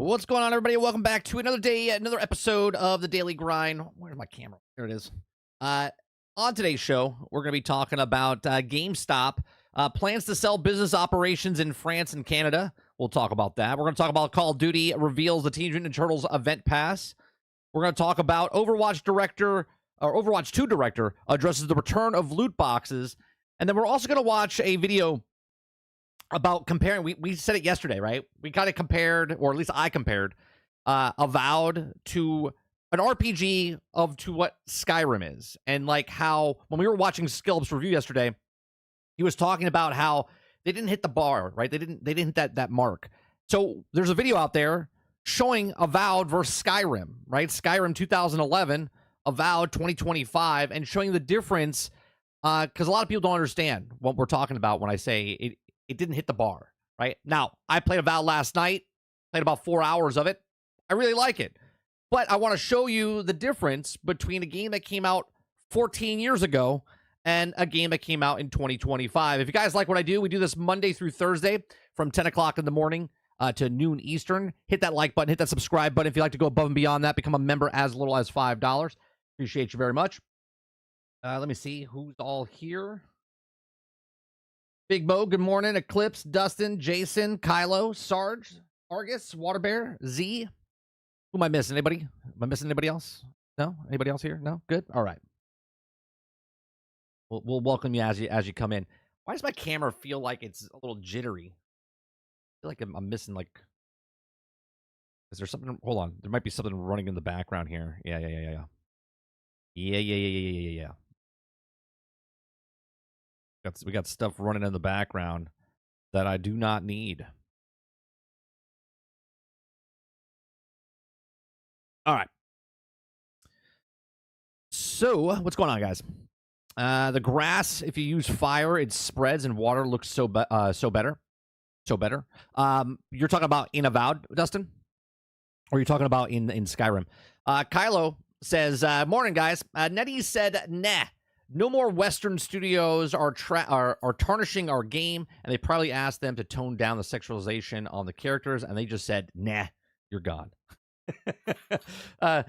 What's going on, everybody? Welcome back to another day, another episode of the Daily Grind. Where's my camera? There it is. On today's show, we're going to be talking about GameStop plans to sell business operations in France and Canada. We'll talk about that. We're going to talk about Call of Duty reveals the Teenage Mutant Ninja Turtles event pass. We're going to talk about Overwatch 2 director addresses the return of loot boxes. And then we're also going to watch a video about comparing. We said it yesterday, right? We kind of compared, or at least I compared, Avowed to an RPG to what Skyrim is. And like how, when we were watching Skillup's review yesterday, he was talking about how they didn't hit the bar, right? They didn't hit that mark. So there's a video out there showing Avowed versus Skyrim, right? Skyrim 2011, Avowed 2025, and showing the difference, because a lot of people don't understand what we're talking about when I say it didn't hit the bar, right? Now, I played Avowed last night, played about 4 hours of it. I really like it. But I want to show you the difference between a game that came out 14 years ago and a game that came out in 2025. If you guys like what I do, we do this Monday through Thursday from 10 o'clock in the morning to noon Eastern. Hit that like button, hit that subscribe button. If you'd like to go above and beyond that, become a member as little as $5. Appreciate you very much. Let me see who's all here. Big Mo, good morning. Eclipse, Dustin, Jason, Kylo, Sarge, Argus, Waterbear, Z. Who am I missing? Anybody? Am I missing anybody else? No? Anybody else here? No? Good? All right. We'll welcome you as you come in. Why does my camera feel like it's a little jittery? I feel like I'm missing, like... Is there something... Hold on. There might be something running in the background here. Yeah. We got stuff running in the background that I do not need. All right. So, what's going on, guys? The grass, if you use fire, it spreads, and water looks so better. You're talking about in Avowed, Dustin? Or are you talking about in Skyrim? Kylo says, morning, guys. Nettie said, nah. No more Western studios are tarnishing our game, and they probably asked them to tone down the sexualization on the characters, and they just said, nah, you're gone. I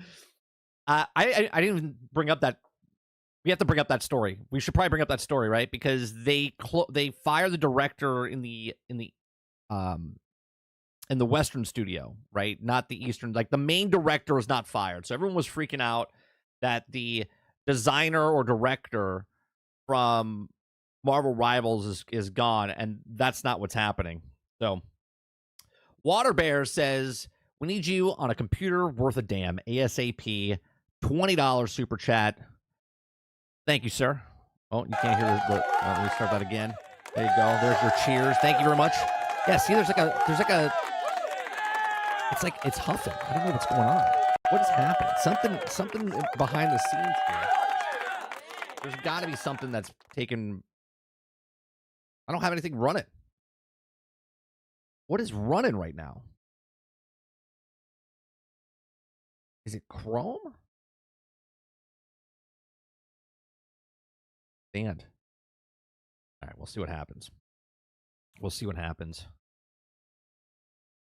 didn't even bring up that. We have to bring up that story. We should probably bring up that story, right? Because they fire the director in the Western studio, right? Not the Eastern. Like, the main director is not fired, so everyone was freaking out that the designer or director from Marvel Rivals is gone, and that's not what's happening. So, Waterbear says, we need you on a computer worth a damn ASAP. $20 super chat. Thank you, sir. Oh, you can't hear let me start that again. There you go. There's your cheers. Thank you very much. Yeah, see, there's it's huffing. I don't know what's going on. What is happening? Something behind the scenes here. There's got to be something that's taken. I don't have anything running. What is running right now? Is it Chrome? Stand. All right, we'll see what happens.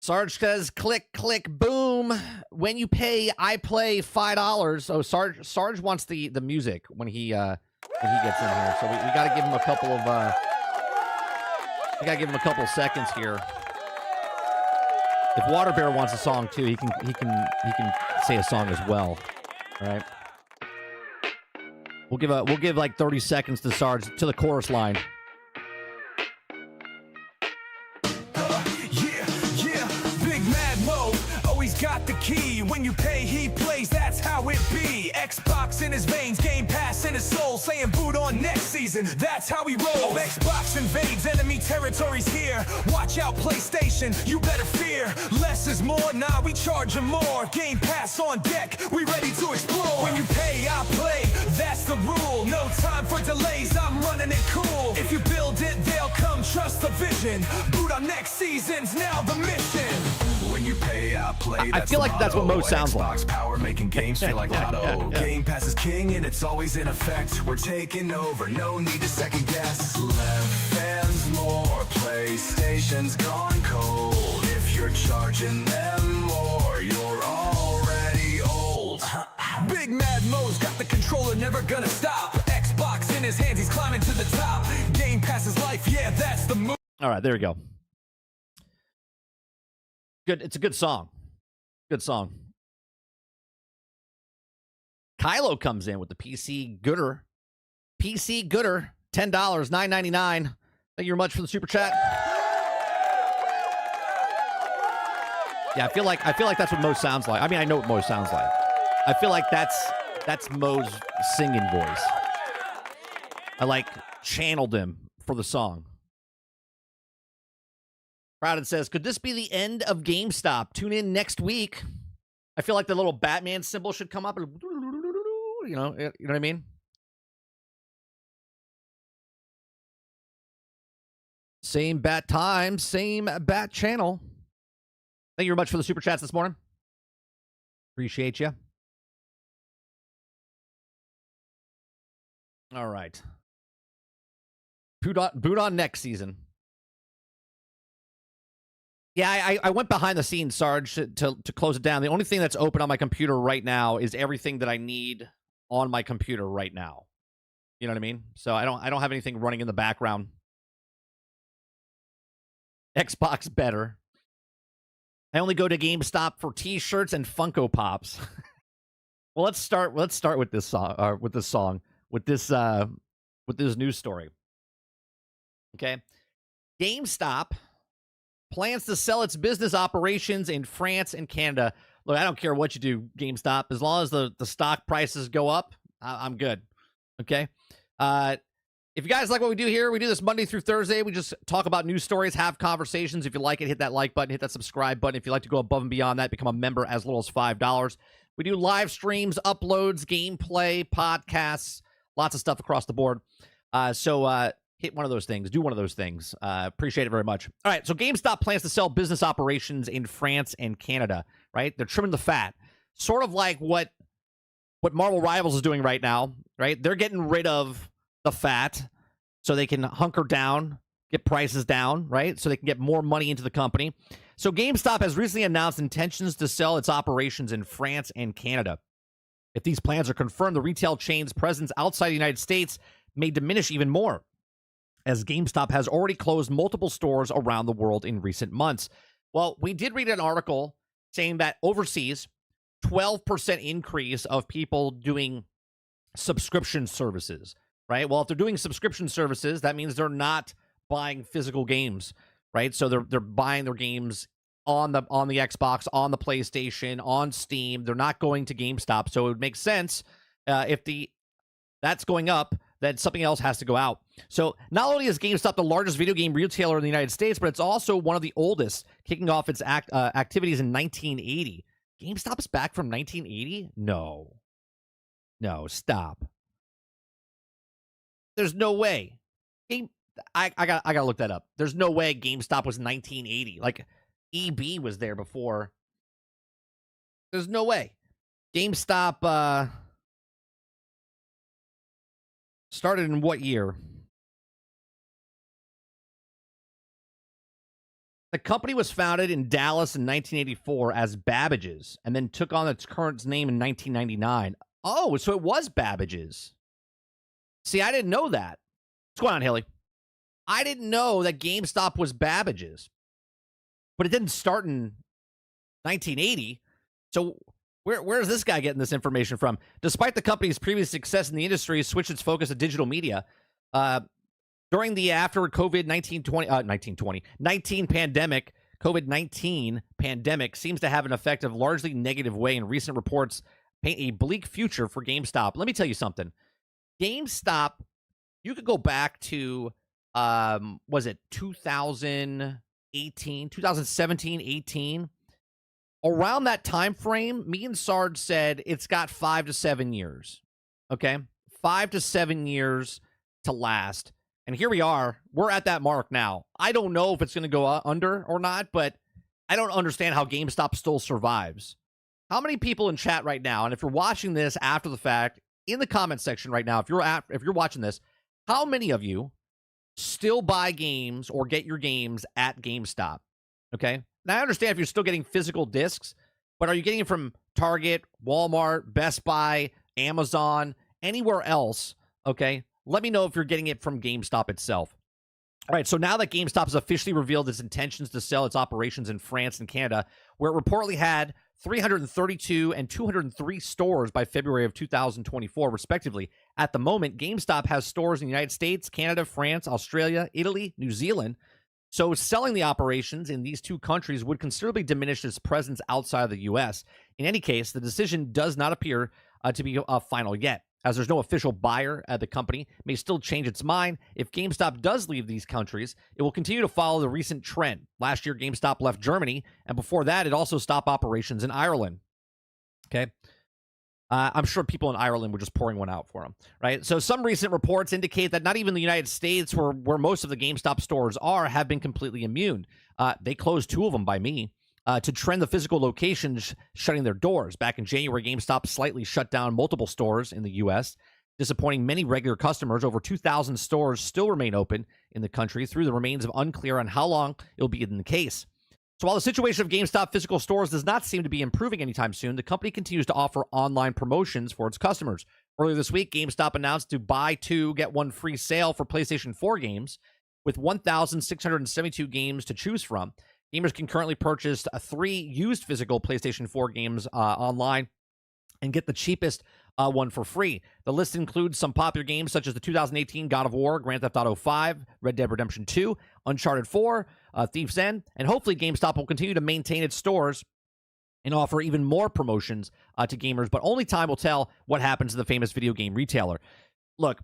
Sarge says, click, click, boom. When you pay, I play $5. Oh, Sarge wants the music when he gets in here. So we got to give him a couple of seconds here. If Waterbear wants a song too, he can say a song as well. All right. We'll give like 30 seconds to Sarge to the chorus line. Got the key. When you pay, he plays. That's how it be. Xbox in his veins, Game Pass in his soul, saying boot on next season. That's how we roll. Oh, Xbox invades enemy territories here. Watch out, PlayStation, you better fear. Less is more, nah, we charging more. Game Pass on deck, we ready to explore. When you pay, I play. That's the rule. No time for delays, I'm running it cool. If you build it, they'll come. Trust the vision. Boot on next season's now the mission. When you pay, I play. I feel like that's what Mo sounds like. Power making games feel like lotto. Game Pass is king and it's always in effect. We're taking over, no need to second guess. Left fans more, PlayStation's gone cold. If you're charging them more. the controller, never gonna stop. Xbox in his hands, he's climbing to the top. Game Pass is life, yeah, that's the move. All right, there you go. Good. It's a good song. Good song. Kylo comes in with the PC Gooder. PC Gooder, $10, $9.99. Thank you very much for the super chat. Yeah, I feel like that's what Mo sounds like. I mean, I know what Mo sounds like. I feel like that's Mo's singing voice. I like channeled him for the song. Crowded says, could this be the end of GameStop? Tune in next week. I feel like the little Batman symbol should come up. And, you know what I mean? Same bat time, same bat channel. Thank you very much for the super chats this morning. Appreciate you. All right. Boot on next season. Yeah, I went behind the scenes, Sarge, to close it down. The only thing that's open on my computer right now is everything that I need on my computer right now. You know what I mean? So I don't have anything running in the background. Xbox better. I only go to GameStop for T-shirts and Funko Pops. Well, let's start with this song. With this news story. Okay, GameStop plans to sell its business operations in France and Canada. Look, I don't care what you do, GameStop. As long as the stock prices go up, I'm good. Okay. If you guys like what we do here, we do this Monday through Thursday. We just talk about news stories, have conversations. If you like it, hit that like button, hit that subscribe button. If you'd like to go above and beyond that, become a member as little as $5. We do live streams, uploads, gameplay, podcasts, lots of stuff across the board. So hit one of those things. Do one of those things. Appreciate it very much. All right, so GameStop plans to sell business operations in France and Canada, right? They're trimming the fat. Sort of like what Marvel Rivals is doing right now, right? They're getting rid of the fat so they can hunker down, get prices down, right? So they can get more money into the company. So GameStop has recently announced intentions to sell its operations in France and Canada. If these plans are confirmed, the retail chain's presence outside the United States may diminish even more, as GameStop has already closed multiple stores around the world in recent months. Well, we did read an article saying that overseas, 12% increase of people doing subscription services, right? Well, if they're doing subscription services, that means they're not buying physical games, right? So they're buying their games on the Xbox, on the PlayStation, on Steam. They're not going to GameStop. So it would make sense if that's going up, that something else has to go out. So not only is GameStop the largest video game retailer in the United States, but it's also one of the oldest, kicking off its activities in 1980. GameStop's back from 1980? No, stop. There's no way. I gotta look that up. There's no way GameStop was 1980. Like EB was there before. There's no way. GameStop started in what year? The company was founded in Dallas in 1984 as Babbage's and then took on its current name in 1999. Oh, so it was Babbage's. See, I didn't know that. What's going on, Haley? I didn't know that GameStop was Babbage's. But it didn't start in 1980. So where's this guy getting this information from? Despite the company's previous success in the industry, switched its focus to digital media. During the after COVID-19 pandemic, COVID-19 pandemic seems to have an effect of largely negative way, and recent reports paint a bleak future for GameStop. Let me tell you something. GameStop, you could go back to, was it 2018, 2017, 18? Around that time frame, me and Sarge said it's got 5 to 7 years. Okay? 5 to 7 years to last. And here we are. We're at that mark now. I don't know if it's going to go under or not, but I don't understand how GameStop still survives. How many people in chat right now, and if you're watching this after the fact, in the comment section right now, if you're watching this, how many of you still buy games or get your games at GameStop? Okay? Now, I understand if you're still getting physical discs, but are you getting it from Target, Walmart, Best Buy, Amazon, anywhere else, okay, let me know if you're getting it from GameStop itself. All right, so now that GameStop has officially revealed its intentions to sell its operations in France and Canada, where it reportedly had 332 and 203 stores by February of 2024, respectively. At the moment, GameStop has stores in the United States, Canada, France, Australia, Italy, New Zealand. So selling the operations in these two countries would considerably diminish its presence outside of the U.S. In any case, the decision does not appear to be final yet, as there's no official buyer. The company may still change its mind. If GameStop does leave these countries, it will continue to follow the recent trend. Last year, GameStop left Germany, and before that, it also stopped operations in Ireland. Okay. I'm sure people in Ireland were just pouring one out for them, right? So some recent reports indicate that not even the United States, where most of the GameStop stores are, have been completely immune. They closed 2 of them by me. To trend the physical locations shutting their doors. Back in January, GameStop slightly shut down multiple stores in the U.S., disappointing many regular customers. Over 2,000 stores still remain open in the country through the remains of unclear on how long it'll be in the case. So while the situation of GameStop physical stores does not seem to be improving anytime soon, the company continues to offer online promotions for its customers. Earlier this week, GameStop announced to buy 2, get 1 free sale for PlayStation 4 games with 1,672 games to choose from. Gamers can currently purchase 3 used physical PlayStation 4 games online and get the cheapest one for free. The list includes some popular games such as the 2018 God of War, Grand Theft Auto 5, Red Dead Redemption 2, Uncharted 4, Thief's End, and hopefully GameStop will continue to maintain its stores and offer even more promotions to gamers, but only time will tell what happens to the famous video game retailer. Look,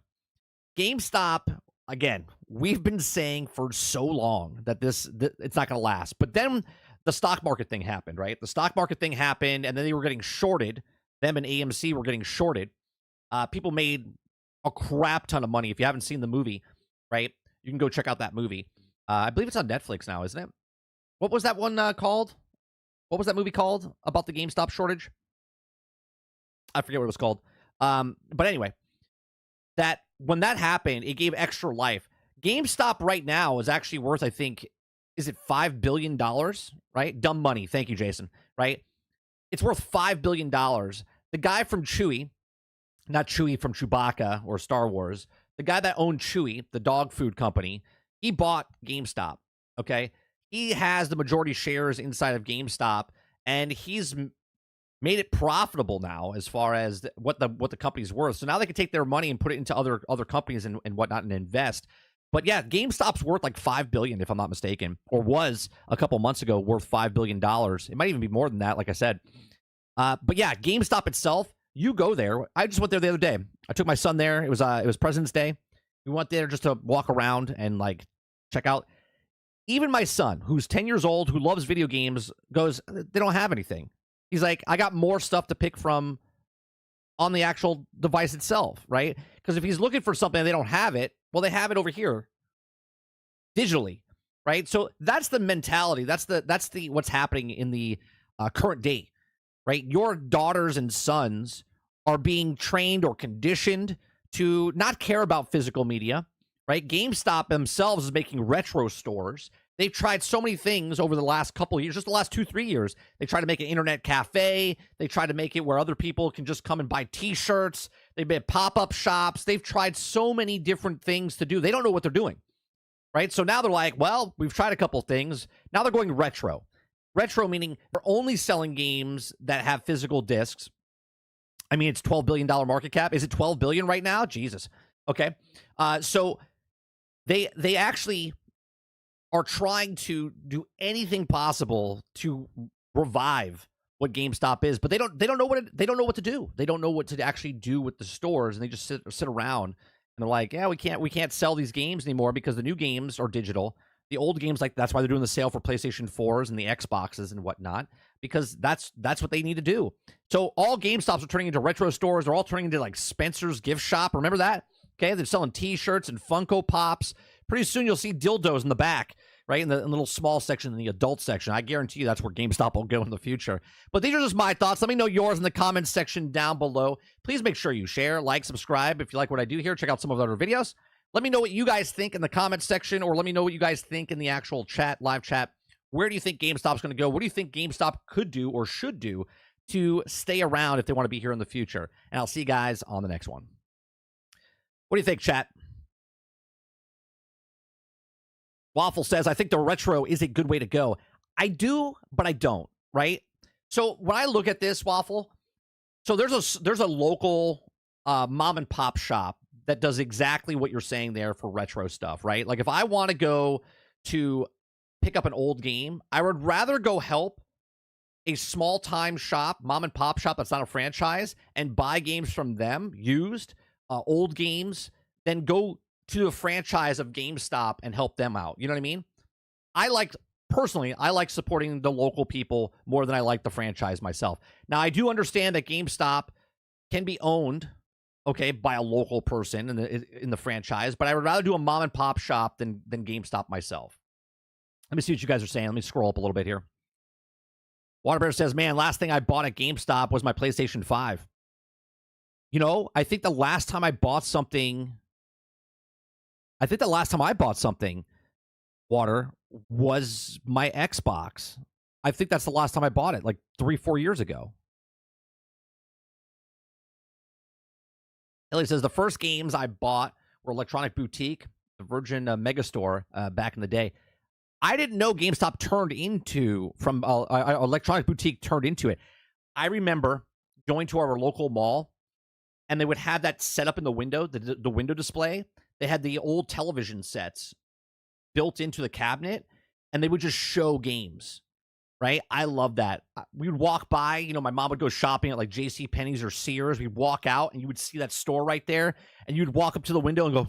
GameStop, again, we've been saying for so long that it's not going to last. But then the stock market thing happened, right? The stock market thing happened, and then they were getting shorted. Them and AMC were getting shorted. People made a crap ton of money. If you haven't seen the movie, right, you can go check out that movie. I believe it's on Netflix now, isn't it? What was that one called? What was that movie called about the GameStop shortage? I forget what it was called. But anyway, that when that happened, it gave extra life. GameStop right now is actually worth, I think, is it $5 billion, right? Dumb money. Thank you, Jason, right? It's worth $5 billion. The guy from Chewy, not Chewy from Chewbacca or Star Wars, the guy that owned Chewy, the dog food company, he bought GameStop, okay? He has the majority shares inside of GameStop, and he's made it profitable now as far as what the company's worth. So now they can take their money and put it into other companies and whatnot and invest. But yeah, GameStop's worth like $5 billion, if I'm not mistaken, or was a couple months ago worth $5 billion. It might even be more than that, like I said. But yeah, GameStop itself, you go there. I just went there the other day. I took my son there. It was President's Day. We went there just to walk around and like check out. Even my son, who's 10 years old, who loves video games, goes, they don't have anything. He's like, I got more stuff to pick from on the actual device itself, right? Because if he's looking for something and they don't have it, well, they have it over here digitally, right? So that's the mentality. That's the what's happening in the current day, right? Your daughters and sons are being trained or conditioned to not care about physical media, right? GameStop themselves is making retro stores. They've tried so many things over the last couple of years, just the last 2-3 years. They tried to make an internet cafe. They tried to make it where other people can just come and buy T-shirts. They've made pop-up shops. They've tried so many different things to do. They don't know what they're doing, right? So now they're like, well, we've tried a couple of things. Now they're going retro. Retro meaning they're only selling games that have physical discs. I mean, it's $12 billion market cap. Is it $12 billion right now? Jesus. Okay. So they actually are trying to do anything possible to revive what GameStop is, but they don't know what to do. They don't know what to actually do with the stores, and they just sit around and they're like, yeah, we can't sell these games anymore because the new games are digital. The old games, like that's why they're doing the sale for PlayStation 4s and the Xboxes and whatnot, because that's what they need to do. So all GameStops are turning into retro stores. They're all turning into like Spencer's gift shop. Remember that? Okay, they're selling T-shirts and Funko Pops. Pretty soon you'll see dildos in the back, right? In the little small section, in the adult section. I guarantee you that's where GameStop will go in the future. But these are just my thoughts. Let me know yours in the comments section down below. Please make sure you share, like, subscribe. If you like what I do here, check out some of the other videos. Let me know what you guys think in the comments section, or let me know what you guys think in the actual chat, live chat. Where do you think GameStop's going to go? What do you think GameStop could do or should do to stay around if they want to be here in the future. And I'll see you guys on the next one. What do you think, chat? Waffle says, I think the retro is a good way to go. I do, but I don't, right? So when I look at this, Waffle, so there's a local mom and pop shop that does exactly what you're saying there for retro stuff, right? Like if I want to go to pick up an old game, I would rather go help a small time shop, mom and pop shop that's not a franchise, and buy games from them, used, old games, than go to a franchise of GameStop and help them out. You know what I mean? Personally, I like supporting the local people more than I like the franchise myself. Now, I do understand that GameStop can be owned, okay, by a local person in the franchise, but I would rather do a mom and pop shop than GameStop myself. Let me see what you guys are saying. Let me scroll up a little bit here. Waterbear says, man, last thing I bought at GameStop was my PlayStation 5. You know, I think the last time I bought something, Water, was my Xbox. I think that's the last time I bought it, like 3-4 years ago. Ellie says, the first games I bought were Electronic Boutique, the Virgin Megastore back in the day. I didn't know GameStop turned into, from Electronic Boutique turned into it. I remember going to our local mall, and they would have that set up in the window, the window display. They had the old television sets built into the cabinet, and they would just show games, right? I love that. We would walk by, you know, my mom would go shopping at like JCPenney's or Sears. We'd walk out, and you would see that store right there, and you'd walk up to the window and go,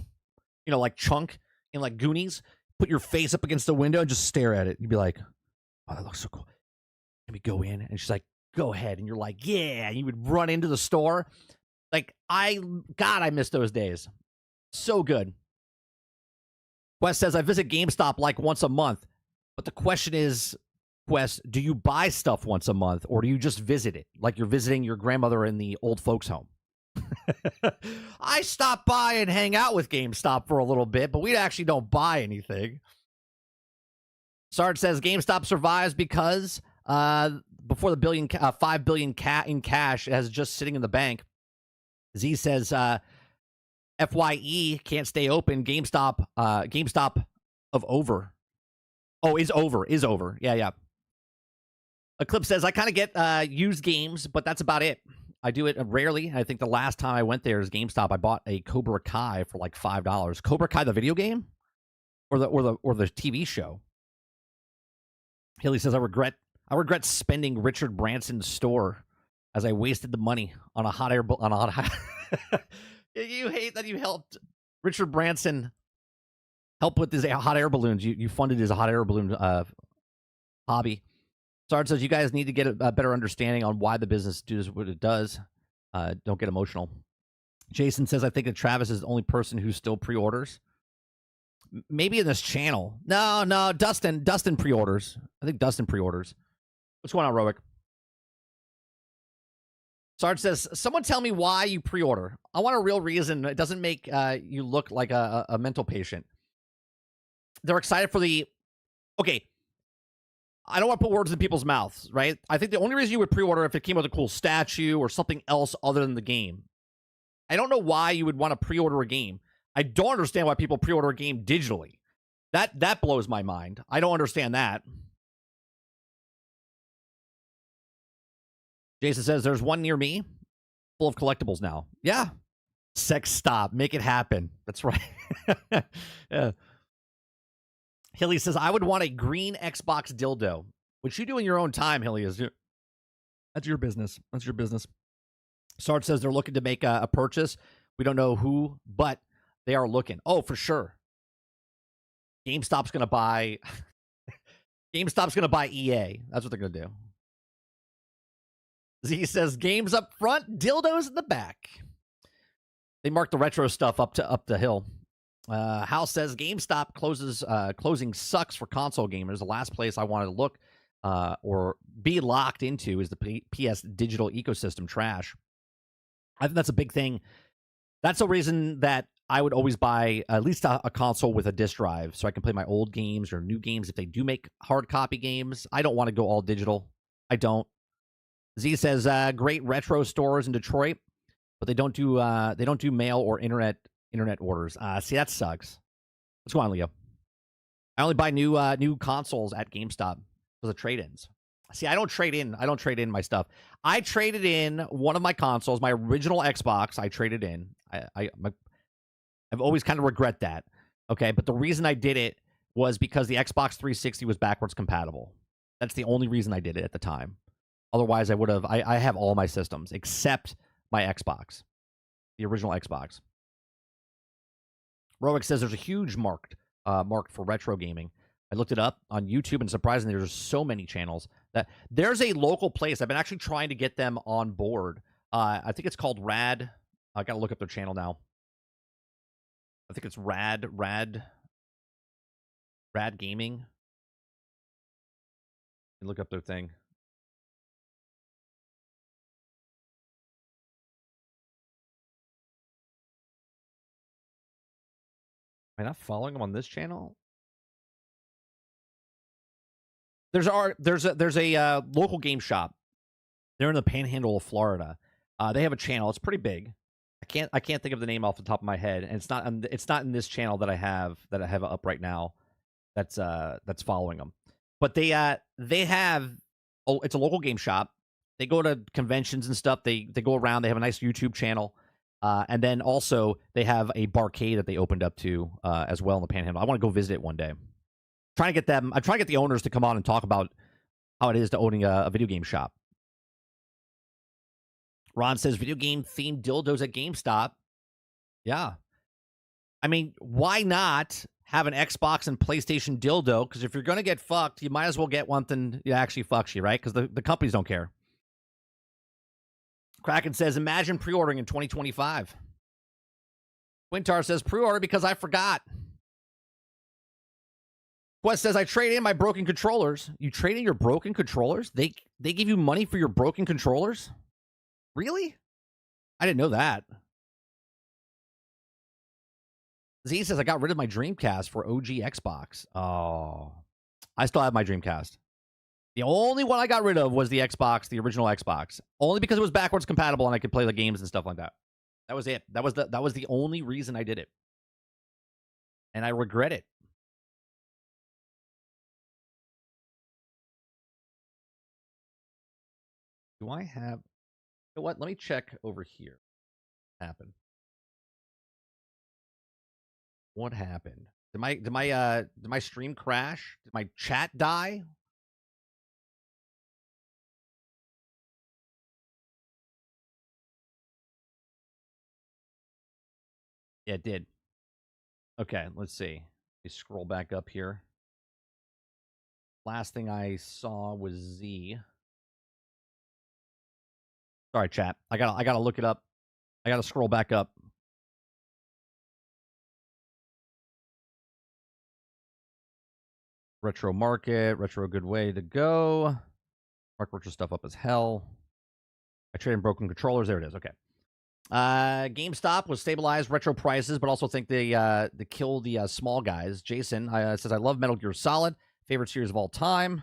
you know, like Chunk in like Goonies, put your face up against the window and just stare at it. You'd be like, oh, that looks so cool. Can we go in? And she's like, go ahead. And you're like, yeah. And you would run into the store. Like, I miss those days. So good. Quest says, I visit GameStop like once a month. But the question is, Quest, do you buy stuff once a month, or do you just visit it? Like you're visiting your grandmother in the old folks' home. I stop by and hang out with GameStop for a little bit, but we actually don't buy anything. Sarge says GameStop survives because before the 5 billion in cash, it has just sitting in the bank. Z says FYE can't stay open. GameStop of over. Oh, is over. Yeah. Eclipse says I kind of get used games, but that's about it. I do it rarely. I think the last time I went there is GameStop. I bought a Cobra Kai for like $5. Cobra Kai, the video game, or the TV show. Hilly says I regret spending Richard Branson's store as I wasted the money on a hot air. You hate that you helped Richard Branson help with his hot air balloons. You funded his hot air balloon hobby. Sarge says, you guys need to get a better understanding on why the business does what it does. Don't get emotional. Jason says, I think that Travis is the only person who still pre-orders. Maybe in this channel. No, Dustin pre-orders. I think Dustin pre-orders. What's going on, Roic? Sarge says, someone tell me why you pre-order. I want a real reason. It doesn't make you look like a mental patient. They're excited for the... Okay. I don't want to put words in people's mouths, right? I think the only reason you would pre-order if it came with a cool statue or something else other than the game. I don't know why you would want to pre-order a game. I don't understand why people pre-order a game digitally. That blows my mind. I don't understand that. Jason says, there's one near me full of collectibles now. Yeah. Sex stop. Make it happen. That's right. Yeah. Hilly says, I would want a green Xbox dildo. Which you do in your own time, Hilly. That's your business. That's your business. Sarge says they're looking to make a purchase. We don't know who, but they are looking. Oh, for sure. GameStop's going to buy... GameStop's going to buy EA. That's what they're going to do. Z says, games up front, dildos in the back. They mark the retro stuff up the hill. Hal says GameStop closing sucks for console gamers. The last place I wanted to look or be locked into is the PS digital ecosystem trash. I think that's a big thing. That's a reason that I would always buy at least a console with a disc drive so I can play my old games or new games if they do make hard copy games. I don't want to go all digital. I don't. Z says great retro stores in Detroit, but they don't do mail or internet orders. See, that sucks. What's going on, Leo? I only buy new consoles at GameStop for the trade-ins. See, I don't trade in my stuff. I traded in one of my consoles, my original Xbox. I traded in. I've always kind of regret that. Okay, but the reason I did it was because the Xbox 360 was backwards compatible. That's the only reason I did it at the time. Otherwise, I would have. I have all my systems except my Xbox, the original Xbox. Roic says there's a huge market for retro gaming. I looked it up on YouTube, and surprisingly, there's so many channels that there's a local place. I've been actually trying to get them on board. I think it's called Rad. I gotta look up their channel now. I think it's Rad Gaming. Look up their thing. Am I not following them on this channel? There's a local game shop. They're in the Panhandle of Florida. They have a channel. It's pretty big. I can't think of the name off the top of my head, and it's not in this channel that I have up right now. That's following them. But they have it's a local game shop. They go to conventions and stuff. They go around. They have a nice YouTube channel. And then also they have a barcade that they opened up to as well in the Panhandle. I want to go visit it one day. I'm trying to get the owners to come on and talk about how it is to owning a video game shop. Ron says video game themed dildos at GameStop. Yeah. I mean, why not have an Xbox and PlayStation dildo? Because if you're going to get fucked, you might as well get one that actually fucks you, right? Because the companies don't care. Kraken says, imagine pre-ordering in 2025. Quintar says, pre-order because I forgot. Quest says, I trade in my broken controllers. You trade in your broken controllers? They give you money for your broken controllers? Really? I didn't know that. Z says, I got rid of my Dreamcast for OG Xbox. Oh. I still have my Dreamcast. The only one I got rid of was the Xbox, the original Xbox. Only because it was backwards compatible and I could play the games and stuff like that. That was it. That was the only reason I did it. And I regret it. Do I have... You know what? Let me check over here. What happened? What happened? Did my stream crash? Did my chat die? Yeah, it did. Okay, let's see. Let me scroll back up here. Last thing I saw was Z. Sorry, chat. I gotta look it up. I gotta scroll back up. Retro market, retro good way to go. Mark retro stuff up as hell. I trade in broken controllers. There it is. Okay. GameStop was stabilized retro prices, but also think they kill the small guys. Jason says, I love Metal Gear Solid. Favorite series of all time.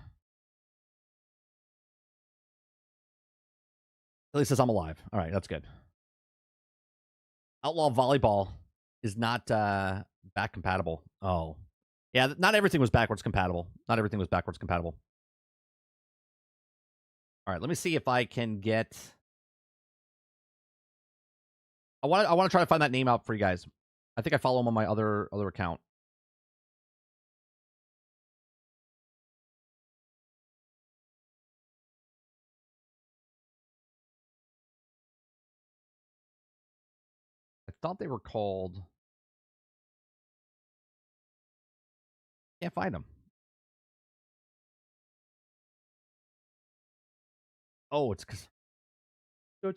Billy says, I'm alive. All right, that's good. Outlaw Volleyball is not back compatible. Oh. Yeah, not everything was backwards compatible. Not everything was backwards compatible. All right, let me see if I can get... I want to try to find that name out for you guys. I think I follow him on my other account. I thought they were called... Can't find them. Oh, it's because... I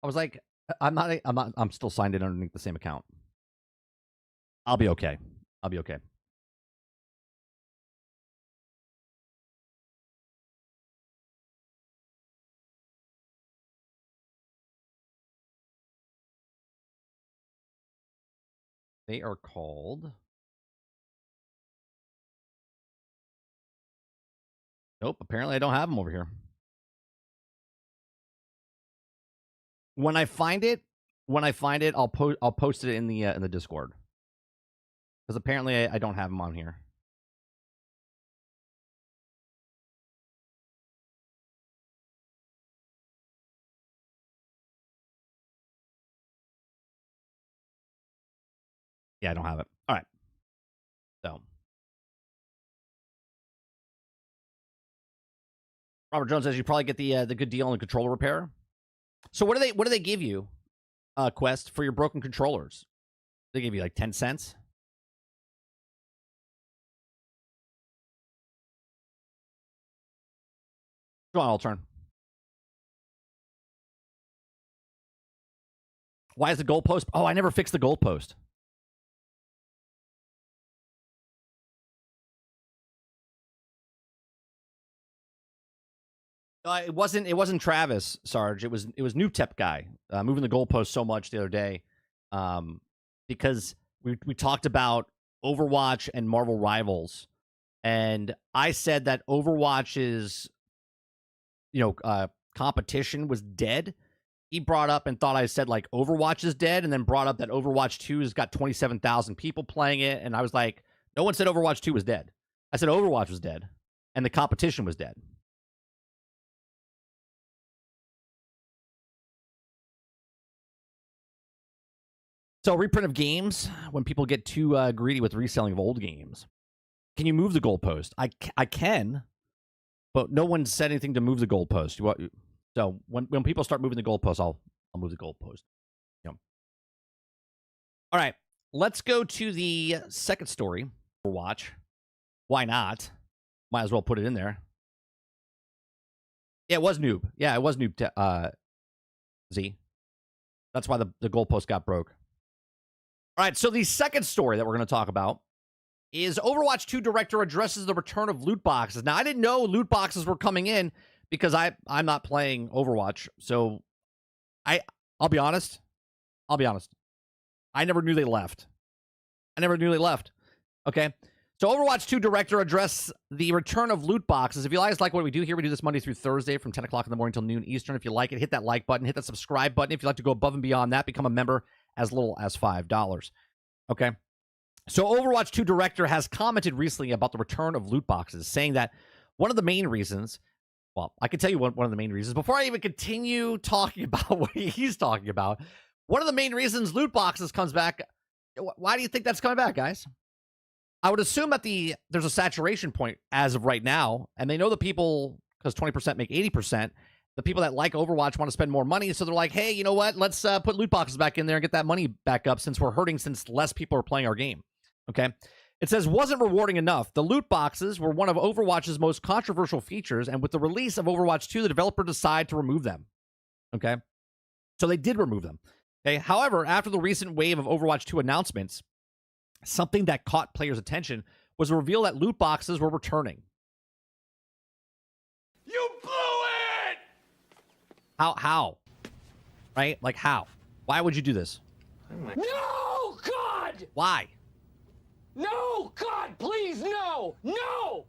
was like, I'm still signed in underneath the same account. I'll be okay. I'll be okay. They are called... Nope, apparently I don't have them over here. When I find it, I'll post it in the Discord. Because apparently I don't have them on here. Yeah, I don't have it. All right. So Robert Jones says you probably get the good deal on the controller repair. So what do they give you, Quest, for your broken controllers? They give you like 10 cents. Go on, I'll turn. Why is the goalpost? Oh, I never fixed the goalpost. It wasn't Travis, Sarge. It was Newtep guy moving the goalpost so much the other day, because we talked about Overwatch and Marvel Rivals, and I said that Overwatch's competition was dead. He brought up and thought I said like Overwatch is dead, and then brought up that Overwatch 2 has got 27,000 people playing it, and I was like, no one said Overwatch 2 was dead. I said Overwatch was dead, and the competition was dead. So reprint of games, when people get too greedy with reselling of old games. Can you move the goalpost? I can, but no one said anything to move the goalpost. So when people start moving the goalpost, I'll move the goalpost. Yep. All right, let's go to the second story. Overwatch. Why not? Might as well put it in there. Yeah, it was noob. Yeah, it was noob. Z. That's why the goalpost got broke. All right, so the second story that we're going to talk about is Overwatch 2 director addresses the return of loot boxes. Now, I didn't know loot boxes were coming in because I'm not playing Overwatch. So I'll be honest. I never knew they left. Okay. So Overwatch 2 director addressed the return of loot boxes. If you guys like what we do here, we do this Monday through Thursday from 10 o'clock in the morning till noon Eastern. If you like it, hit that like button, hit that subscribe button. If you'd like to go above and beyond that, become a member as little as $5. Okay. So Overwatch 2 director has commented recently about the return of loot boxes, saying that one of the main reasons, well, I can tell you one of the main reasons, before I even continue talking about what he's talking about, one of the main reasons loot boxes comes back, why do you think that's coming back, guys? I would assume that there's a saturation point as of right now, and they know the people, because 20% make 80%, the people that like Overwatch want to spend more money, so they're like, hey, you know what? Let's put loot boxes back in there and get that money back up since we're hurting, since less people are playing our game. Okay? It says, wasn't rewarding enough. The loot boxes were one of Overwatch's most controversial features, and with the release of Overwatch 2, the developer decided to remove them. Okay? So they did remove them. Okay? However, after the recent wave of Overwatch 2 announcements, something that caught players' attention was a reveal that loot boxes were returning. You blew it! How? Right? Like, how? Why would you do this? No, God! Why? No, God, please, no! No!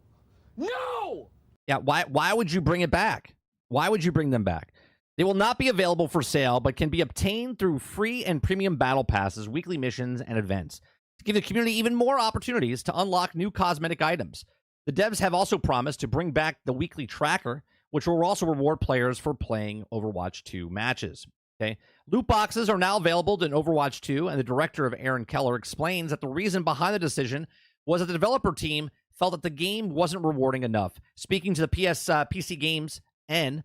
No! Yeah, why would you bring it back? Why would you bring them back? They will not be available for sale, but can be obtained through free and premium battle passes, weekly missions, and events to give the community even more opportunities to unlock new cosmetic items. The devs have also promised to bring back the weekly tracker, which will also reward players for playing Overwatch 2 matches. Okay, loot boxes are now available in Overwatch 2, and the director of Aaron Keller explains that the reason behind the decision was that the developer team felt that the game wasn't rewarding enough. Speaking to the PC Games N,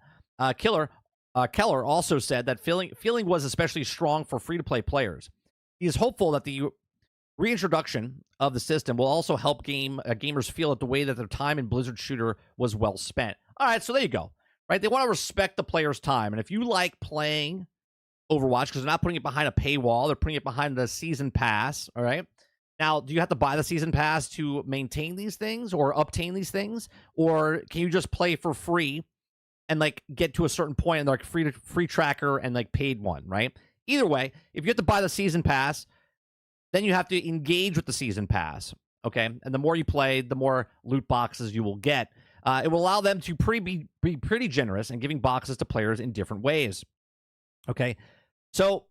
Keller also said that feeling was especially strong for free-to-play players. He is hopeful that the reintroduction of the system will also help gamers feel that the way that their time in Blizzard shooter was well spent. All right, so there you go. Right, they want to respect the player's time, and if you like playing Overwatch, because they're not putting it behind a paywall, they're putting it behind the season pass. All right. Now, do you have to buy the season pass to maintain these things or obtain these things, or can you just play for free and like get to a certain point and like free tracker and like paid one? Right. Either way, if you have to buy the season pass, then you have to engage with the season pass. Okay, and the more you play, the more loot boxes you will get. It will allow them to be pretty generous and giving boxes to players in different ways. Okay, so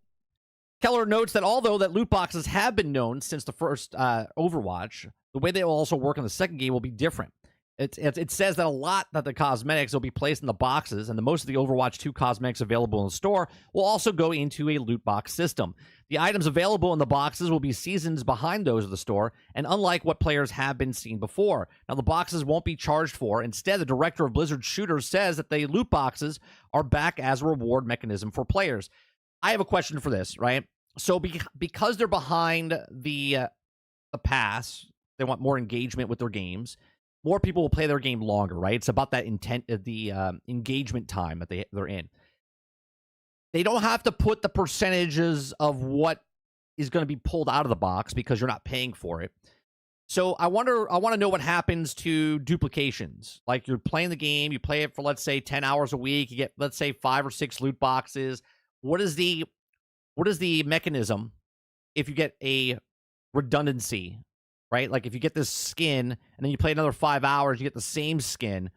Keller notes that although that loot boxes have been known since the first Overwatch, the way they will also work in the second game will be different. It says that a lot that the cosmetics will be placed in the boxes, and the most of the Overwatch 2 cosmetics available in the store will also go into a loot box system. The items available in the boxes will be seasons behind those of the store, and unlike what players have been seen before. Now, the boxes won't be charged for. Instead, the director of Blizzard Shooters says that the loot boxes are back as a reward mechanism for players. I have a question for this, right? So because they're behind the pass, they want more engagement with their games. More people will play their game longer, right? It's about that intent of the engagement time that they're in. They don't have to put the percentages of what is going to be pulled out of the box because you're not paying for it. So I want to know what happens to duplications. Like you're playing the game, you play it for, let's say, 10 hours a week. You get, let's say, 5 or 6 loot boxes. What is the mechanism if you get a redundancy? Right? Like if you get this skin and then you play another 5 hours, you get the same skin.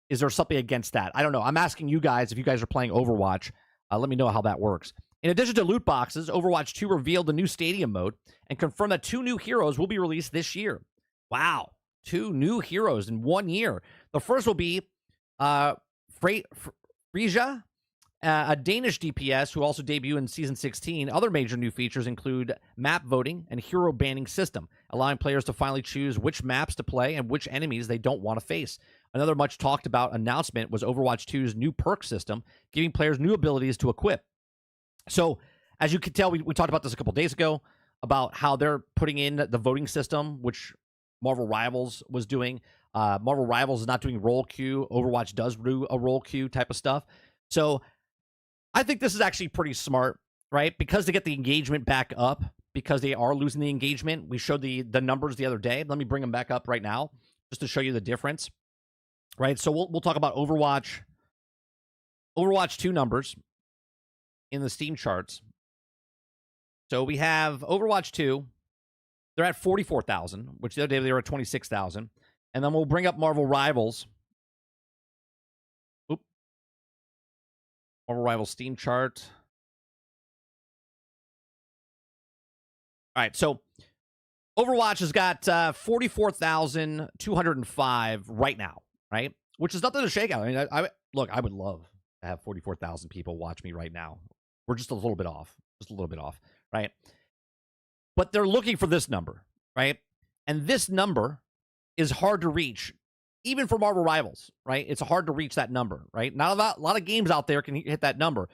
Is there something against that? I don't know. I'm asking you guys if you guys are playing Overwatch. Let me know how that works. In addition to loot boxes, Overwatch 2 revealed the new stadium mode and confirmed that 2 new heroes will be released this year. Wow. 2 new heroes in 1 year. The first will be Frisia, a Danish DPS who also debuted in Season 16. Other major new features include map voting and hero banning system, allowing players to finally choose which maps to play and which enemies they don't want to face. Another much talked about announcement was Overwatch 2's new perk system, giving players new abilities to equip. So, as you can tell, we talked about this a couple days ago, about how they're putting in the voting system, which Marvel Rivals was doing. Marvel Rivals is not doing role queue. Overwatch does do a role queue type of stuff. So, I think this is actually pretty smart, right? Because to get the engagement back up, because they are losing the engagement. We showed the numbers the other day. Let me bring them back up right now just to show you the difference, right? So we'll talk about Overwatch 2 numbers in the Steam charts. So we have Overwatch 2. They're at 44,000, which the other day they were at 26,000. And then we'll bring up Marvel Rivals. Marvel Rivals Steam chart. All right, so Overwatch has got 44,205 right now, right? Which is nothing to shake out. I mean, look, I would love to have 44,000 people watch me right now. We're just a little bit off, right? But they're looking for this number, right? And this number is hard to reach, even for Marvel Rivals, right? It's hard to reach that number, right? Not a lot of games out there can hit that number.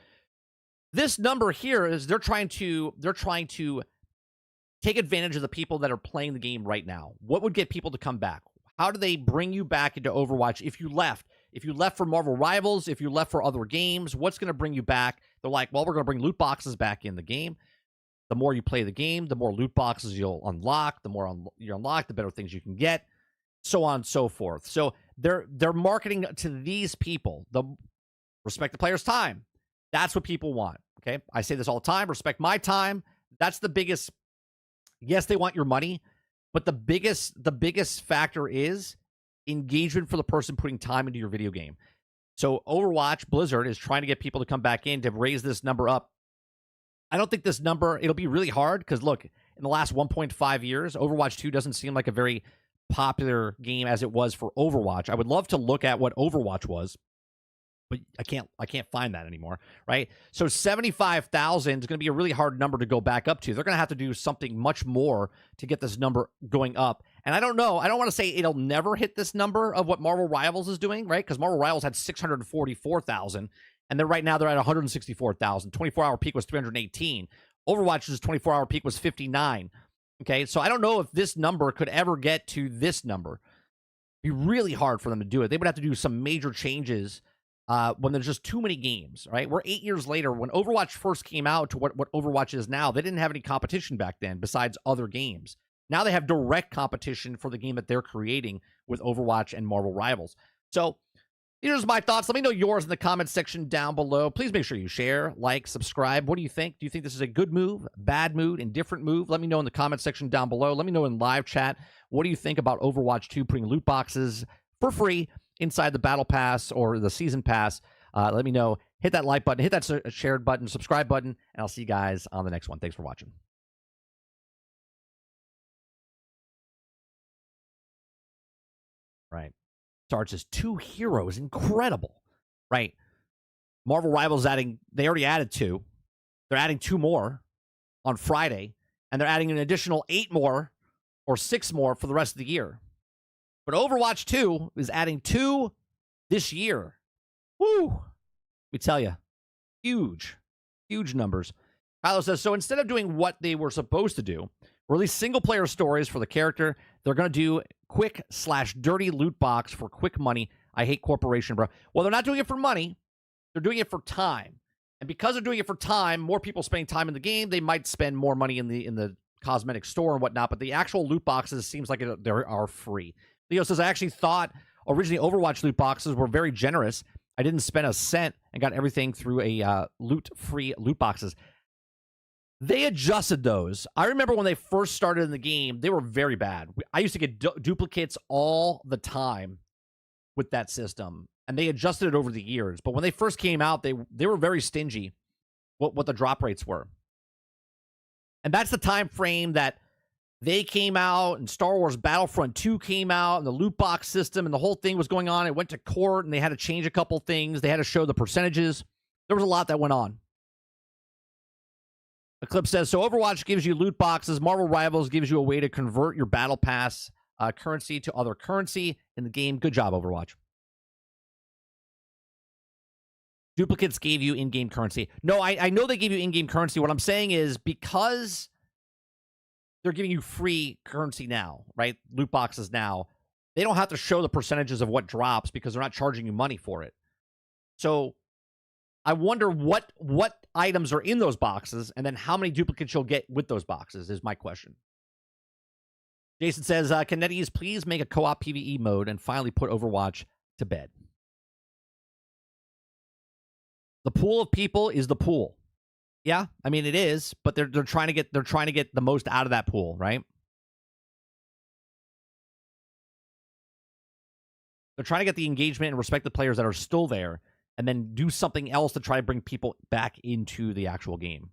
This number here is they're trying to take advantage of the people that are playing the game right now. What would get people to come back? How do they bring you back into Overwatch if you left? If you left for Marvel Rivals, if you left for other games, what's going to bring you back? They're like, well, we're going to bring loot boxes back in the game. The more you play the game, the more loot boxes you'll unlock. The more you unlock, the better things you can get, so on and so forth. So they're marketing to these people. The respect the player's time. That's what people want. Okay, I say this all the time. Respect my time. That's the biggest. Yes, they want your money, but the biggest factor is engagement for the person putting time into your video game. So Overwatch, Blizzard is trying to get people to come back in to raise this number up. I don't think this number, it'll be really hard because, look, in the last 1.5 years, Overwatch 2 doesn't seem like a very popular game as it was for Overwatch. I would love to look at what Overwatch was, but I can't find that anymore, right? So 75,000 is going to be a really hard number to go back up to. They're going to have to do something much more to get this number going up. And I don't know. I don't want to say it'll never hit this number of what Marvel Rivals is doing, right? Because Marvel Rivals had 644,000, and then right now they're at 164,000. 24-hour peak was 318. Overwatch's 24-hour peak was 59. Okay, so I don't know if this number could ever get to this number. It'd be really hard for them to do it. They would have to do some major changes when there's just too many games, right? We're 8 years later. When Overwatch first came out to what Overwatch is now, they didn't have any competition back then besides other games. Now they have direct competition for the game that they're creating with Overwatch and Marvel Rivals. So here's my thoughts. Let me know yours in the comments section down below. Please make sure you share, like, subscribe. What do you think? Do you think this is a good move, bad move, indifferent move? Let me know in the comment section down below. Let me know in live chat. What do you think about Overwatch 2 putting loot boxes for free inside the Battle Pass or the Season Pass? Let me know. Hit hit that like button, hit that shared button, subscribe button, and I'll see you guys on the next one. Thanks for watching. Right. Starts as 2 heroes. Incredible. Right. Marvel Rivals they already added 2. They're adding 2 more on Friday, and they're adding an additional 8 more or 6 more for the rest of the year. But Overwatch 2 is adding 2 this year. Woo! Let me tell you, huge numbers. Kylo says, so instead of doing what they were supposed to do, release single-player stories for the character, they're going to do quick/dirty loot box for quick money. I hate corporation, bro. Well, they're not doing it for money. They're doing it for time. And because they're doing it for time, more people spending time in the game, they might spend more money in the cosmetic store and whatnot, but the actual loot boxes seems like they are free. Leo says, I actually thought originally Overwatch loot boxes were very generous. I didn't spend a cent and got everything through a loot-free loot boxes. They adjusted those. I remember when they first started in the game, they were very bad. I used to get duplicates all the time with that system, and they adjusted it over the years. But when they first came out, they were very stingy what the drop rates were. And that's the time frame that they came out, and Star Wars Battlefront 2 came out, and the loot box system and the whole thing was going on. It went to court, and they had to change a couple things. They had to show the percentages. There was a lot that went on. Eclipse says, so Overwatch gives you loot boxes. Marvel Rivals gives you a way to convert your battle pass currency to other currency in the game. Good job, Overwatch. Duplicates gave you in-game currency. No, I know they gave you in-game currency. What I'm saying is because they're giving you free currency now, right? Loot boxes now. They don't have to show the percentages of what drops because they're not charging you money for it. So I wonder what items are in those boxes and then how many duplicates you'll get with those boxes is my question. Jason says, can NetEase please make a co-op PvE mode and finally put Overwatch to bed? The pool of people is the pool. Yeah, I mean it is, but they're trying to get the most out of that pool, right? They're trying to get the engagement and respect the players that are still there, and then do something else to try to bring people back into the actual game.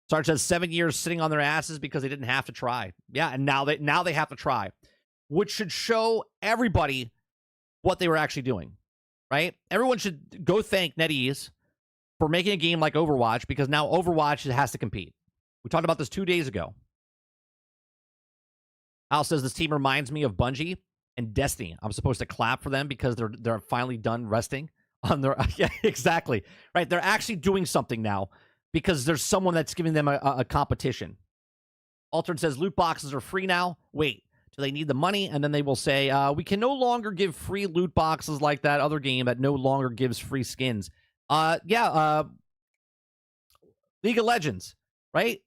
Sarge says 7 years sitting on their asses because they didn't have to try. Yeah, and now they have to try, which should show everybody what they were actually doing, right? Everyone should go thank NetEase for making a game like Overwatch, because now Overwatch has to compete. We talked about this 2 days ago. Al says this team reminds me of Bungie and Destiny. I'm supposed to clap for them because they're finally done resting on their yeah, exactly. Right. They're actually doing something now because there's someone that's giving them a competition. Altern says loot boxes are free now. Wait, do they need the money? And then they will say, we can no longer give free loot boxes like that other game that no longer gives free skins. League of Legends, right?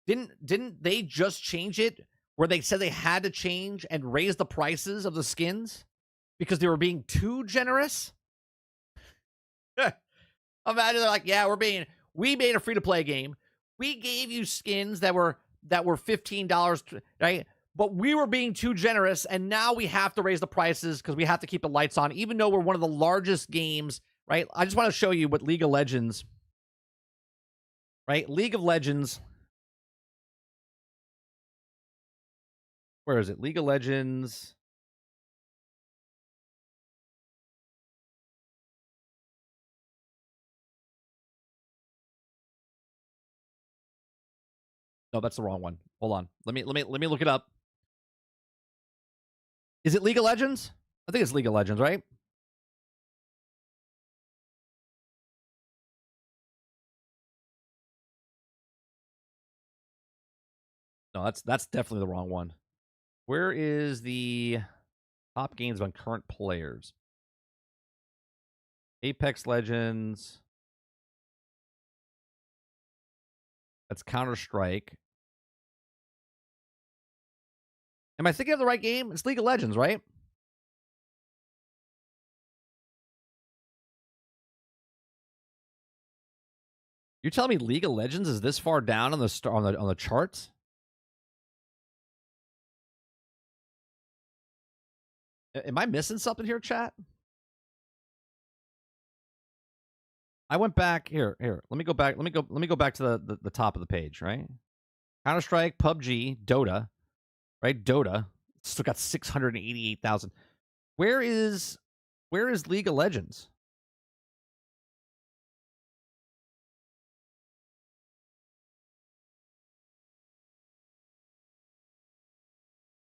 Didn't they just change it where they said they had to change and raise the prices of the skins because they were being too generous? Imagine they're like, yeah, we made a free-to-play game. We gave you skins that were $15, right? But we were being too generous, and now we have to raise the prices because we have to keep the lights on, even though we're one of the largest games, right? I just want to show you what League of Legends, right? League of Legends. Where is it? League of Legends. No, that's the wrong one. Hold on. Let me look it up. Is it League of Legends? I think it's League of Legends, right? No, that's definitely the wrong one. Where is the top games on current players? Apex Legends. That's Counter-Strike. Am I thinking of the right game? It's League of Legends, right? You're telling me League of Legends is this far down on the charts? Am I missing something here, chat? I went back here. Let me go back. Let me go back to the top of the page, right? Counter-Strike, PUBG, Dota, right? Dota still got 688,000. Where is League of Legends?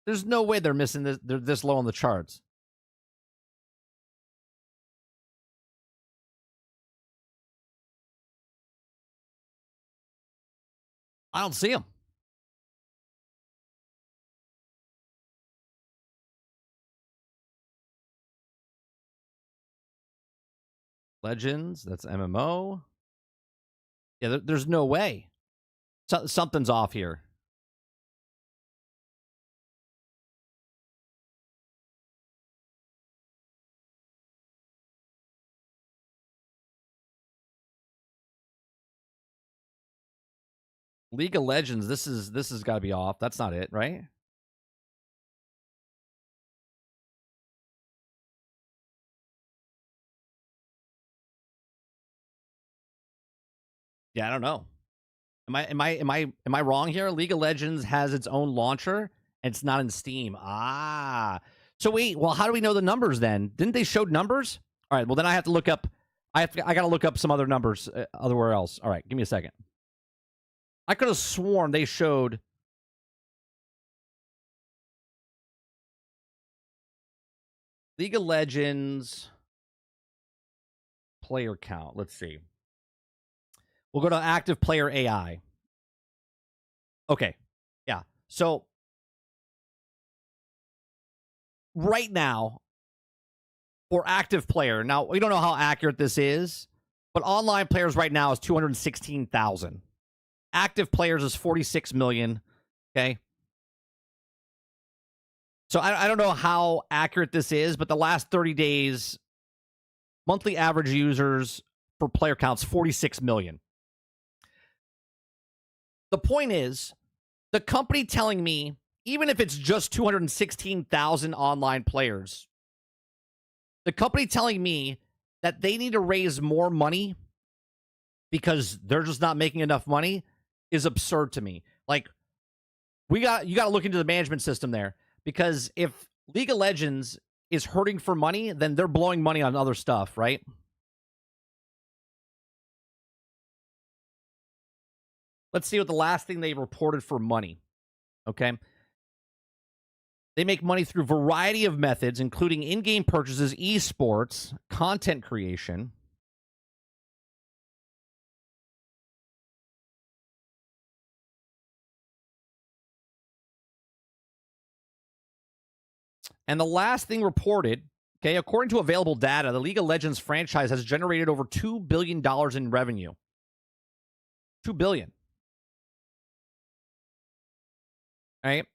There's no way they're missing this. They're this low on the charts. I don't see them. Legends, that's MMO. Yeah, there's no way. Something's off here. League of Legends, this has got to be off. That's not it, right? Yeah, I don't know. Am I wrong here? League of Legends has its own launcher and it's not in Steam. Ah. So wait, well, how do we know the numbers then? Didn't they show numbers? All right, well then I have to look up I got to look up some other numbers otherwhere else. All right, give me a second. I could have sworn they showed League of Legends player count. Let's see. We'll go to active player AI. Okay. Yeah. So right now, for active player, now we don't know how accurate this is, but online players right now is 216,000. Active players is 46 million. Okay. So I don't know how accurate this is, but the last 30 days, monthly average users for player counts 46 million. The point is, the company telling me, even if it's just 216,000 online players, the company telling me that they need to raise more money because they're just not making enough money is absurd to me. Like, you got to look into the management system there, because if League of Legends is hurting for money, then they're blowing money on other stuff, right? Let's see what the last thing they reported for money. Okay. They make money through a variety of methods, including in-game purchases, esports, content creation. And the last thing reported, okay, according to available data, the League of Legends franchise has generated over $2 billion in revenue. $2 billion. All right.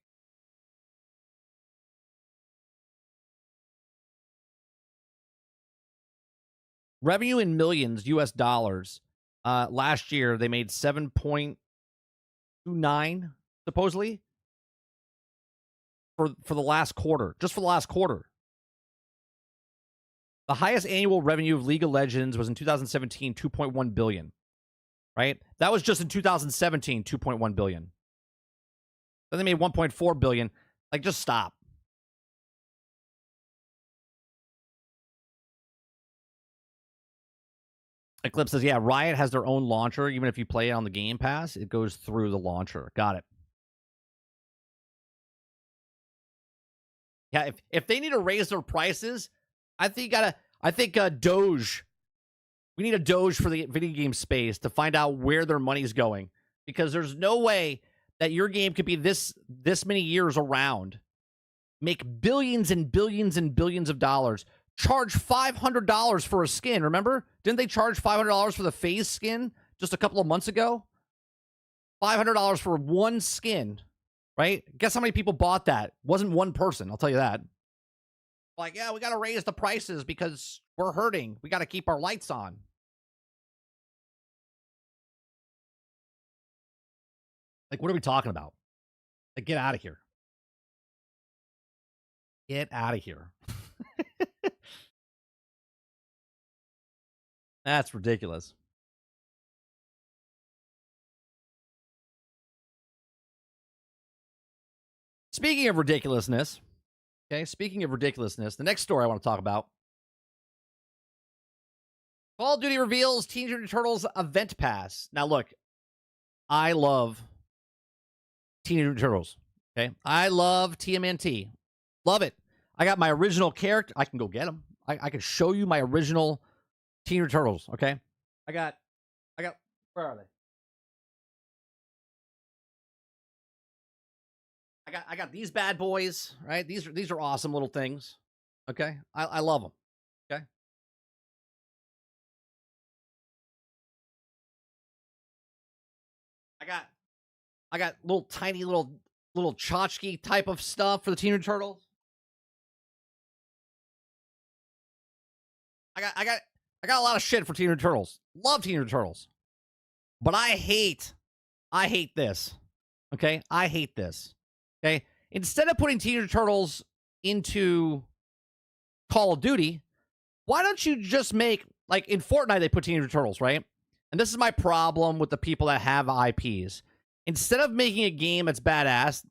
Revenue in millions US dollars. Last year, they made 7.29, supposedly, for the last quarter. Just for the last quarter. The highest annual revenue of League of Legends was in 2017, 2.1 billion. Right? That was just in 2017, 2.1 billion. Then they made 1.4 billion. Like, just stop. Eclipse says, yeah, Riot has their own launcher. Even if you play it on the Game Pass, it goes through the launcher. Got it. Yeah, if they need to raise their prices, I think Doge. We need a Doge for the video game space to find out where their money's going, because there's no way that your game could be this many years around, make billions and billions and billions of dollars, charge $500 for a skin. Remember? Didn't they charge $500 for the FaZe skin just a couple of months ago? $500 for one skin, right? Guess how many people bought that? Wasn't one person, I'll tell you that. Like, yeah, we got to raise the prices because we're hurting. We got to keep our lights on. Like, what are we talking about? Like, get out of here. Get out of here. That's ridiculous. Speaking of ridiculousness, okay, speaking of ridiculousness, the next story I want to talk about. Call of Duty reveals Teenage Mutant Ninja Turtles event pass. Now, look, I love Teenage Mutant Ninja Turtles. Okay, I love TMNT. Love it. I got my original character. I can go get them. I can show you my original Teenage Mutant Turtles. Okay, I got. Where are they? I got these bad boys. Right, these are awesome little things. Okay, I love them. Okay. I got little tiny little tchotchke type of stuff for the Teenage Turtles. I got a lot of shit for Teenage Turtles. Love Teenage Turtles. But I hate this. Okay? I hate this. Okay? Instead of putting Teenage Turtles into Call of Duty, why don't you just make, like in Fortnite they put Teenage Turtles, right? And this is my problem with the people that have IPs. Instead of making a game that's badass,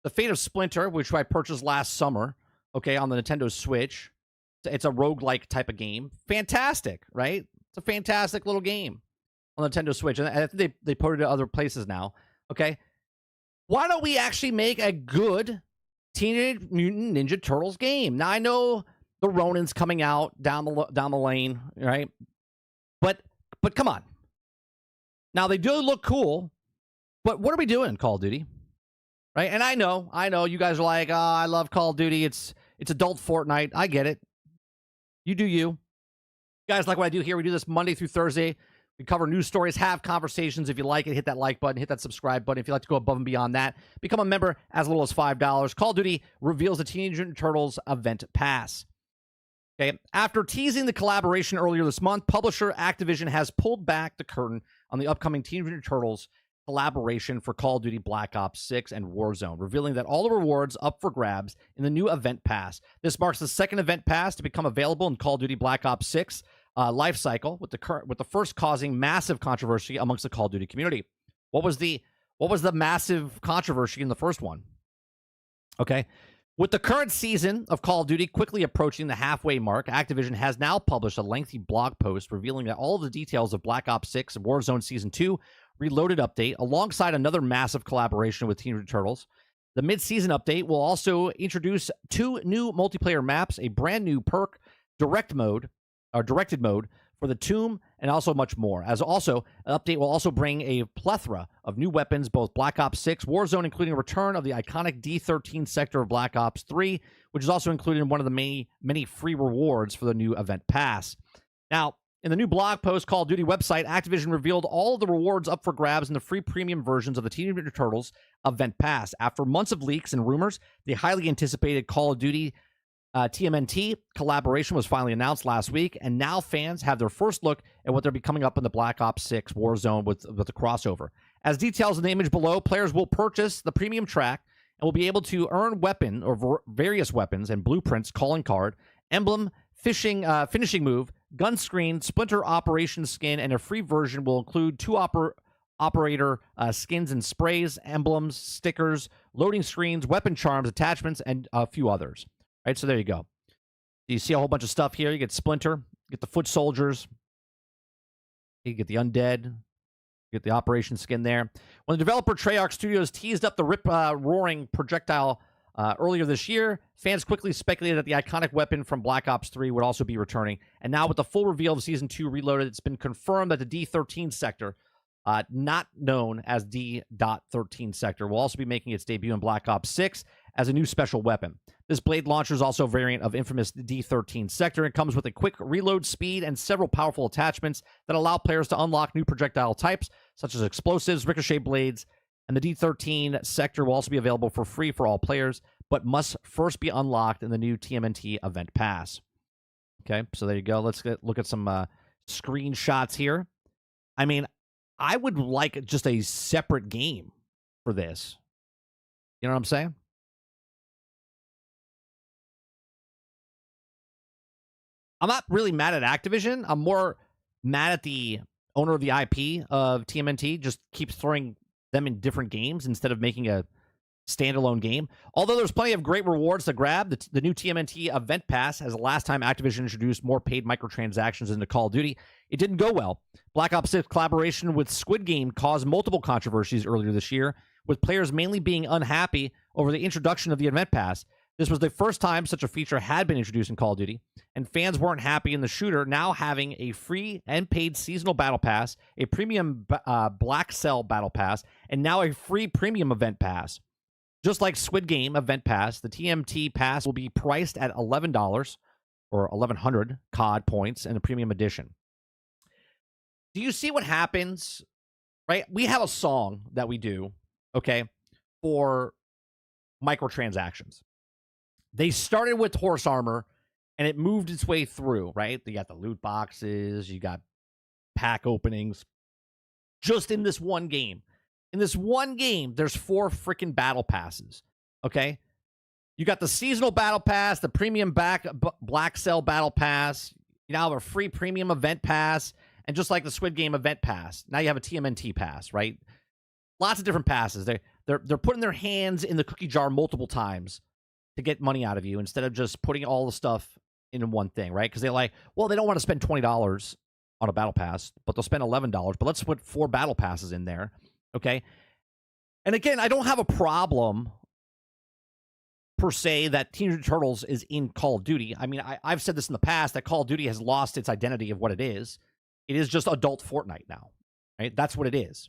the Fate of Splinter, which I purchased last summer, okay, on the Nintendo Switch, it's a roguelike type of game. Fantastic, right? It's a fantastic little game on the Nintendo Switch. And I think they put it to other places now, okay? Why don't we actually make a good Teenage Mutant Ninja Turtles game? Now, I know the Ronin's coming out down the lane, right? But come on. Now, they do look cool, but what are we doing in Call of Duty? Right? And I know, you guys are like, oh, I love Call of Duty. It's adult Fortnite. I get it. You do you. You guys like what I do here. We do this Monday through Thursday. We cover news stories, have conversations. If you like it, hit that like button, hit that subscribe button. If you'd like to go above and beyond that, become a member as little as $5. Call of Duty reveals the Teenage Mutant Turtles event pass. Okay. After teasing the collaboration earlier this month, publisher Activision has pulled back the curtain on the upcoming Teenage Mutant Turtles collaboration for Call of Duty Black Ops 6 and Warzone, revealing that all the rewards up for grabs in the new event pass. This marks the second event pass to become available in Call of Duty Black Ops 6 life cycle, with the first causing massive controversy amongst the Call of Duty community. What was the massive controversy in the first one? Okay. With the current season of Call of Duty quickly approaching the halfway mark, Activision has now published a lengthy blog post revealing that all of the details of Black Ops 6 and Warzone Season 2 Reloaded update, alongside another massive collaboration with Teenage Mutant Turtles. The mid-season update will also introduce 2 new multiplayer maps, a brand new perk, directed mode for the Tomb, and also much more. As also, an update will also bring a plethora of new weapons, both Black Ops 6, Warzone, including a return of the iconic D13 sector of Black Ops 3, which is also included in one of the many free rewards for the new event pass. Now, in the new blog post Call of Duty website, Activision revealed all of the rewards up for grabs in the free premium versions of the Teenage Mutant Ninja Turtles event pass. After months of leaks and rumors, the highly anticipated Call of Duty TMNT collaboration was finally announced last week, and now fans have their first look at what they'll be coming up in the Black Ops 6 Warzone with the crossover. As details in the image below, players will purchase the premium track and will be able to earn weapon or various weapons and blueprints, calling card, emblem, finishing move, gun screen, Splinter operation skin, and a free version will include 2 operator skins and sprays, emblems, stickers, loading screens, weapon charms, attachments, and a few others. Right, so there you go. You see a whole bunch of stuff here. You get Splinter, you get the foot soldiers, you get the undead, you get the operation skin there. When the developer Treyarch Studios teased up the roaring projectile earlier this year, fans quickly speculated that the iconic weapon from Black Ops 3 would also be returning. And now with the full reveal of Season 2 Reloaded, it's been confirmed that the D13 sector, not known as D.13 sector, will also be making its debut in Black Ops 6 as a new special weapon. This blade launcher is also a variant of infamous D13 sector. It comes with a quick reload speed and several powerful attachments that allow players to unlock new projectile types, such as explosives, ricochet blades, and the D13 sector will also be available for free for all players, but must first be unlocked in the new TMNT event pass. Okay, so there you go. Let's look at some screenshots here. I mean, I would like just a separate game for this. You know what I'm saying? I'm not really mad at Activision. I'm more mad at the owner of the IP of TMNT, just keeps throwing them in different games instead of making a standalone game. Although there's plenty of great rewards to grab, the new TMNT Event Pass, as the last time Activision introduced more paid microtransactions into Call of Duty, it didn't go well. Black Ops 6 collaboration with Squid Game caused multiple controversies earlier this year, with players mainly being unhappy over the introduction of the Event Pass. This was the first time such a feature had been introduced in Call of Duty, and fans weren't happy in the shooter now having a free and paid seasonal battle pass, a premium Black Cell battle pass, and now a free premium event pass. Just like Squid Game Event Pass, the TMT Pass will be priced at $11 or 1,100 COD points in a premium edition. Do you see what happens? Right? We have a song that we do, okay, for microtransactions. They started with horse armor, and it moved its way through, right? You got the loot boxes, you got pack openings. Just in this one game. In this one game, there's 4 freaking battle passes, okay? You got the seasonal battle pass, the premium Black Cell battle pass. You now have a free premium event pass, and just like the Squid Game event pass, now you have a TMNT pass, right? Lots of different passes. They're putting their hands in the cookie jar multiple times to get money out of you instead of just putting all the stuff in one thing, right? Because they don't want to spend $20 on a battle pass, but they'll spend $11. But let's put 4 battle passes in there. Okay. And again, I don't have a problem per se that Teenage Mutant Ninja Turtles is in Call of Duty. I mean, I've said this in the past that Call of Duty has lost its identity of what it is. It is just adult Fortnite now, right? That's what it is,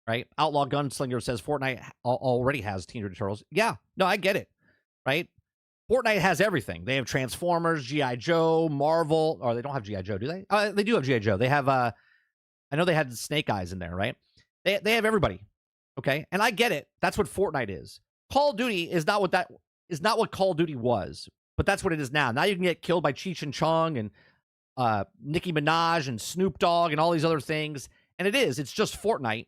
right? Outlaw Gunslinger says Fortnite already has Teenage Mutant Ninja Turtles. Yeah, no, I get it, right? Fortnite has everything. They have Transformers, G.I. Joe, Marvel, or they don't have G.I. Joe, do they? They do have G.I. Joe. They have, I know they had Snake Eyes in there, right? They have everybody, okay? And I get it. That's what Fortnite is. Call of Duty is not what Call of Duty was, but that's what it is now. Now you can get killed by Cheech and Chong and Nicki Minaj and Snoop Dogg and all these other things, and it's just Fortnite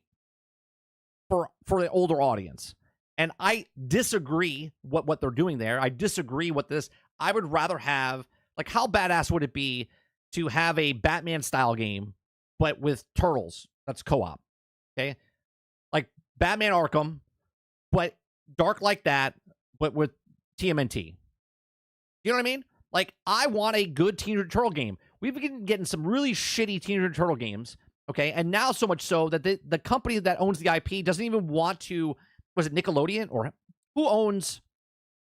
for the older audience. And I disagree what they're doing there. I disagree with this. I would rather have, like, how badass would it be to have a Batman style game, but with turtles? That's co-op. Okay, like Batman Arkham, but dark like that, but with TMNT. You know what I mean? Like, I want a good Teenage Mutant Turtle game. We've been getting some really shitty Teenage Mutant Turtle games, okay? And now so much so that the company that owns the IP doesn't even want to, was it Nickelodeon? Or who owns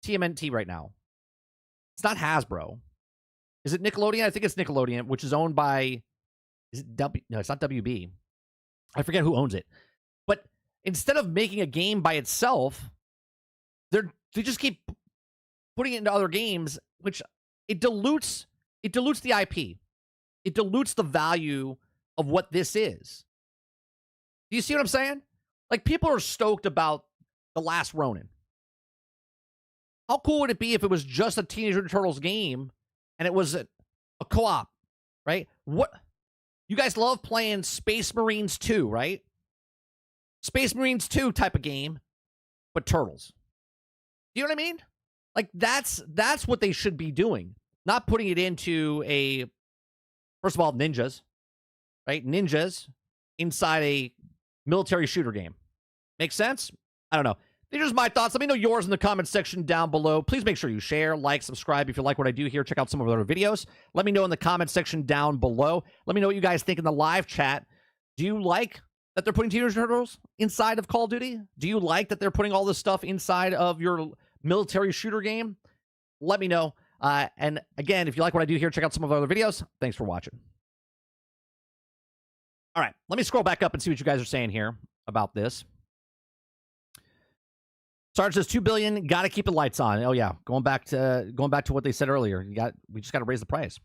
TMNT right now? It's not Hasbro. Is it Nickelodeon? I think it's Nickelodeon, which is owned by, is it no, it's not WB. I forget who owns it. But instead of making a game by itself, they just keep putting it into other games, which it dilutes the IP. It dilutes the value of what this is. Do you see what I'm saying? Like, people are stoked about The Last Ronin. How cool would it be if it was just a Teenage Mutant Turtles game and it was a co-op, right? What? You guys love playing Space Marines 2, right? Space Marines 2 type of game, but turtles. Do you know what I mean? Like, that's what they should be doing. Not putting it into a, first of all, ninjas, right? Ninjas inside a military shooter game. Make sense? I don't know. These are just my thoughts. Let me know yours in the comment section down below. Please make sure you share, like, subscribe if you like what I do here. Check out some of our other videos. Let me know in the comment section down below. Let me know what you guys think in the live chat. Do you like that they're putting Teenage Mutant Ninja Turtles inside of Call of Duty? Do you like that they're putting all this stuff inside of your military shooter game? Let me know. And again, if you like what I do here, check out some of our other videos. Thanks for watching. All right, let me scroll back up and see what you guys are saying here about this. Sarge says $2 billion. Got to keep the lights on. Oh yeah, going back to what they said earlier. We just got to raise the price.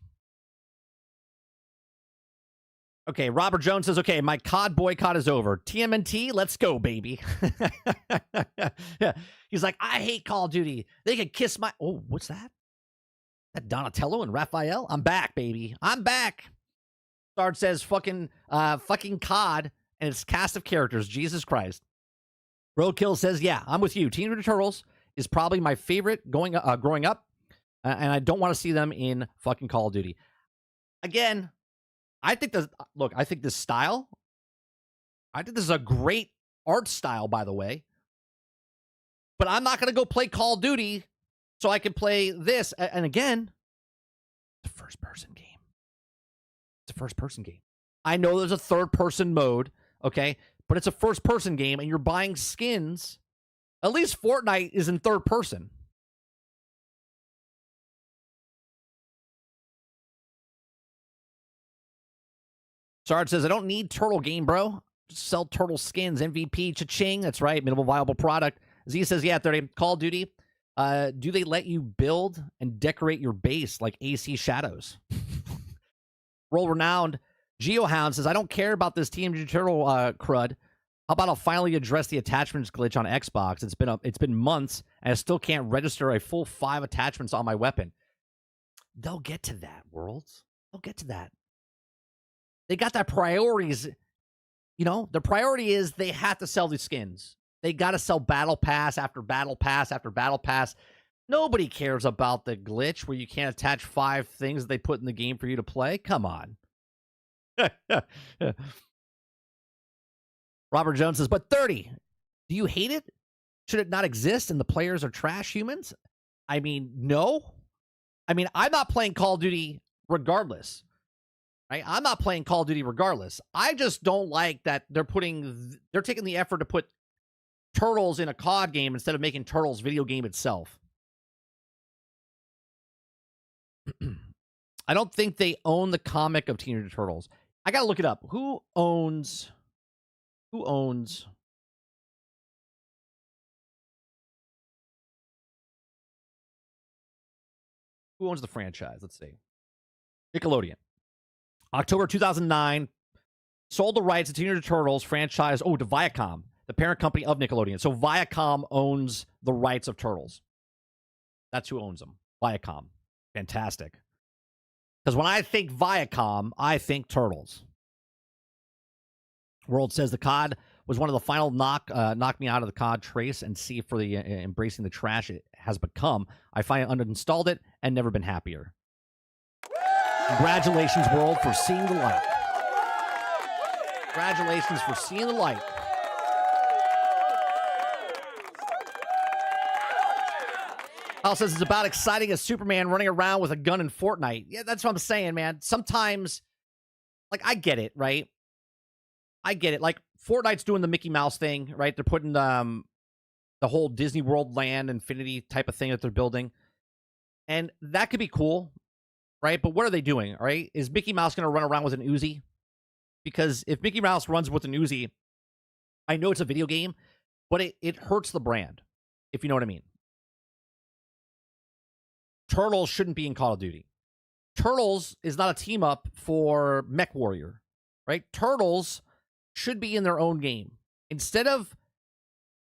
Okay, Robert Jones says, okay, my COD boycott is over. TMNT, let's go, baby. Yeah. He's like, I hate Call of Duty. They can kiss my... Oh, what's that? That Donatello and Raphael? I'm back, baby. I'm back. Sarge says, fucking COD and its cast of characters. Jesus Christ. Roadkill says, yeah, I'm with you. Teenage Mutant Ninja Turtles is probably my favorite growing up, and I don't want to see them in fucking Call of Duty. Again, I think this, look, I think this style, I think this is a great art style, by the way. But I'm not going to go play Call of Duty so I can play this. And again, it's a first-person game. It's a first-person game. I know there's a third-person mode, okay? But it's a first-person game, and you're buying skins. At least Fortnite is in third person. Sarge says, I don't need Turtle game, bro. Just sell Turtle skins. MVP, cha-ching. That's right. Minimal viable product. Z says, yeah, 30. Call of Duty. Do they let you build and decorate your base like AC Shadows? Roll Renowned. Geohound says, I don't care about this TMG Turtle crud. How about I'll finally address the attachments glitch on Xbox? It's been months, and I still can't register a full 5 attachments on my weapon. They'll get to that, Worlds. They'll get to that. They got that priorities. You know, the priority is they have to sell these skins. They got to sell battle pass after battle pass after battle pass. Nobody cares about the glitch where you can't attach 5 things they put in the game for you to play. Come on. Robert Jones says, but 30, do you hate it? Should it not exist and the players are trash humans? I mean, no. I mean, I'm not playing Call of Duty regardless. Right? I'm not playing Call of Duty regardless. I just don't like that they're taking the effort to put Turtles in a COD game instead of making Turtles video game itself. I don't think they own the comic of Teenage Turtles. I gotta look it up. Who owns the franchise? Let's see. Nickelodeon. October 2009, sold the rights to Teenage Turtles franchise, to Viacom, the parent company of Nickelodeon. So Viacom owns the rights of Turtles. That's who owns them. Viacom. Fantastic. Because when I think Viacom, I think Turtles. World says the COD was one of the final knock me out of the COD trace and see for the embracing the trash it has become. I finally uninstalled it and never been happier. Congratulations, World, for seeing the light. Congratulations for seeing the light. Hal says it's about exciting as Superman running around with a gun in Fortnite. Yeah, that's what I'm saying, man. Sometimes, like, I get it, right? I get it. Like, Fortnite's doing the Mickey Mouse thing, right? They're putting the whole Disney World land infinity type of thing that they're building. And that could be cool, right? But what are they doing, right? Is Mickey Mouse going to run around with an Uzi? Because if Mickey Mouse runs with an Uzi, I know it's a video game, but it hurts the brand, if you know what I mean. Turtles shouldn't be in Call of Duty. Turtles is not a team up for Mech Warrior, right? Turtles should be in their own game. Instead of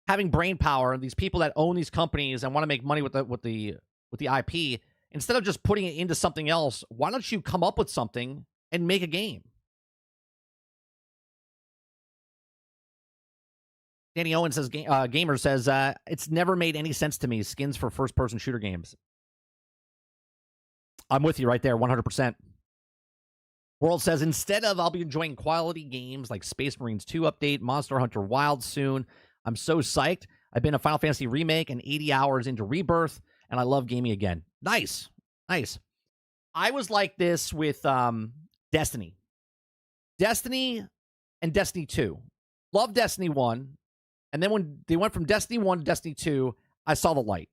having brain power and these people that own these companies and want to make money with the IP, instead of just putting it into something else, why don't you come up with something and make a game? Danny Owen says, Gamer says, it's never made any sense to me, skins for first-person shooter games. I'm with you right there, 100%. World says, instead of, I'll be enjoying quality games like Space Marines 2 update, Monster Hunter Wild soon. I'm so psyched. I've been a Final Fantasy remake and 80 hours into Rebirth, and I love gaming again. Nice. Nice. I was like this with Destiny. Destiny and Destiny 2. Love Destiny 1. And then when they went from Destiny 1 to Destiny 2, I saw the light.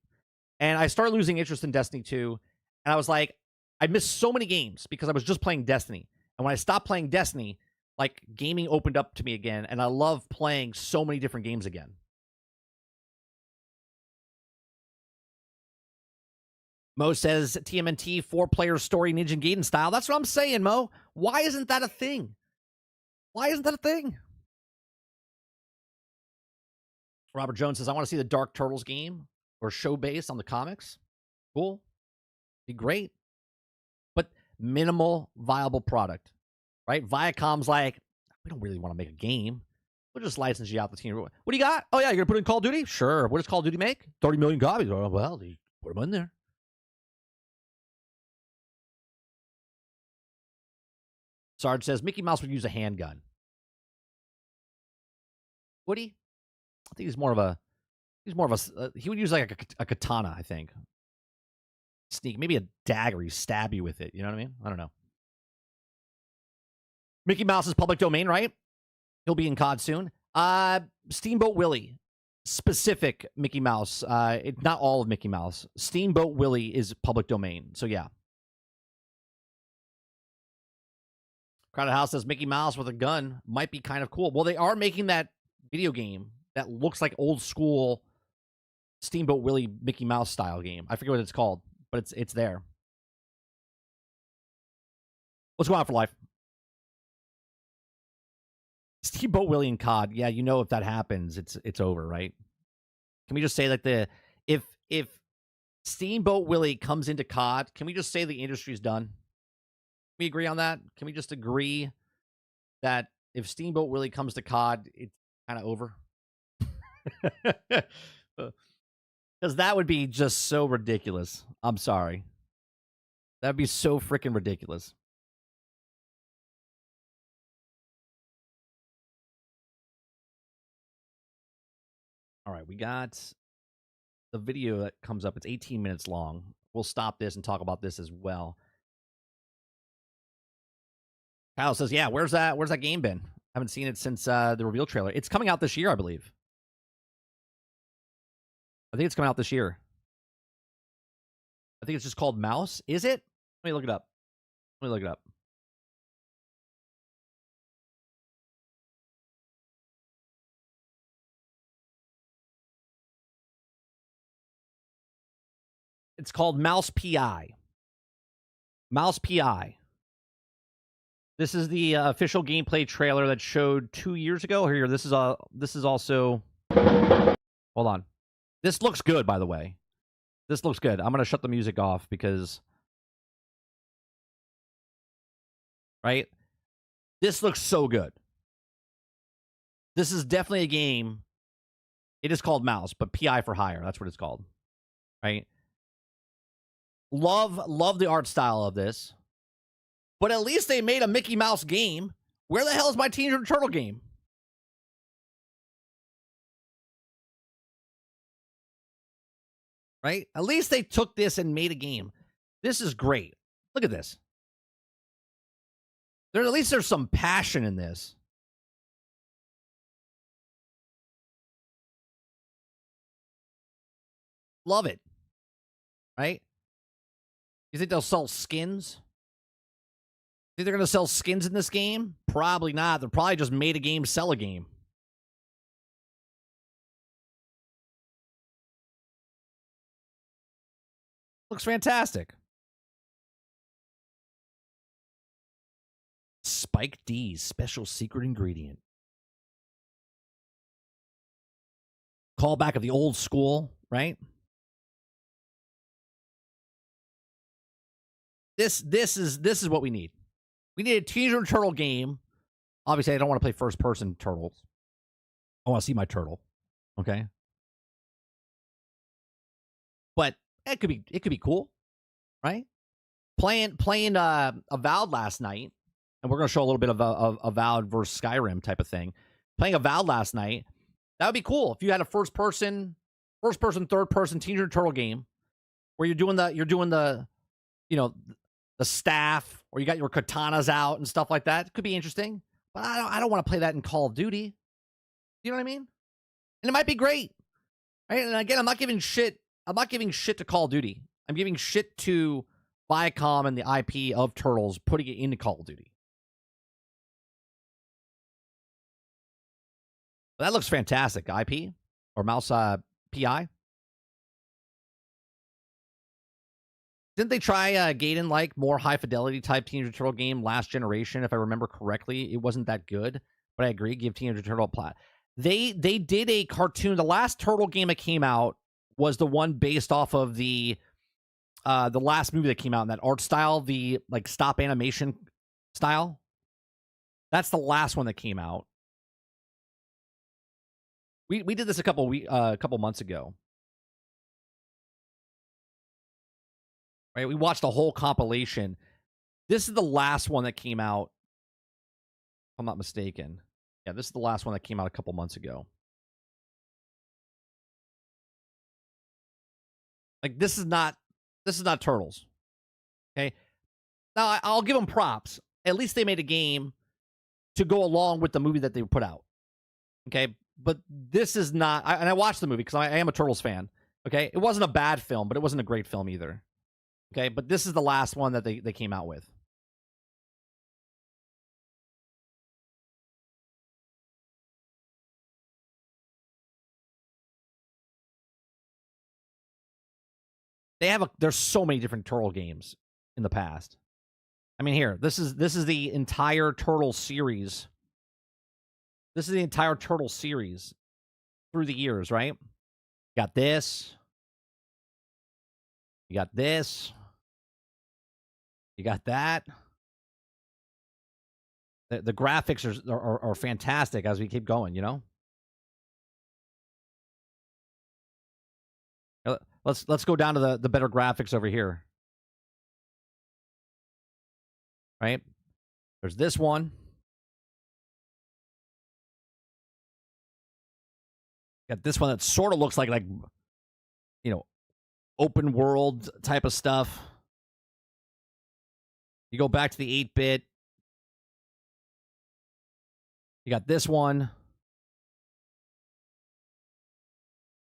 And I started losing interest in Destiny 2. And I was like, I missed so many games because I was just playing Destiny. And when I stopped playing Destiny, like, gaming opened up to me again. And I love playing so many different games again. Mo says, TMNT, 4-player story Ninja Gaiden style. That's what I'm saying, Mo. Why isn't that a thing? Why isn't that a thing? Robert Jones says, I want to see the Dark Turtles game or show based on the comics. Cool. Be great. But minimal viable product, right? Viacom's like, we don't really want to make a game. We'll just license you out the team. What do you got? Oh, yeah, you're going to put in Call of Duty? Sure. What does Call of Duty make? 30 million copies. Oh, well, they put them in there. Sarge says Mickey Mouse would use a handgun. Would he? I think he's more of a he would use like a katana, I think. Sneak, maybe a dagger, you stab you with it. You know what I mean? I don't know. Mickey Mouse is public domain, right? He'll be in COD soon. Steamboat Willie, specific Mickey Mouse. It's not all of Mickey Mouse. Steamboat Willie is public domain. So yeah. Crowded House says Mickey Mouse with a gun might be kind of cool. Well, they are making that video game that looks like old school Steamboat Willie Mickey Mouse style game. I forget what it's called, but it's there. What's going on for life? Steamboat Willie and COD. Yeah, you know if that happens, it's over, right? Can we just say that if Steamboat Willie comes into COD, can we just say the industry's done? Can we agree on that? Can we just agree that if Steamboat Willie comes to COD, it's kind of over? Because that would be just so ridiculous. I'm sorry. That'd be so freaking ridiculous. All right, we got the video that comes up. It's 18 minutes long. We'll stop this and talk about this as well. Kyle says, yeah, where's that game been? I haven't seen it since the reveal trailer. It's coming out this year, I believe. I think it's coming out this year. I think it's just called Mouse. Is it? Let me look it up. It's called Mouse PI. Mouse PI. This is the official gameplay trailer that showed 2 years ago. Here, this is also. Hold on. This looks good, by the way. This looks good. I'm gonna shut the music off because, right? This looks so good. This is definitely a game. It is called Mouse, but PI for hire. That's what it's called, right? Love the art style of this. But at least they made a Mickey Mouse game. Where the hell is my Teenage Mutant Turtle game? Right? At least they took this and made a game. This is great. Look at this. At least there's some passion in this. Love it. Right? You think they'll sell skins? Think they're going to sell skins in this game? Probably not. They're probably just made a game, sell a game. Looks fantastic. Spike D's special secret ingredient. Callback of the old school, right? This is what we need. We need a Teenage Mutant Turtle game. Obviously, I don't want to play first-person turtles. I want to see my turtle. Okay? But it could be cool, right? Playing Avowed last night, and we're going to show a little bit of Avowed versus Skyrim type of thing. Playing Avowed last night, that would be cool if you had a first-person, third-person Teenage Mutant Turtle game where you're doing the the staff, or you got your katanas out and stuff like that. It could be interesting, but I don't want to play that in Call of Duty. You know what I mean? And it might be great, right? And again, I'm not giving shit to Call of Duty. I'm giving shit to Viacom and the IP of Turtles, putting it into Call of Duty. But that looks fantastic. IP or Mouse PI. Didn't they try Gaiden like more high fidelity type Teenage Mutant Turtle game last generation? If I remember correctly, it wasn't that good. But I agree, give Teenage Mutant Turtle a plat. They did a cartoon. The last Turtle game that came out was the one based off of the last movie that came out in that art style, the like stop animation style. That's the last one that came out. We did this a couple months ago. Right, we watched a whole compilation. This is the last one that came out I'm not mistaken. Yeah, this is the last one that came out a couple months ago. Like, this is not Turtles. Okay? Now, I'll give them props. At least they made a game to go along with the movie that they put out. Okay? But this is not... and I watched the movie because I am a Turtles fan. Okay? It wasn't a bad film, but it wasn't a great film either. Okay? But this is the last one that they came out with. There's so many different Turtle games in the past. I mean, here, this is the entire Turtle series. This is the entire Turtle series through the years, right? You got this. You got this. You got that. The graphics are fantastic as we keep going, you know? Let's go down to the better graphics over here. Right? There's this one. Got this one that sort of looks like, you know, open world type of stuff. You go back to the 8-bit. You got this one.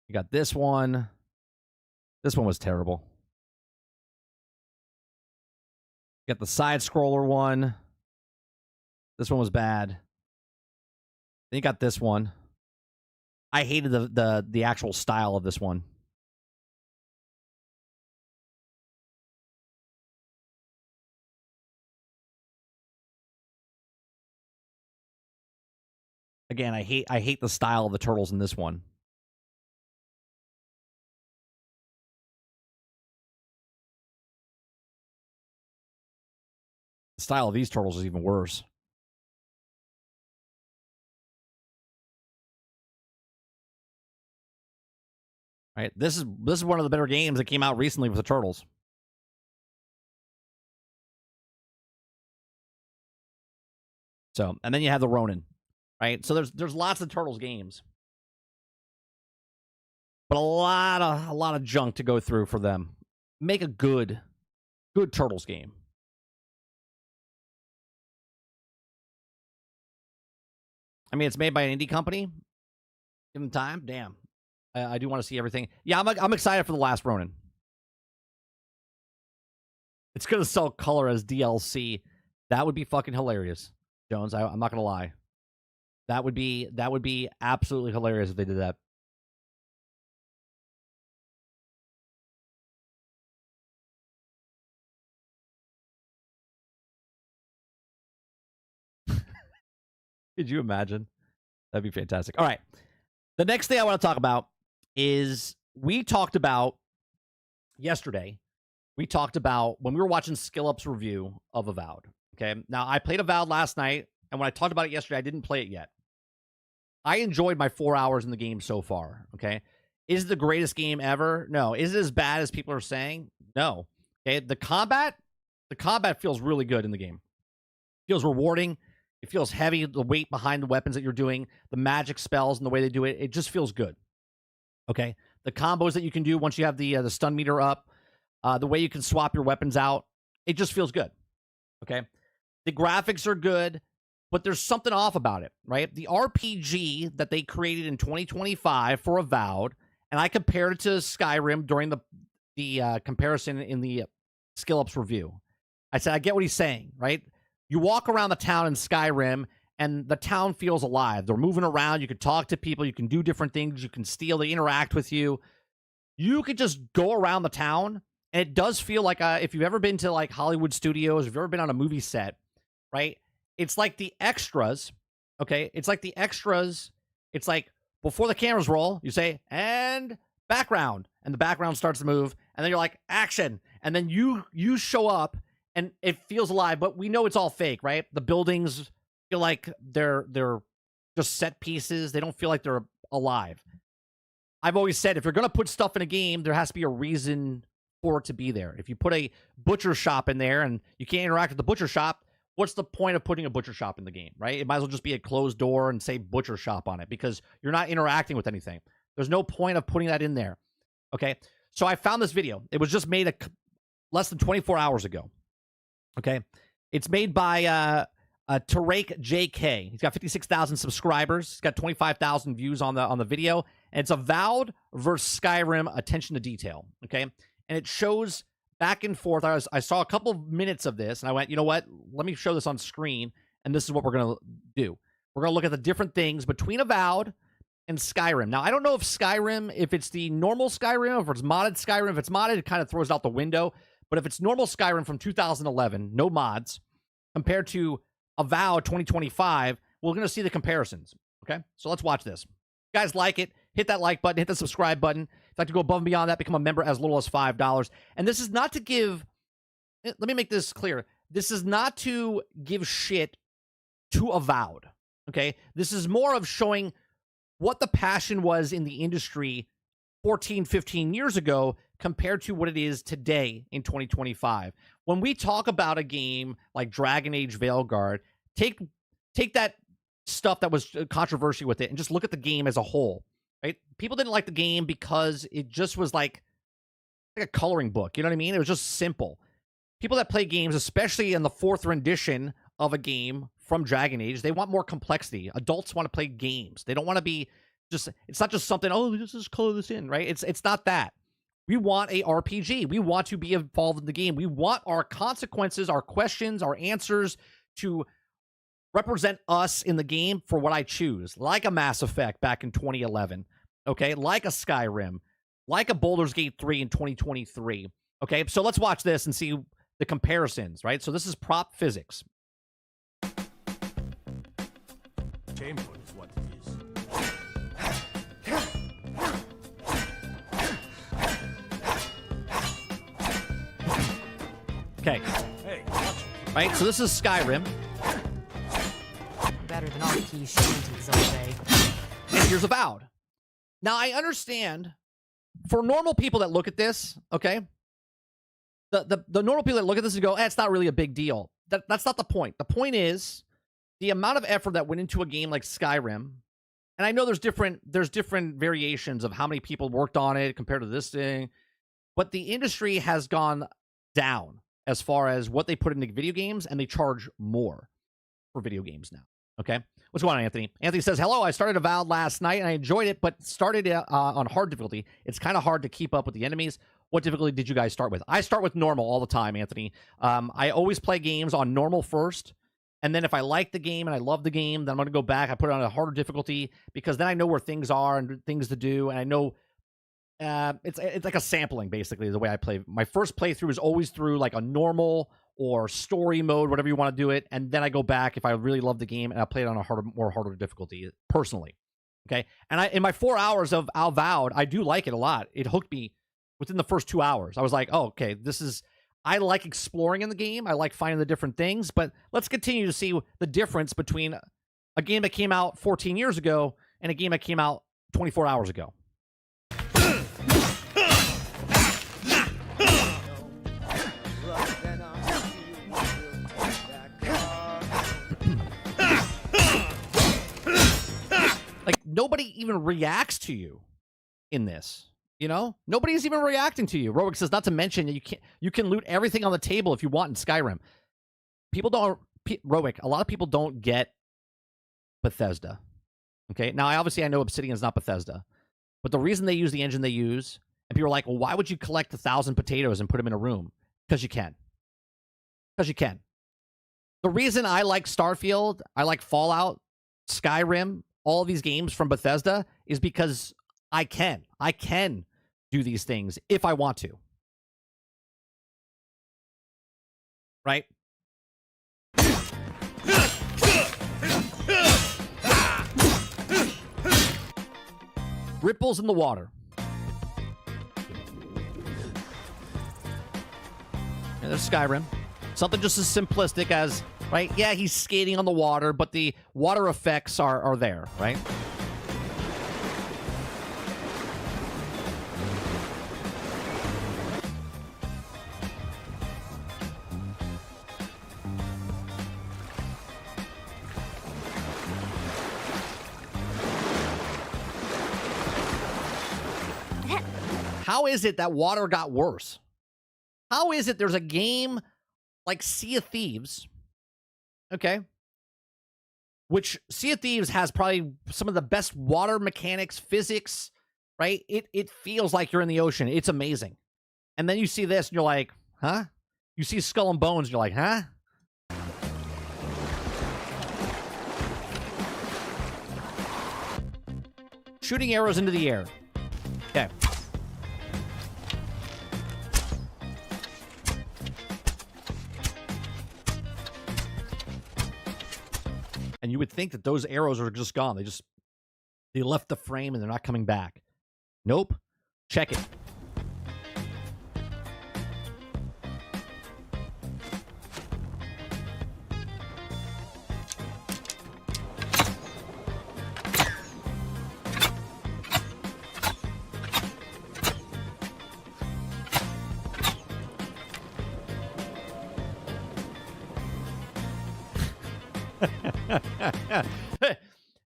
You got this one. This one was terrible. You got the side-scroller one. This one was bad. Then you got this one. I hated the actual style of this one. Again, I hate the style of the Turtles in this one. The style of these Turtles is even worse. Right? This is one of the better games that came out recently with the Turtles. So, and then you have the Ronin, right? So there's lots of Turtles games, but a lot of junk to go through for them. Make a good Turtles game. I mean, it's made by an indie company. Give them time. Damn. I do want to see everything. Yeah, I'm excited for the last Ronin. It's going to sell color as DLC. That would be fucking hilarious, Jones. I'm not going to lie. That would be absolutely hilarious if they did that. Could you imagine? That'd be fantastic. All right. The next thing I want to talk about is we talked about yesterday. We talked about when we were watching SkillUp's review of Avowed. Okay. Now, I played Avowed last night, and when I talked about it yesterday, I didn't play it yet. I enjoyed my 4 hours in the game so far. Okay. Is it the greatest game ever? No. Is it as bad as people are saying? No. Okay. The combat feels really good in the game. Feels rewarding. It feels heavy, the weight behind the weapons that you're doing, the magic spells and the way they do it. It just feels good. Okay. The combos that you can do once you have the stun meter up, the way you can swap your weapons out, it just feels good. Okay. The graphics are good, but there's something off about it, right? The RPG that they created in 2025 for Avowed, and I compared it to Skyrim during the comparison in the SkillUp's review. I said, I get what he's saying, right? You walk around the town in Skyrim, and the town feels alive. They're moving around. You can talk to people. You can do different things. You can steal. They interact with you. You could just go around the town, and it does feel like if you've ever been to like Hollywood studios, if you've ever been on a movie set, right? It's like the extras, okay? It's like the extras. It's like before the cameras roll, you say, and background, and the background starts to move, and then you're like, action, and then you show up, and it feels alive, but we know it's all fake, right? The buildings feel like they're just set pieces. They don't feel like they're alive. I've always said, if you're going to put stuff in a game, there has to be a reason for it to be there. If you put a butcher shop in there and you can't interact with the butcher shop, what's the point of putting a butcher shop in the game, right? It might as well just be a closed door and say butcher shop on it because you're not interacting with anything. There's no point of putting that in there. Okay. So I found this video. It was just made less than 24 hours ago. Okay. It's made by Tarek JK. He's got 56,000 subscribers. He's got 25,000 views on the video. And it's Avowed versus Skyrim, attention to detail. Okay. And it shows back and forth. I saw a couple of minutes of this and I went, you know what? Let me show this on screen. And this is what we're going to do. We're going to look at the different things between Avowed and Skyrim. Now, I don't know if Skyrim, if it's the normal Skyrim, if it's modded Skyrim. If it's modded, it kind of throws it out the window. But if it's normal Skyrim from 2011, no mods, compared to Avowed 2025, we're going to see the comparisons. Okay? So let's watch this. If you guys like it, hit that like button, hit the subscribe button. If you'd like to go above and beyond that, become a member as little as $5. And this is not to give, let me make this clear. This is not to give shit to Avowed. Okay? This is more of showing what the passion was in the industry 14, 15 years ago compared to what it is today in 2025. When we talk about a game like Dragon Age Veilguard, take that stuff that was controversial with it and just look at the game as a whole, right? People didn't like the game because it just was like a coloring book. You know what I mean? It was just simple. People that play games, especially in the 4th rendition of a game from Dragon Age, they want more complexity. Adults want to play games. They don't want to be just, it's not just something, oh, just color this in, right? It's not that. We want a RPG. We want to be involved in the game. We want our consequences, our questions, our answers to represent us in the game for what I choose, like a Mass Effect back in 2011, okay? Like a Skyrim, like a Baldur's Gate 3 in 2023, okay? So let's watch this and see the comparisons, right? So this is prop physics. Chamber is what it is. Okay. Hey, watch it. Right, so this is Skyrim. Better than all the key shanties all day. And here's Avowed. Now, I understand, for normal people that look at this, okay, the normal people that look at this and go, it's not really a big deal. That's not the point. The point is the amount of effort that went into a game like Skyrim, and I know there's different variations of how many people worked on it compared to this thing, but the industry has gone down as far as what they put into video games, and they charge more for video games now. Okay? What's going on, Anthony? Anthony says, hello, I started Avowed last night, and I enjoyed it, but started on hard difficulty. It's kind of hard to keep up with the enemies. What difficulty did you guys start with? I start with normal all the time, Anthony. I always play games on normal first, and then if I like the game and I love the game, then I'm going to go back. I put it on a harder difficulty, because then I know where things are and things to do, and I know it's like a sampling, basically, the way I play. My first playthrough is always through like a normal or story mode, whatever you want to do it, and then I go back if I really love the game and I play it on a harder difficulty personally. Okay, and in my 4 hours of Avowed, I do like it a lot. It hooked me within the first 2 hours. I was like, oh, okay, I like exploring in the game. I like finding the different things, but let's continue to see the difference between a game that came out 14 years ago and a game that came out 24 hours ago. Like, nobody even reacts to you in this, you know? Nobody's even reacting to you. Rowick says, not to mention, you can loot everything on the table if you want in Skyrim. People don't, Rowick, a lot of people don't get Bethesda. Okay? Now, I know Obsidian is not Bethesda, but the reason they use the engine they use, and people are like, well, why would you collect 1,000 potatoes and put them in a room? Because you can. Because you can. The reason I like Starfield, I like Fallout, Skyrim, all these games from Bethesda is because I can do these things if I want to. Right? Ripples in the water. And there's Skyrim. Something just as simplistic as, right? Yeah, he's skating on the water, but the water effects are there, right? How is it that water got worse? How is it there's a game like Sea of Thieves, okay, which Sea of Thieves has probably some of the best water mechanics, physics, right? It feels like you're in the ocean. It's amazing. And then you see this and you're like, huh? You see Skull and Bones and you're like, huh? Shooting arrows into the air. Okay. And you would think that those arrows are just gone. They left the frame and they're not coming back. Nope. Check it.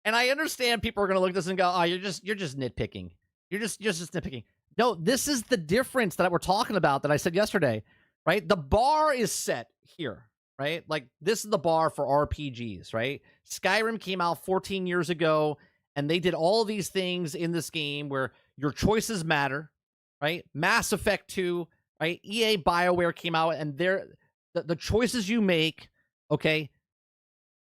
And I understand people are going to look at this and go, "Oh, you're just nitpicking. You're just nitpicking." No, this is the difference that we're talking about that I said yesterday, right? The bar is set here, right? Like this is the bar for RPGs, right? Skyrim came out 14 years ago and they did all these things in this game where your choices matter, right? Mass Effect 2, right? EA BioWare came out and the choices you make, okay,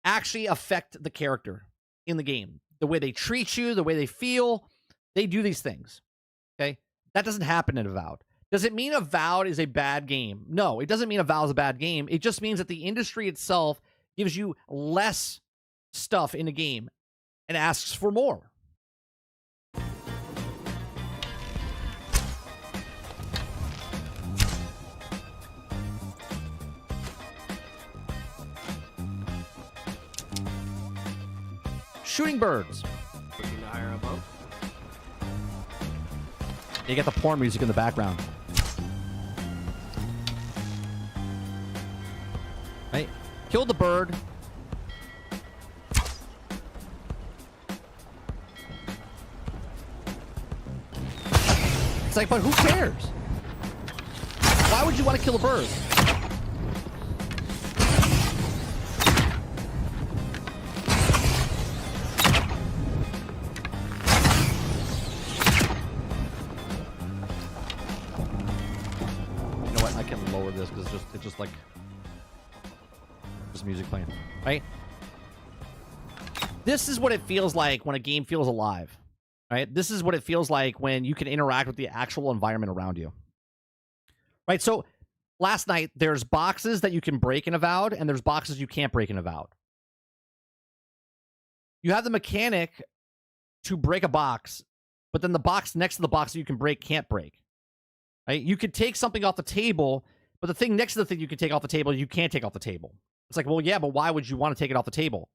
actually affect the character in the game. The way they treat you, the way they feel, they do these things. Okay? That doesn't happen in Avowed. Does it mean Avowed is a bad game? No, it doesn't mean Avowed is a bad game. It just means that the industry itself gives you less stuff in a game and asks for more. Shooting birds. Looking to hire a boat? You get the porn music in the background. Right? Kill the bird. It's like, but who cares? Why would you want to kill a bird? This because it's just like just music playing, right? This is what it feels like when a game feels alive, right? This is what it feels like when you can interact with the actual environment around you, right? So last night there's boxes that you can break in Avowed and there's boxes you can't break in Avowed. You have the mechanic to break a box, but then the box next to the box that you can break can't break, right? You could take something off the table, but the thing next to the thing you can take off the table, you can't take off the table. It's like, well, yeah, but why would you want to take it off the table?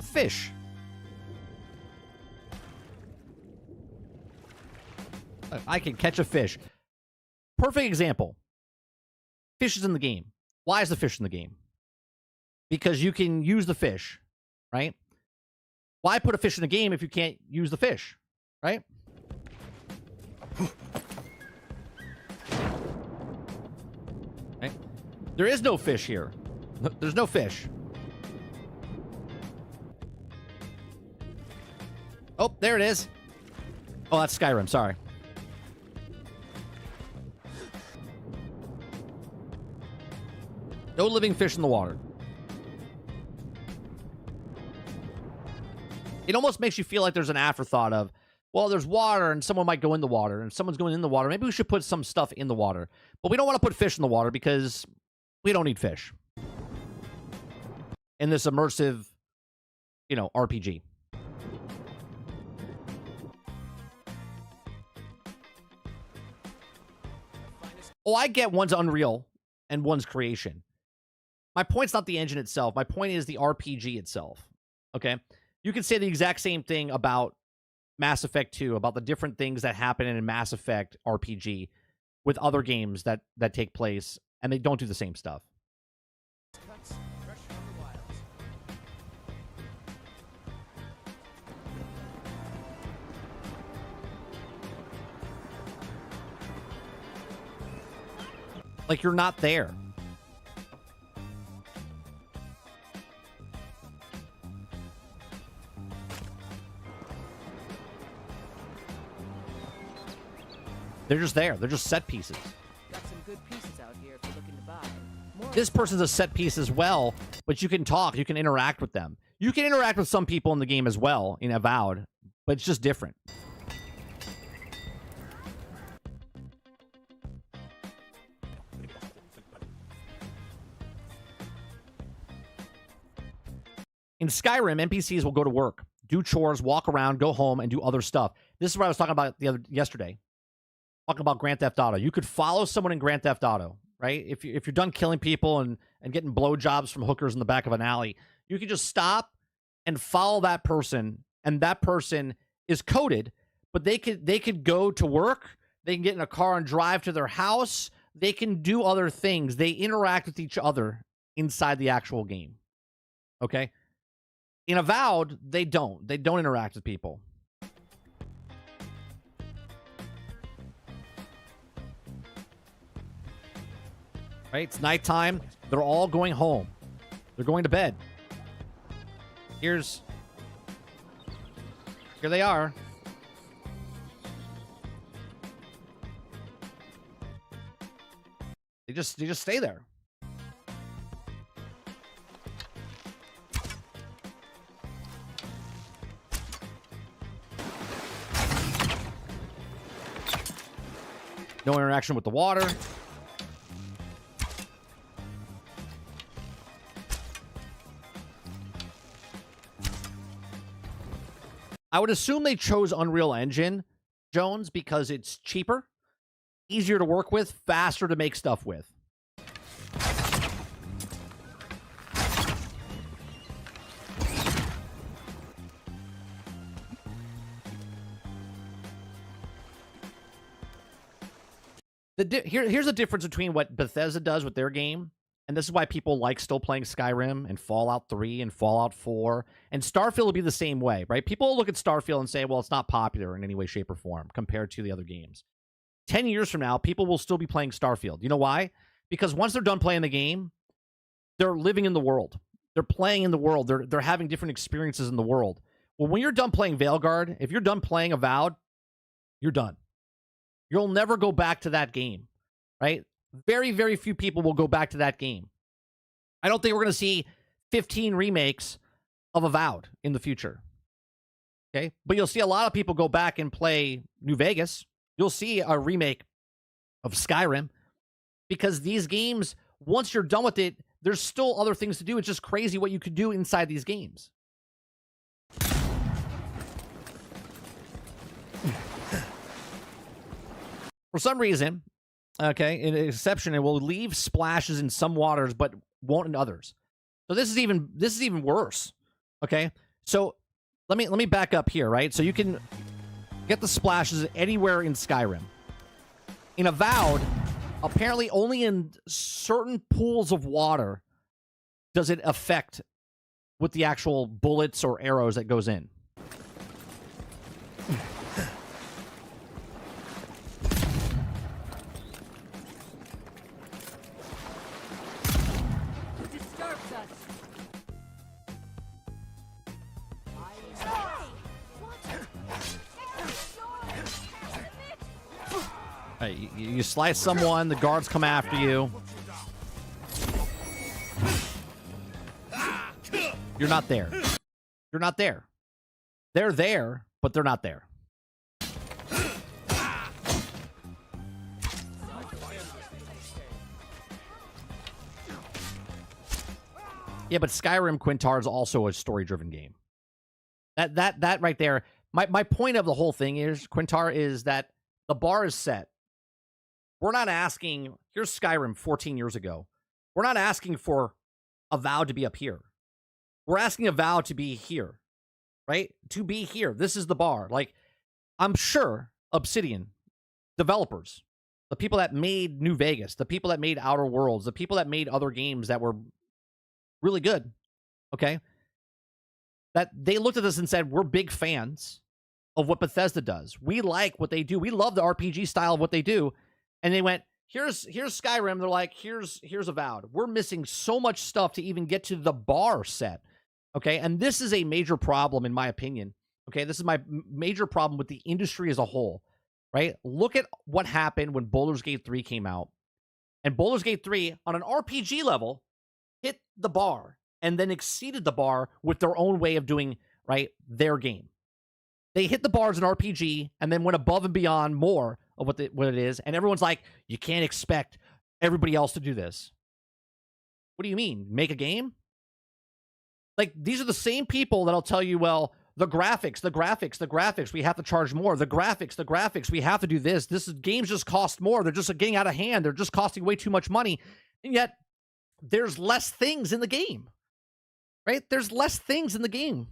Fish. I can catch a fish. Perfect example. Fish is in the game. Why is the fish in the game? Because you can use the fish, right? Why put a fish in the game if you can't use the fish, right? Right? There is no fish here. There's no fish. Oh, there it is. Oh, that's Skyrim. Sorry. No living fish in the water. It almost makes you feel like there's an afterthought of, well, there's water and someone might go in the water and someone's going in the water. Maybe we should put some stuff in the water. But we don't want to put fish in the water because we don't need fish in this immersive, RPG. Oh, I get one's Unreal and one's creation. My point's not the engine itself. My point is the RPG itself. Okay? You can say the exact same thing about Mass Effect 2, about the different things that happen in a Mass Effect RPG with other games that take place, and they don't do the same stuff. Like, you're not there. They're just there. They're just set pieces. Got some good pieces out here if you're looking to buy. More This person's a set piece as well, but you can talk. You can interact with them. You can interact with some people in the game as well, in Avowed, but it's just different. In Skyrim, NPCs will go to work, do chores, walk around, go home, and do other stuff. This is what I was talking about yesterday. Talking about Grand Theft Auto. You could follow someone in Grand Theft Auto, right? If you're done killing people and getting blowjobs from hookers in the back of an alley, you could just stop and follow that person, and that person is coded, but they could go to work, they can get in a car and drive to their house, they can do other things. They interact with each other inside the actual game. Okay? In Avowed, they don't. They don't interact with people. Right? It's nighttime. They're all going home. They're going to bed. Here they are. They just stay there. No interaction with the water. I would assume they chose Unreal Engine, Jones, because it's cheaper, easier to work with, faster to make stuff with. Here's the difference between what Bethesda does with their game, and this is why people like still playing Skyrim and Fallout 3 and Fallout 4, and Starfield will be the same way, right? People will look at Starfield and say, well, it's not popular in any way, shape, or form compared to the other games. 10 years from now, people will still be playing Starfield. You know why? Because once they're done playing the game, they're living in the world. They're playing in the world. They're having different experiences in the world. Well, when you're done playing Veilguard, if you're done playing Avowed, you're done. You'll never go back to that game, right? Very, very few people will go back to that game. I don't think we're going to see 15 remakes of Avowed in the future. Okay? But you'll see a lot of people go back and play New Vegas. You'll see a remake of Skyrim because these games, once you're done with it, there's still other things to do. It's just crazy what you could do inside these games. For some reason, okay, in an exception, it will leave splashes in some waters, but won't in others. So this is even worse. Okay, so let me back up here, right? So you can get the splashes anywhere in Skyrim. In Avowed, apparently only in certain pools of water does it affect with the actual bullets or arrows that goes in. Hey, you slice someone, the guards come after you. You're not there. You're not there. They're there, but they're not there. Yeah, but Skyrim Quintar is also a story-driven game. That right there. My point of the whole thing is Quintar is that the bar is set. We're not asking, here's Skyrim 14 years ago. We're not asking for Avowed to be up here. We're asking Avowed to be here, right? To be here. This is the bar. Like, I'm sure Obsidian developers, the people that made New Vegas, the people that made Outer Worlds, the people that made other games that were really good, okay, that they looked at this and said, we're big fans of what Bethesda does. We like what they do. We love the RPG style of what they do. And they went, here's Skyrim. They're like, here's Avowed. We're missing so much stuff to even get to the bar set. Okay, and this is a major problem, in my opinion. Okay, this is my major problem with the industry as a whole, right? Look at what happened when Baldur's Gate 3 came out. And Baldur's Gate 3, on an RPG level, hit the bar and then exceeded the bar with their own way of doing, right, their game. They hit the bar as an RPG and then went above and beyond more of what it is. And everyone's like, you can't expect everybody else to do this. What do you mean? Make a game? Like, these are the same people that'll tell you, well, the graphics, we have to charge more. The graphics, we have to do this. Games just cost more. They're just getting out of hand. They're just costing way too much money. And yet, there's less things in the game, right? There's less things in the game.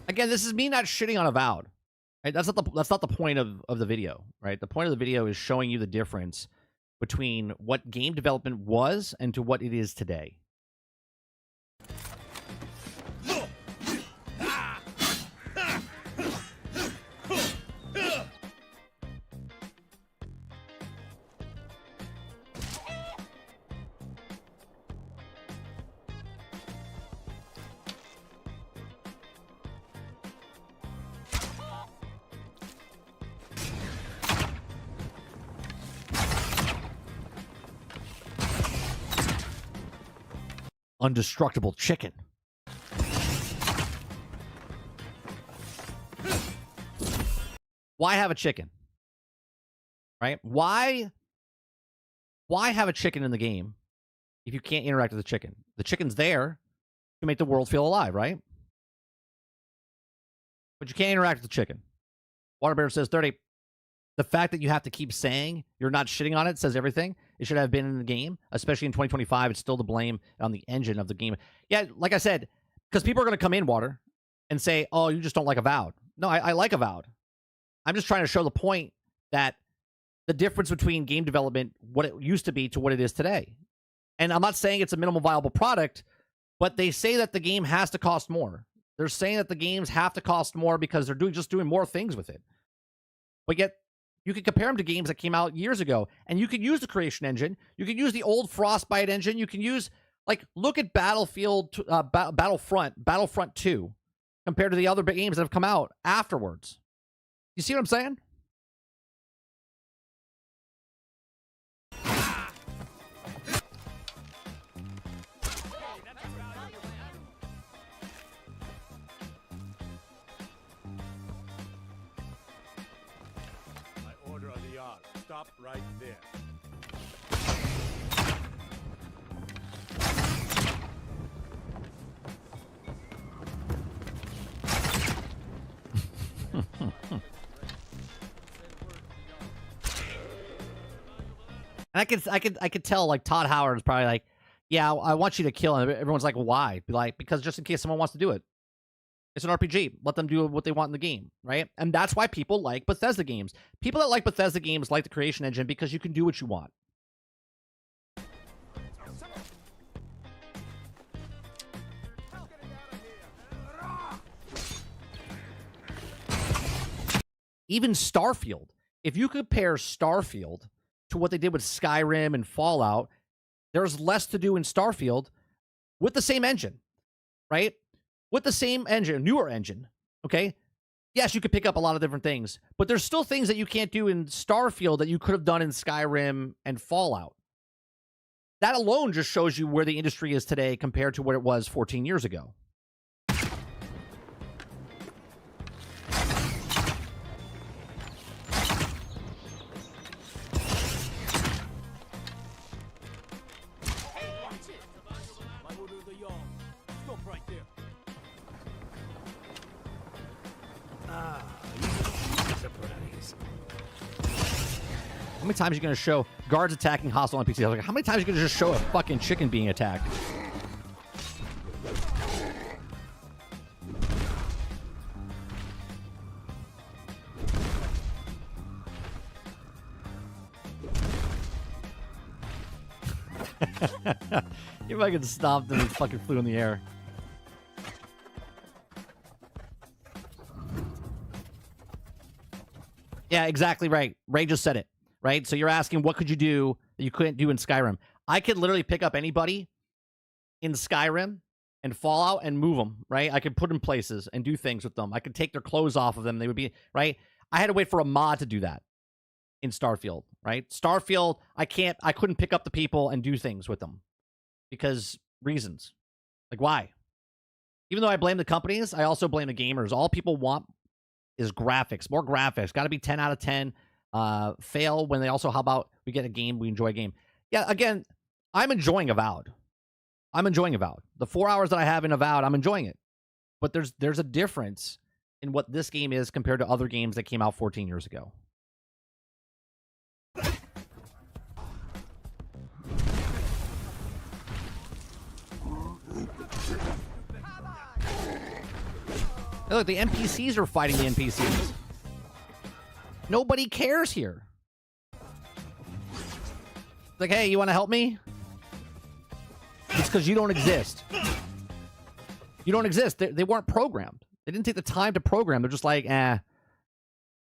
Again, this is me not shitting on Avowed. Right? That's not the point of the video, right? The point of the video is showing you the difference between what game development was and to what it is today. Undestructible chicken. Why have a chicken? Right? Why have a chicken in the game if you can't interact with the chicken? The chicken's there to make the world feel alive, right? But you can't interact with the chicken. Waterbear says 30. The fact that you have to keep saying you're not shitting on it says everything. It should have been in the game, especially in 2025. It's still the blame on the engine of the game. Yeah, like I said, because people are going to come in, Water, and say, oh, you just don't like Avowed. No, I like Avowed. I'm just trying to show the point that the difference between game development, what it used to be to what it is today. And I'm not saying it's a minimal viable product, but they say that the game has to cost more. They're saying that the games have to cost more because they're just doing more things with it. But yet, you can compare them to games that came out years ago, and you can use the creation engine. You can use the old Frostbite engine. You can use, like, look at Battlefront 2 compared to the other big games that have come out afterwards. You see what I'm saying? Stop right there. And I could tell, like, Todd Howard is probably like, yeah, I want you to kill him. Everyone's like, why? Be like, because just in case someone wants to do it. It's an RPG. Let them do what they want in the game, right? And that's why people like Bethesda games. People that like Bethesda games like the creation engine because you can do what you want. Even Starfield. If you compare Starfield to what they did with Skyrim and Fallout, there's less to do in Starfield with the same engine, right? With the same engine, newer engine, okay? yes, you could pick up a lot of different things, but there's still things that you can't do in Starfield that you could have done in Skyrim and Fallout. That alone just shows you where the industry is today compared to what it was 14 years ago. How many times are you going to show guards attacking hostile NPCs? I was like, how many times are you going to just show a fucking chicken being attacked? If I could stop them, it fucking flew in the air. Yeah, exactly right. Ray just said it. Right? So you're asking, what could you do that you couldn't do in Skyrim? I could literally pick up anybody in Skyrim and Fallout and move them, right? I could put them places and do things with them. I could take their clothes off of them. They would be, right? I had to wait for a mod to do that in Starfield, right? Starfield, I couldn't pick up the people and do things with them because reasons. Like, why? Even though I blame the companies, I also blame the gamers. All people want is graphics, more graphics. Got to be 10 out of 10. Fail when they also, how about we get a game, we enjoy a game. Yeah, again, I'm enjoying Avowed. The 4 hours that I have in Avowed, I'm enjoying it. But there's a difference in what this game is compared to other games that came out 14 years ago. Hey, look, the NPCs are fighting the NPCs. Nobody cares here. Like, hey, you want to help me? It's because you don't exist. You don't exist. They weren't programmed. They didn't take the time to program. They're just like, eh.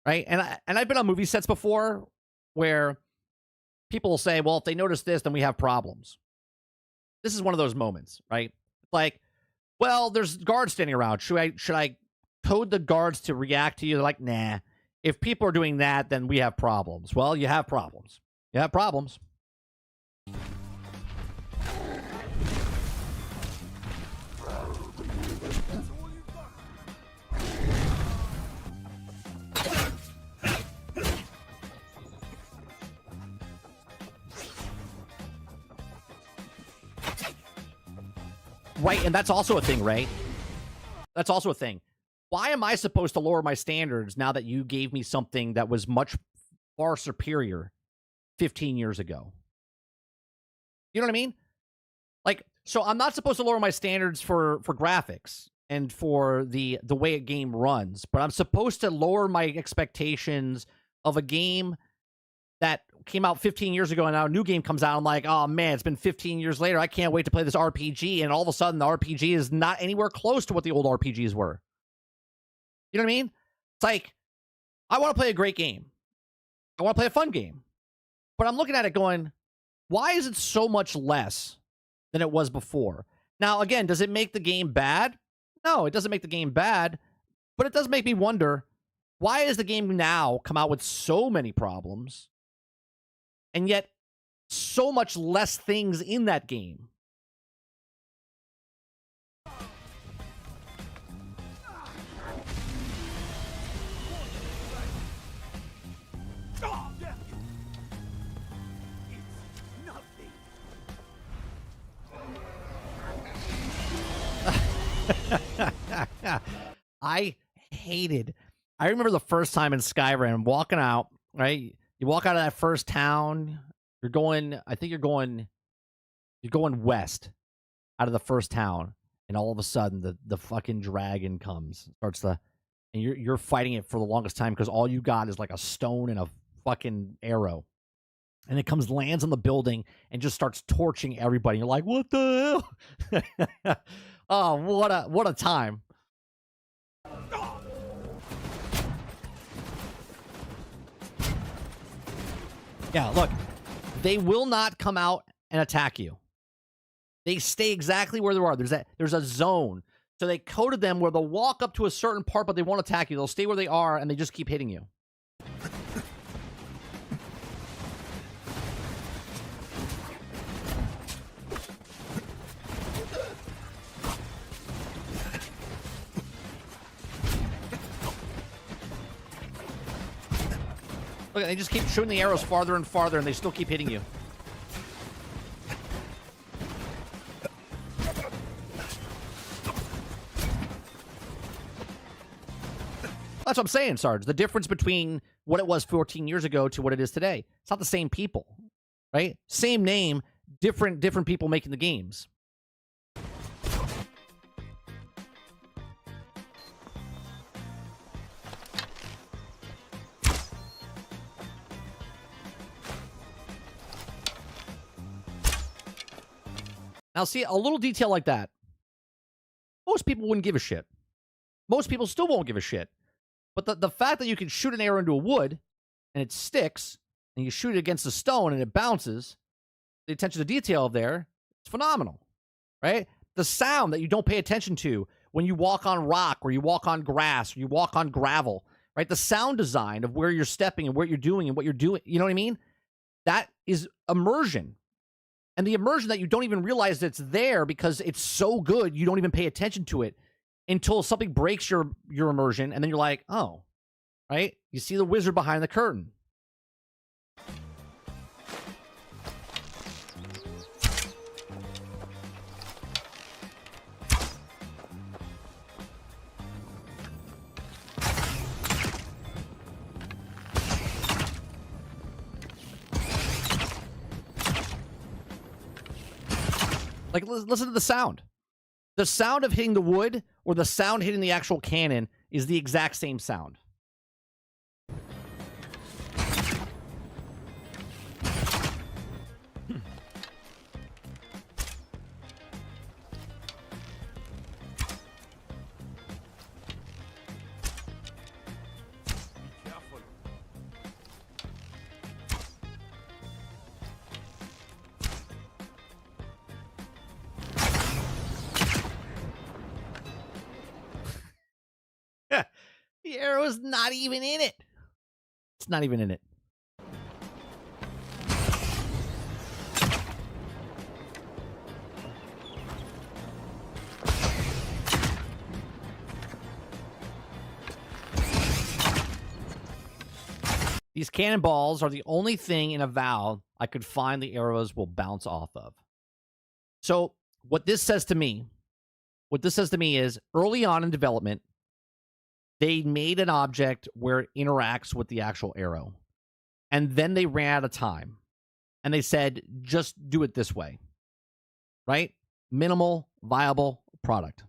Right? And I've been on movie sets before where people will say, well, if they notice this, then we have problems. This is one of those moments, right? Like, well, there's guards standing around. Should I code the guards to react to you? They're like, nah. If people are doing that, then we have problems. Well, you have problems. You have problems. Right, and that's also a thing, right? That's also a thing. Why am I supposed to lower my standards now that you gave me something that was much far superior 15 years ago? You know what I mean? Like, so I'm not supposed to lower my standards for graphics and for the way a game runs, but I'm supposed to lower my expectations of a game that came out 15 years ago and now a new game comes out. I'm like, oh man, it's been 15 years later. I can't wait to play this RPG. And all of a sudden the RPG is not anywhere close to what the old RPGs were. You know what I mean? It's like, I want to play a great game. I want to play a fun game. But I'm looking at it going, why is it so much less than it was before? Now, again, does it make the game bad? No, it doesn't make the game bad. But it does make me wonder, why is the game now come out with so many problems and yet so much less things in that game? I remember the first time in Skyrim walking out, right? You walk out of that first town, you're going west out of the first town, and all of a sudden the fucking dragon comes, and you're fighting it for the longest time because all you got is like a stone and a fucking arrow. And it comes, lands on the building, and just starts torching everybody. You're like, what the hell? Oh, what a time. Yeah, look, they will not come out and attack you. They stay exactly where they are. There's a zone. So they coded them where they'll walk up to a certain part, but they won't attack you. They'll stay where they are, and they just keep hitting you. Look, they just keep shooting the arrows farther and farther, and they still keep hitting you. That's what I'm saying, Sarge. The difference between what it was 14 years ago to what it is today. It's not the same people, right? Same name, different people making the games. Now, see, a little detail like that, most people wouldn't give a shit. Most people still won't give a shit. But the fact that you can shoot an arrow into a wood, and it sticks, and you shoot it against a stone, and it bounces, the attention to detail there, it's phenomenal, right? The sound that you don't pay attention to when you walk on rock, or you walk on grass, or you walk on gravel, right? The sound design of where you're stepping and what you're doing and what you're doing, you know what I mean? That is immersion. And the immersion that you don't even realize that it's there because it's so good, you don't even pay attention to it until something breaks your immersion, and then you're like, oh, right? You see the wizard behind the curtain. Like, listen to the sound. The sound of hitting the wood or the sound hitting the actual cannon is the exact same sound. The arrow's not even in it. It's not even in it. These cannonballs are the only thing in Avowed I could find the arrows will bounce off of. So what this says to me is early on in development, they made an object where it interacts with the actual arrow. And then they ran out of time. And they said, just do it this way. Right? Minimal, viable product.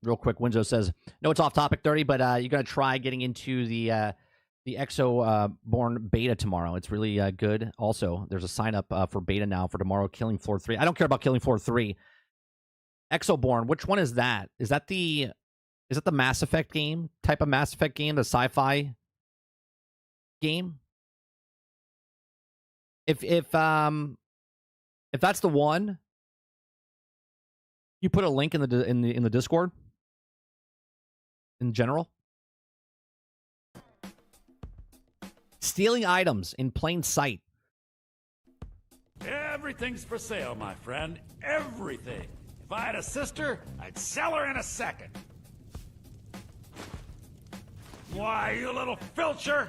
Real quick, Winzo says, no, it's off topic 30, but you're going to try getting into the Exo-born beta tomorrow. It's really good. Also, there's a sign up for beta now for tomorrow, Killing Floor 3. I don't care about Killing Floor 3. Exo-born, which one is that? Is that the Mass Effect game? Type of Mass Effect game? The sci-fi game? If that's the one, you put a link in the Discord. In general, stealing items in plain sight. Everything's for sale, my friend. Everything. If I had a sister, I'd sell her in a second. Why, you little filcher?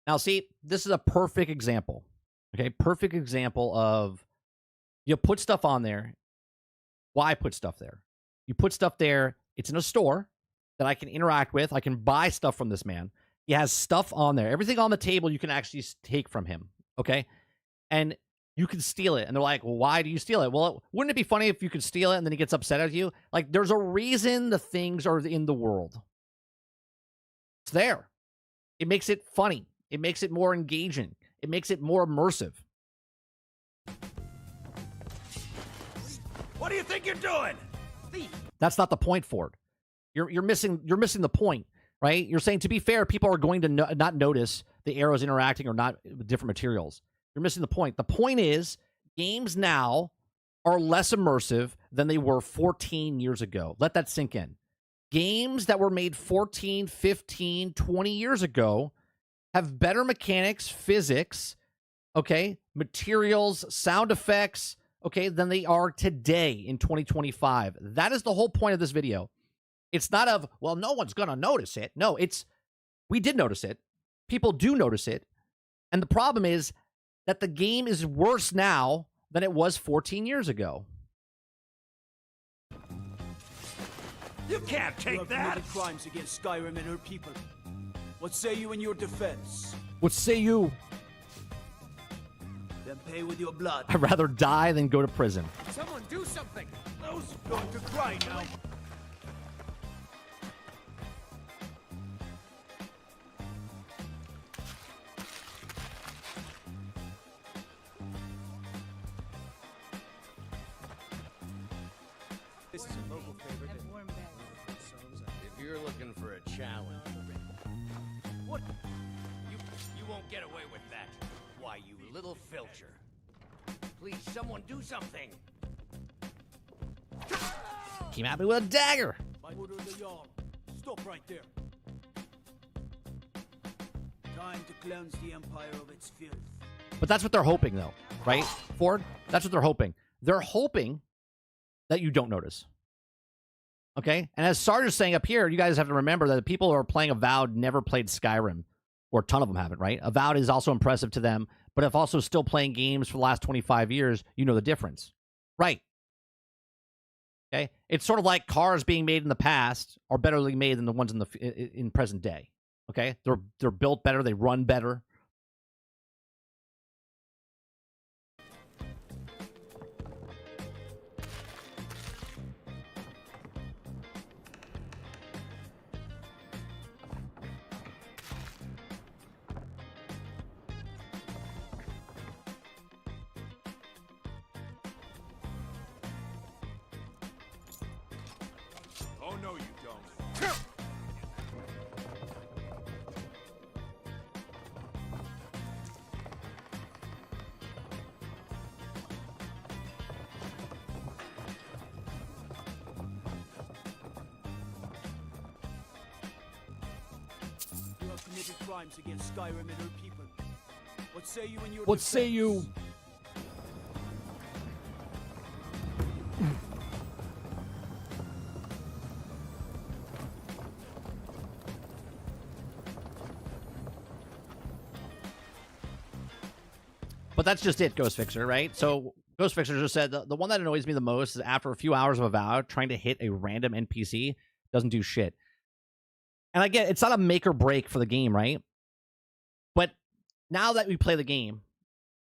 Now, see, this is a perfect example. Okay, perfect example of you put stuff on there. Why put stuff there? You put stuff there. It's in a store that I can interact with. I can buy stuff from this man. He has stuff on there. Everything on the table you can actually take from him, okay? And you can steal it. And they're like, well, why do you steal it? Well, wouldn't it be funny if you could steal it and then he gets upset at you? Like, there's a reason the things are in the world. It's there. It makes it funny. It makes it more engaging. It makes it more immersive. What do you think you're doing? That's not the point, Ford. You're missing the point, right? You're saying, to be fair, people are going to not notice the arrows interacting or not with different materials. You're missing the point. The point is, games now are less immersive than they were 14 years ago. Let that sink in. Games that were made 14, 15, 20 years ago have better mechanics, physics, okay, materials, sound effects, okay, than they are today in 2025. That is the whole point of this video. It's not of, well, no one's going to notice it. No, it's, we did notice it. People do notice it. And the problem is that the game is worse now than it was 14 years ago. You can't You take have that. committed crimes against Skyrim and her people. What say you in your defense? What say you? Then pay with your blood. I'd rather die than go to prison. Someone do something! Those are going to cry now. This is a local favorite. If you're looking for a challenge, What? you won't get away with that. Why, you little filcher. Please, someone do something. Came at me with a dagger. By order of the Jarl. Stop right there. Time to cleanse the Empire of its filth. But that's what they're hoping, though, right, Ford? That's what they're hoping. They're hoping that you don't notice. Okay? And as Sarge is saying up here, you guys have to remember that the people who are playing Avowed never played Skyrim, or a ton of them haven't, right? Avowed is also impressive to them, but if also still playing games for the last 25 years, you know the difference. Right. Okay? It's sort of like cars being made in the past are betterly made than the ones in present day. Okay? They're built better, they run better. Oh, no, you don't. You have committed crimes against Skyrim and her people. What say you in your What defense? say you? But that's just it, Ghost Fixer, right? So Ghost Fixer just said the one that annoys me the most is after a few hours of Avowed, trying to hit a random NPC doesn't do shit. And I get it's not a make or break for the game, right? But now that we play the game,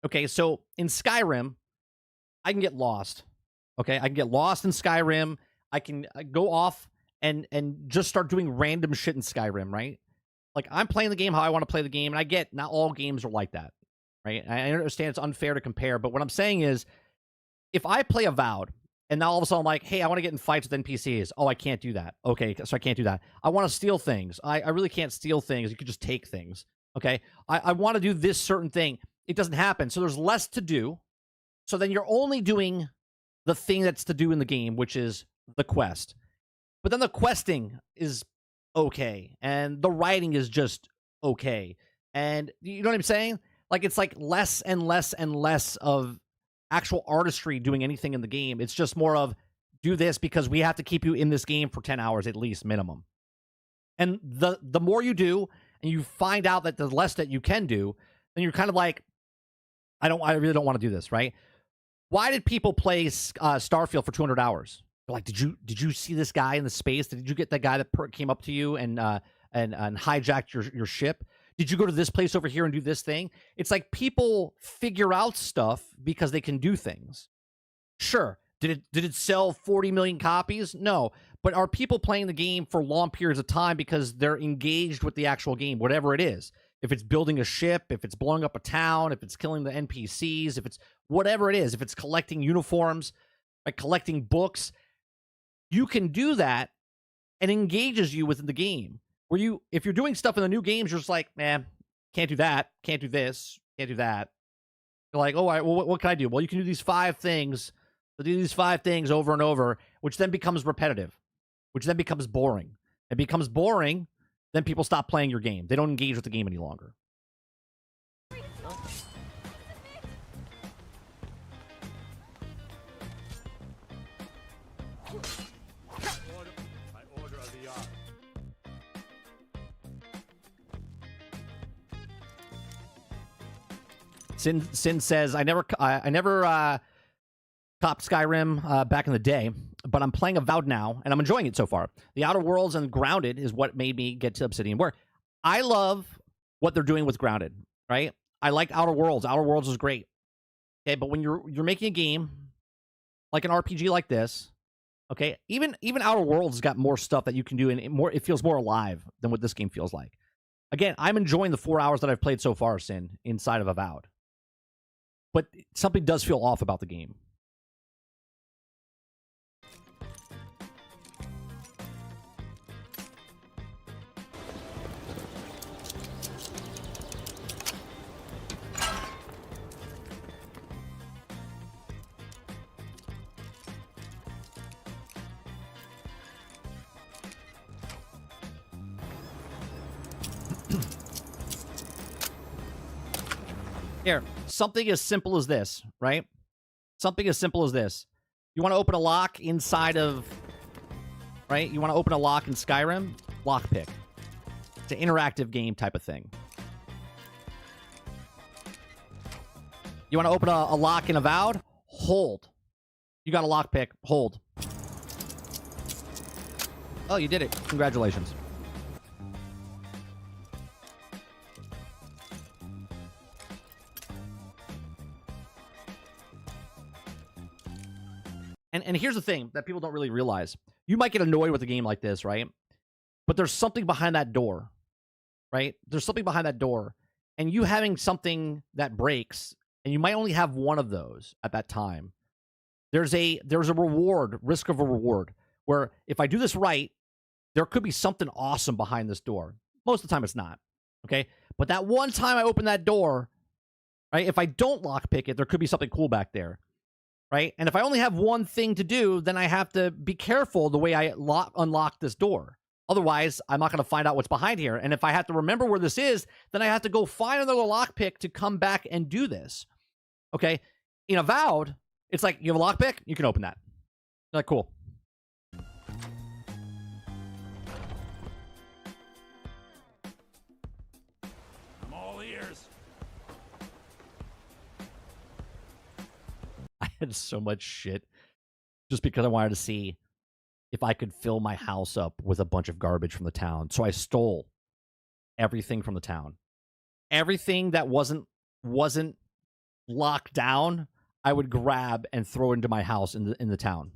okay, so in Skyrim, I can get lost. Okay, I can get lost in Skyrim. I can go off and just start doing random shit in Skyrim, right? Like, I'm playing the game how I want to play the game, and I get not all games are like that, right? I understand it's unfair to compare, but what I'm saying is, if I play Avowed, and now all of a sudden I'm like, hey, I want to get in fights with NPCs. Oh, I can't do that. Okay, so I can't do that. I want to steal things. I really can't steal things. You could just take things. Okay, I want to do this certain thing. It doesn't happen. So there's less to do. So then you're only doing the thing that's to do in the game, which is the quest. But then the questing is okay. And the writing is just okay. And you know what I'm saying? Like, it's like less and less and less of actual artistry doing anything in the game. It's just more of, do this because we have to keep you in this game for 10 hours at least, minimum. And the more you do, and you find out that the less that you can do, then you're kind of like, I really don't want to do this, right? Why did people play Starfield for 200 hours? They're like, did you see this guy in the space? Did you get that guy that came up to you and hijacked your ship? Did you go to this place over here and do this thing? It's like people figure out stuff because they can do things. Sure. Did it sell 40 million copies? No. But are people playing the game for long periods of time because they're engaged with the actual game, whatever it is? If it's building a ship, if it's blowing up a town, if it's killing the NPCs, if it's whatever it is, if it's collecting uniforms, like collecting books. You can do that and engages you within the game. Where you, if you're doing stuff in the new games, you're just like, man, can't do that, can't do this, can't do that. You're like, oh, all right, well, what can I do? Well, you can do these 5 things. So do these 5 things over and over, which then becomes repetitive, which then becomes boring. It becomes boring, then people stop playing your game. They don't engage with the game any longer. I order the yard. Sin says, I never copped Skyrim back in the day, but I'm playing Avowed now, and I'm enjoying it so far. The Outer Worlds and Grounded is what made me get to Obsidian. Where I love what they're doing with Grounded, right? I like Outer Worlds. Outer Worlds is great. Okay, but when you're making a game like an RPG like this, okay, even Outer Worlds has got more stuff that you can do, and it feels more alive than what this game feels like. Again, I'm enjoying the 4 hours that I've played so far, Sin, inside of Avowed. But something does feel off about the game. Here, something as simple as this, right? Something as simple as this. You want to open a lock inside of, right? You want to open a lock in Skyrim? Lockpick. It's an interactive game type of thing. You want to open a lock in Avowed? Hold. You got a lockpick. Hold. Oh, you did it. Congratulations. And here's the thing that people don't really realize. You might get annoyed with a game like this, right? But there's something behind that door, right? There's something behind that door. And you having something that breaks, and you might only have one of those at that time. There's a reward, risk of a reward, where if I do this right, there could be something awesome behind this door. Most of the time it's not, okay? But that one time I open that door, right? If I don't lockpick it, there could be something cool back there. Right? And if I only have one thing to do, then I have to be careful the way I unlock this door. Otherwise, I'm not going to find out what's behind here. And if I have to remember where this is, then I have to go find another lockpick to come back and do this. Okay? In Avowed, it's like, you have a lockpick? You can open that. Like, cool. I'm all ears. I had so much shit just because I wanted to see if I could fill my house up with a bunch of garbage from the town. So I stole everything from the town. Everything that wasn't locked down, I would grab and throw into my house in the town.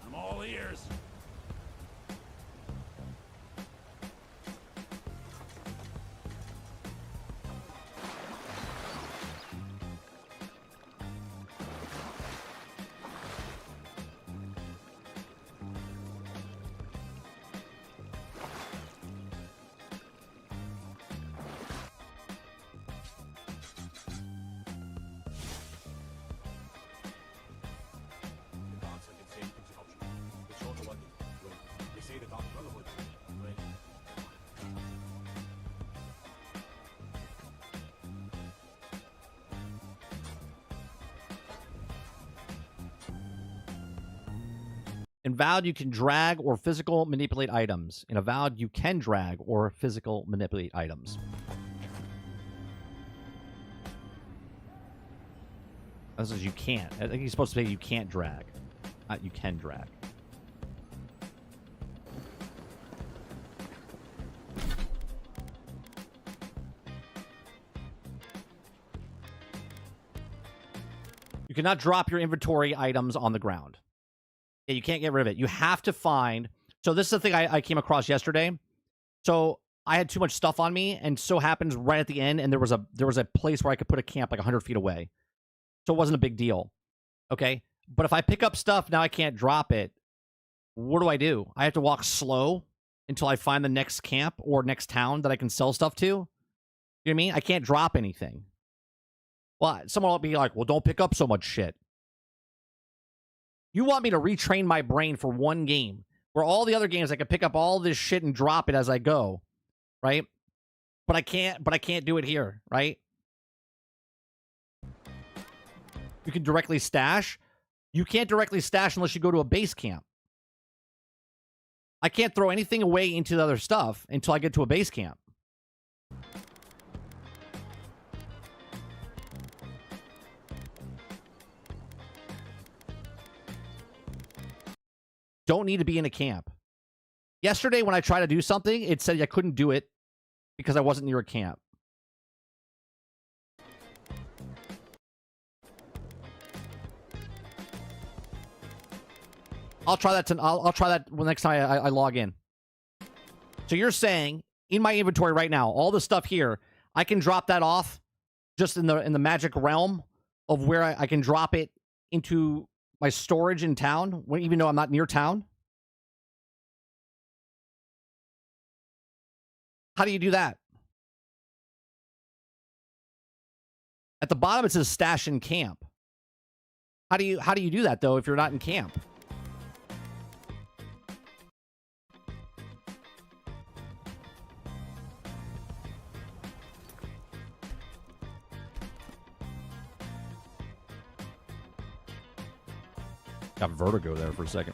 I'm all ears. In Avowed, you can drag or physical manipulate items. In Avowed, you can drag or physical manipulate items. This is you can't. I think he's supposed to say you can't drag. Not you can drag. You cannot drop your inventory items on the ground. Yeah, you can't get rid of it. You have to find... So this is the thing I came across yesterday. So I had too much stuff on me, and so happens right at the end, and there was a place where I could put a camp like 100 feet away. So it wasn't a big deal. Okay. But if I pick up stuff, now I can't drop it. What do? I have to walk slow until I find the next camp or next town that I can sell stuff to. You know what I mean? I can't drop anything. Well, someone will be like, well, don't pick up so much shit. You want me to retrain my brain for one game where all the other games I can pick up all this shit and drop it as I go, right? But I can't do it here, right? You can directly stash. You can't directly stash unless you go to a base camp. I can't throw anything away into the other stuff until I get to a base camp. Don't need to be in a camp. Yesterday, when I tried to do something, it said I couldn't do it because I wasn't near a camp. I'll try that. I'll try that next time I log in. So you're saying in my inventory right now, all the stuff here, I can drop that off just in the magic realm of where I can drop it into my storage in town, even though I'm not near town? How do you do that? At the bottom it says stash in camp. How do you do that though if you're not in camp? Got vertigo there for a second.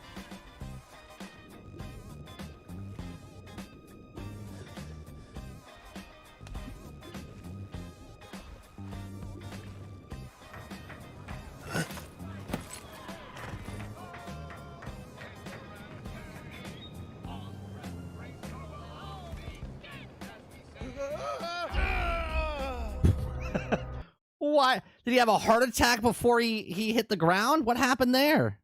Why? Did he have a heart attack before he hit the ground? What happened there?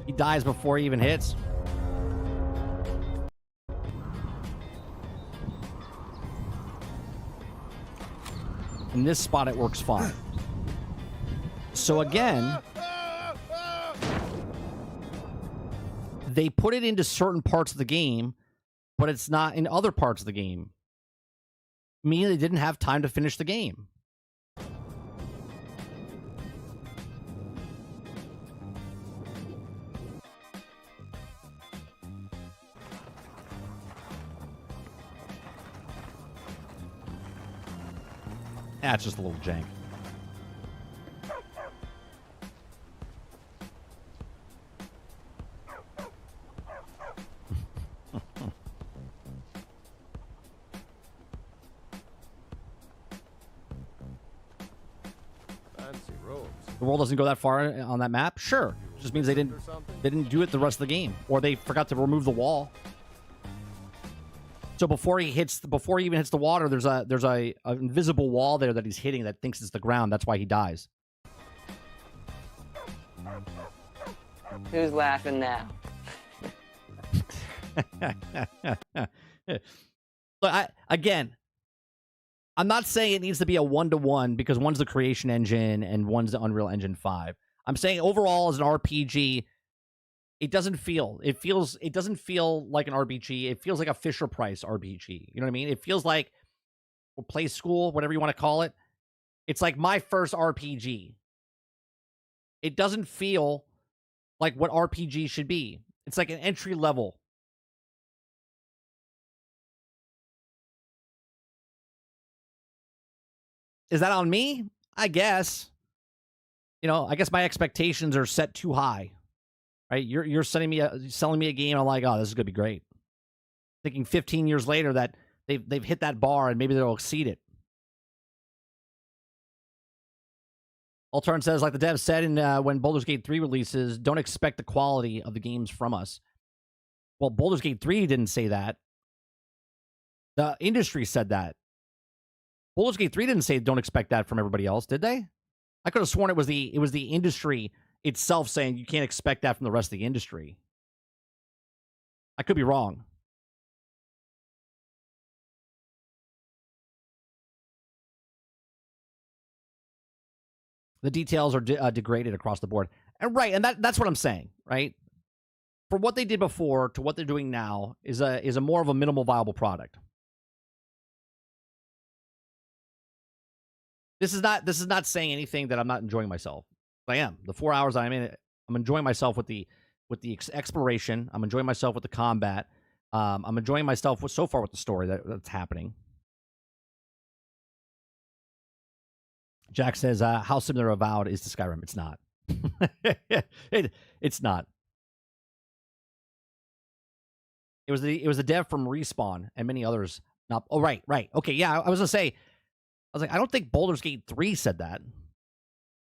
He dies before he even hits. In this spot, it works fine. So again, they put it into certain parts of the game, but it's not in other parts of the game. Meaning they didn't have time to finish the game. That's just a little jank. Fancy robes. The world doesn't go that far on that map? Sure. It just means they didn't do it the rest of the game. Or they forgot to remove the wall. So before he even hits the water, there's a invisible wall there that he's hitting that thinks it's the ground. That's why he dies. Who's laughing now? But I'm not saying it needs to be a 1-to-1 because one's the creation engine and one's the Unreal Engine 5. I'm saying overall as an RPG, it doesn't feel like an RPG. It feels like a Fisher Price RPG. You know what I mean? It feels like Play School, whatever you want to call it. It's like my first RPG. It doesn't feel like what RPG should be. It's like an entry level. Is that on me? I guess. You know, I guess my expectations are set too high. Right? You're selling me a game. I'm like, oh, this is gonna be great. Thinking 15 years later that they've hit that bar and maybe they'll exceed it. Altern says, like the dev said when Baldur's Gate 3 releases, don't expect the quality of the games from us. Well, Baldur's Gate 3 didn't say that. The industry said that. Baldur's Gate 3 didn't say don't expect that from everybody else, did they? I could have sworn it was the industry itself saying you can't expect that from the rest of the industry. I could be wrong. The details are degraded across the board. And right, and that's what I'm saying, right? For what they did before to what they're doing now is a more of a minimal viable product. This is not saying anything that I'm not enjoying myself. I am. The 4 hours I'm in it, I'm enjoying myself with the exploration. I'm enjoying myself with the combat. I'm enjoying myself so far with the story that's happening. Jack says, how similar Avowed is to Skyrim? It's not. It's not. It was the dev from Respawn and many others. Not. Oh, right. Okay, yeah, I was gonna say, I was like, I don't think Baldur's Gate 3 said that.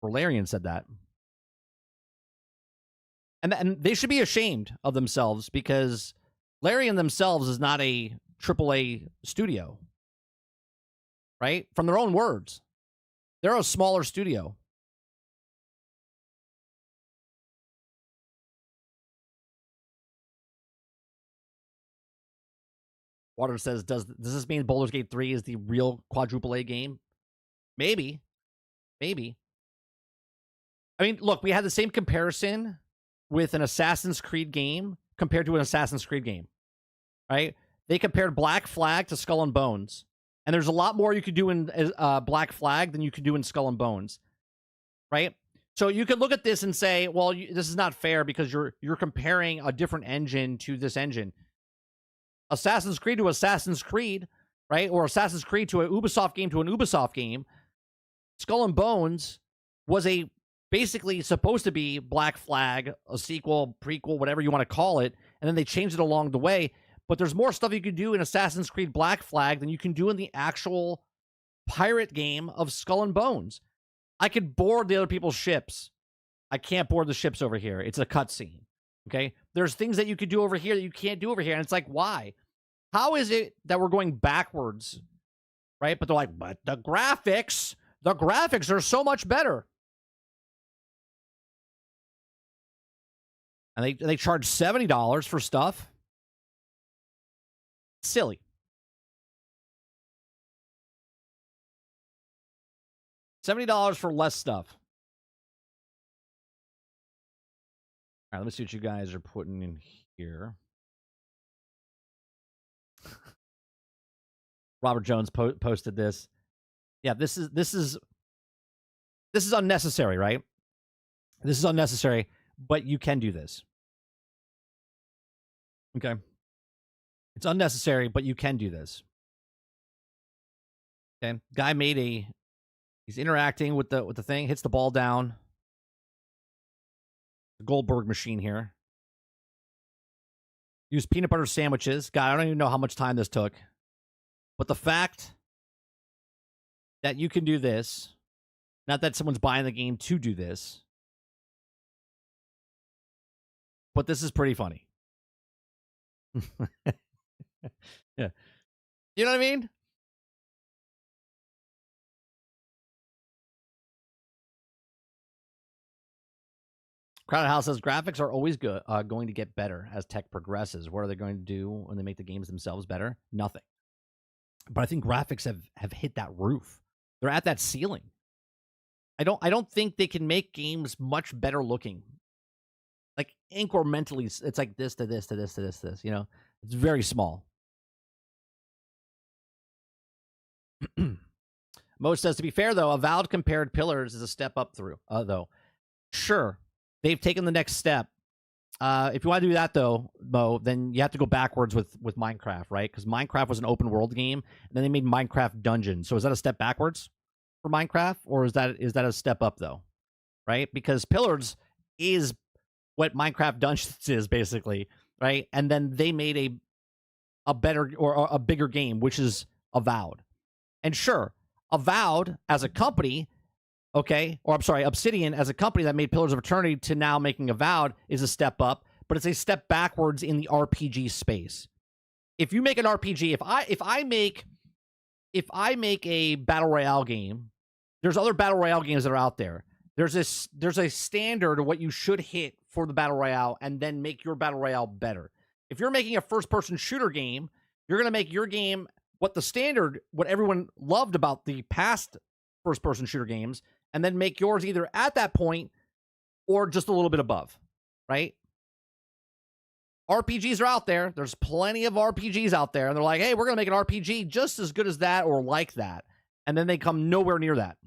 Or Larian said that. And they should be ashamed of themselves because Larian themselves is not a AAA studio. Right? From their own words. They're a smaller studio. Water says, does this mean Baldur's Gate 3 is the real quadruple A game? Maybe. I mean, look, we had the same comparison with an Assassin's Creed game compared to an Assassin's Creed game, right? They compared Black Flag to Skull and Bones. And there's a lot more you could do in Black Flag than you could do in Skull and Bones, right? So you could look at this and say, well, this is not fair because you're comparing a different engine to this engine. Assassin's Creed to Assassin's Creed, right? Or Assassin's Creed to an Ubisoft game to an Ubisoft game. Skull and Bones was basically supposed to be Black Flag, a sequel, prequel, whatever you want to call it, and then they changed it along the way. But there's more stuff you can do in Assassin's Creed Black Flag than you can do in the actual pirate game of Skull and Bones. I could board the other people's ships. I can't board the ships over here. It's a cutscene. Okay? There's things that you could do over here that you can't do over here. And it's like, why? How is it that we're going backwards? Right? But they're like, but the graphics are so much better. And they charge $70 for stuff. Silly. $70 for less stuff. All right, let me see what you guys are putting in here. Robert Jones posted this. Yeah, this is unnecessary, right? This is unnecessary, but you can do this. Okay. It's unnecessary, but you can do this. Okay. Guy made he's interacting with the thing, hits the ball down. The Goldberg machine here. Use peanut butter sandwiches. God, I don't even know how much time this took. But the fact that you can do this, not that someone's buying the game to do this, but this is pretty funny. Yeah. You know what I mean? Crowded House says graphics are always good, going to get better as tech progresses. What are they going to do when they make the games themselves better? Nothing. But I think graphics have hit that roof. They're at that ceiling. I don't think they can make games much better looking. Like incrementally, it's like this to this to this to this to this. You know, it's very small. Mo says, to be fair, though, Avowed compared Pillars is a step up through, though. Sure, they've taken the next step. If you want to do that, though, Mo, then you have to go backwards with Minecraft, right? Because Minecraft was an open world game, and then they made Minecraft Dungeons. So is that a step backwards for Minecraft, or is that a step up, though? Right? Because Pillars is what Minecraft Dungeons is, basically, right? And then they made a better or a bigger game, which is Avowed. And sure, Avowed as a company, okay, or I'm sorry, Obsidian as a company that made Pillars of Eternity to now making Avowed is a step up, but it's a step backwards in the RPG space. If you make an RPG, if I make a battle royale game, there's other battle royale games that are out there. There's a standard of what you should hit for the battle royale, and then make your battle royale better. If you're making a first-person shooter game, you're going to make your game what everyone loved about the past first-person shooter games, and then make yours either at that point or just a little bit above, right? RPGs are out there. There's plenty of RPGs out there, and they're like, hey, we're going to make an RPG just as good as that or like that. And then they come nowhere near that.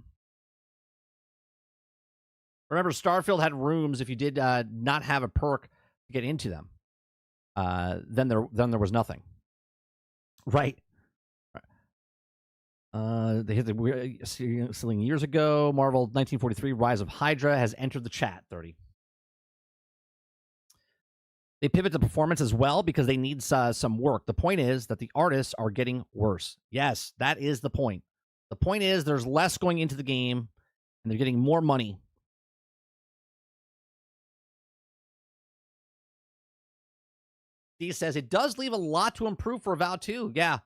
Remember, Starfield had rooms if you did not have a perk to get into them. Then there was nothing. Right. They hit the ceiling years ago. Marvel 1943, Rise of Hydra has entered the chat, 30. They pivot to performance as well because they need some work. The point is that the artists are getting worse. Yes, that is the point. The point is there's less going into the game, and they're getting more money. He says it does leave a lot to improve for Avowed 2. Yeah.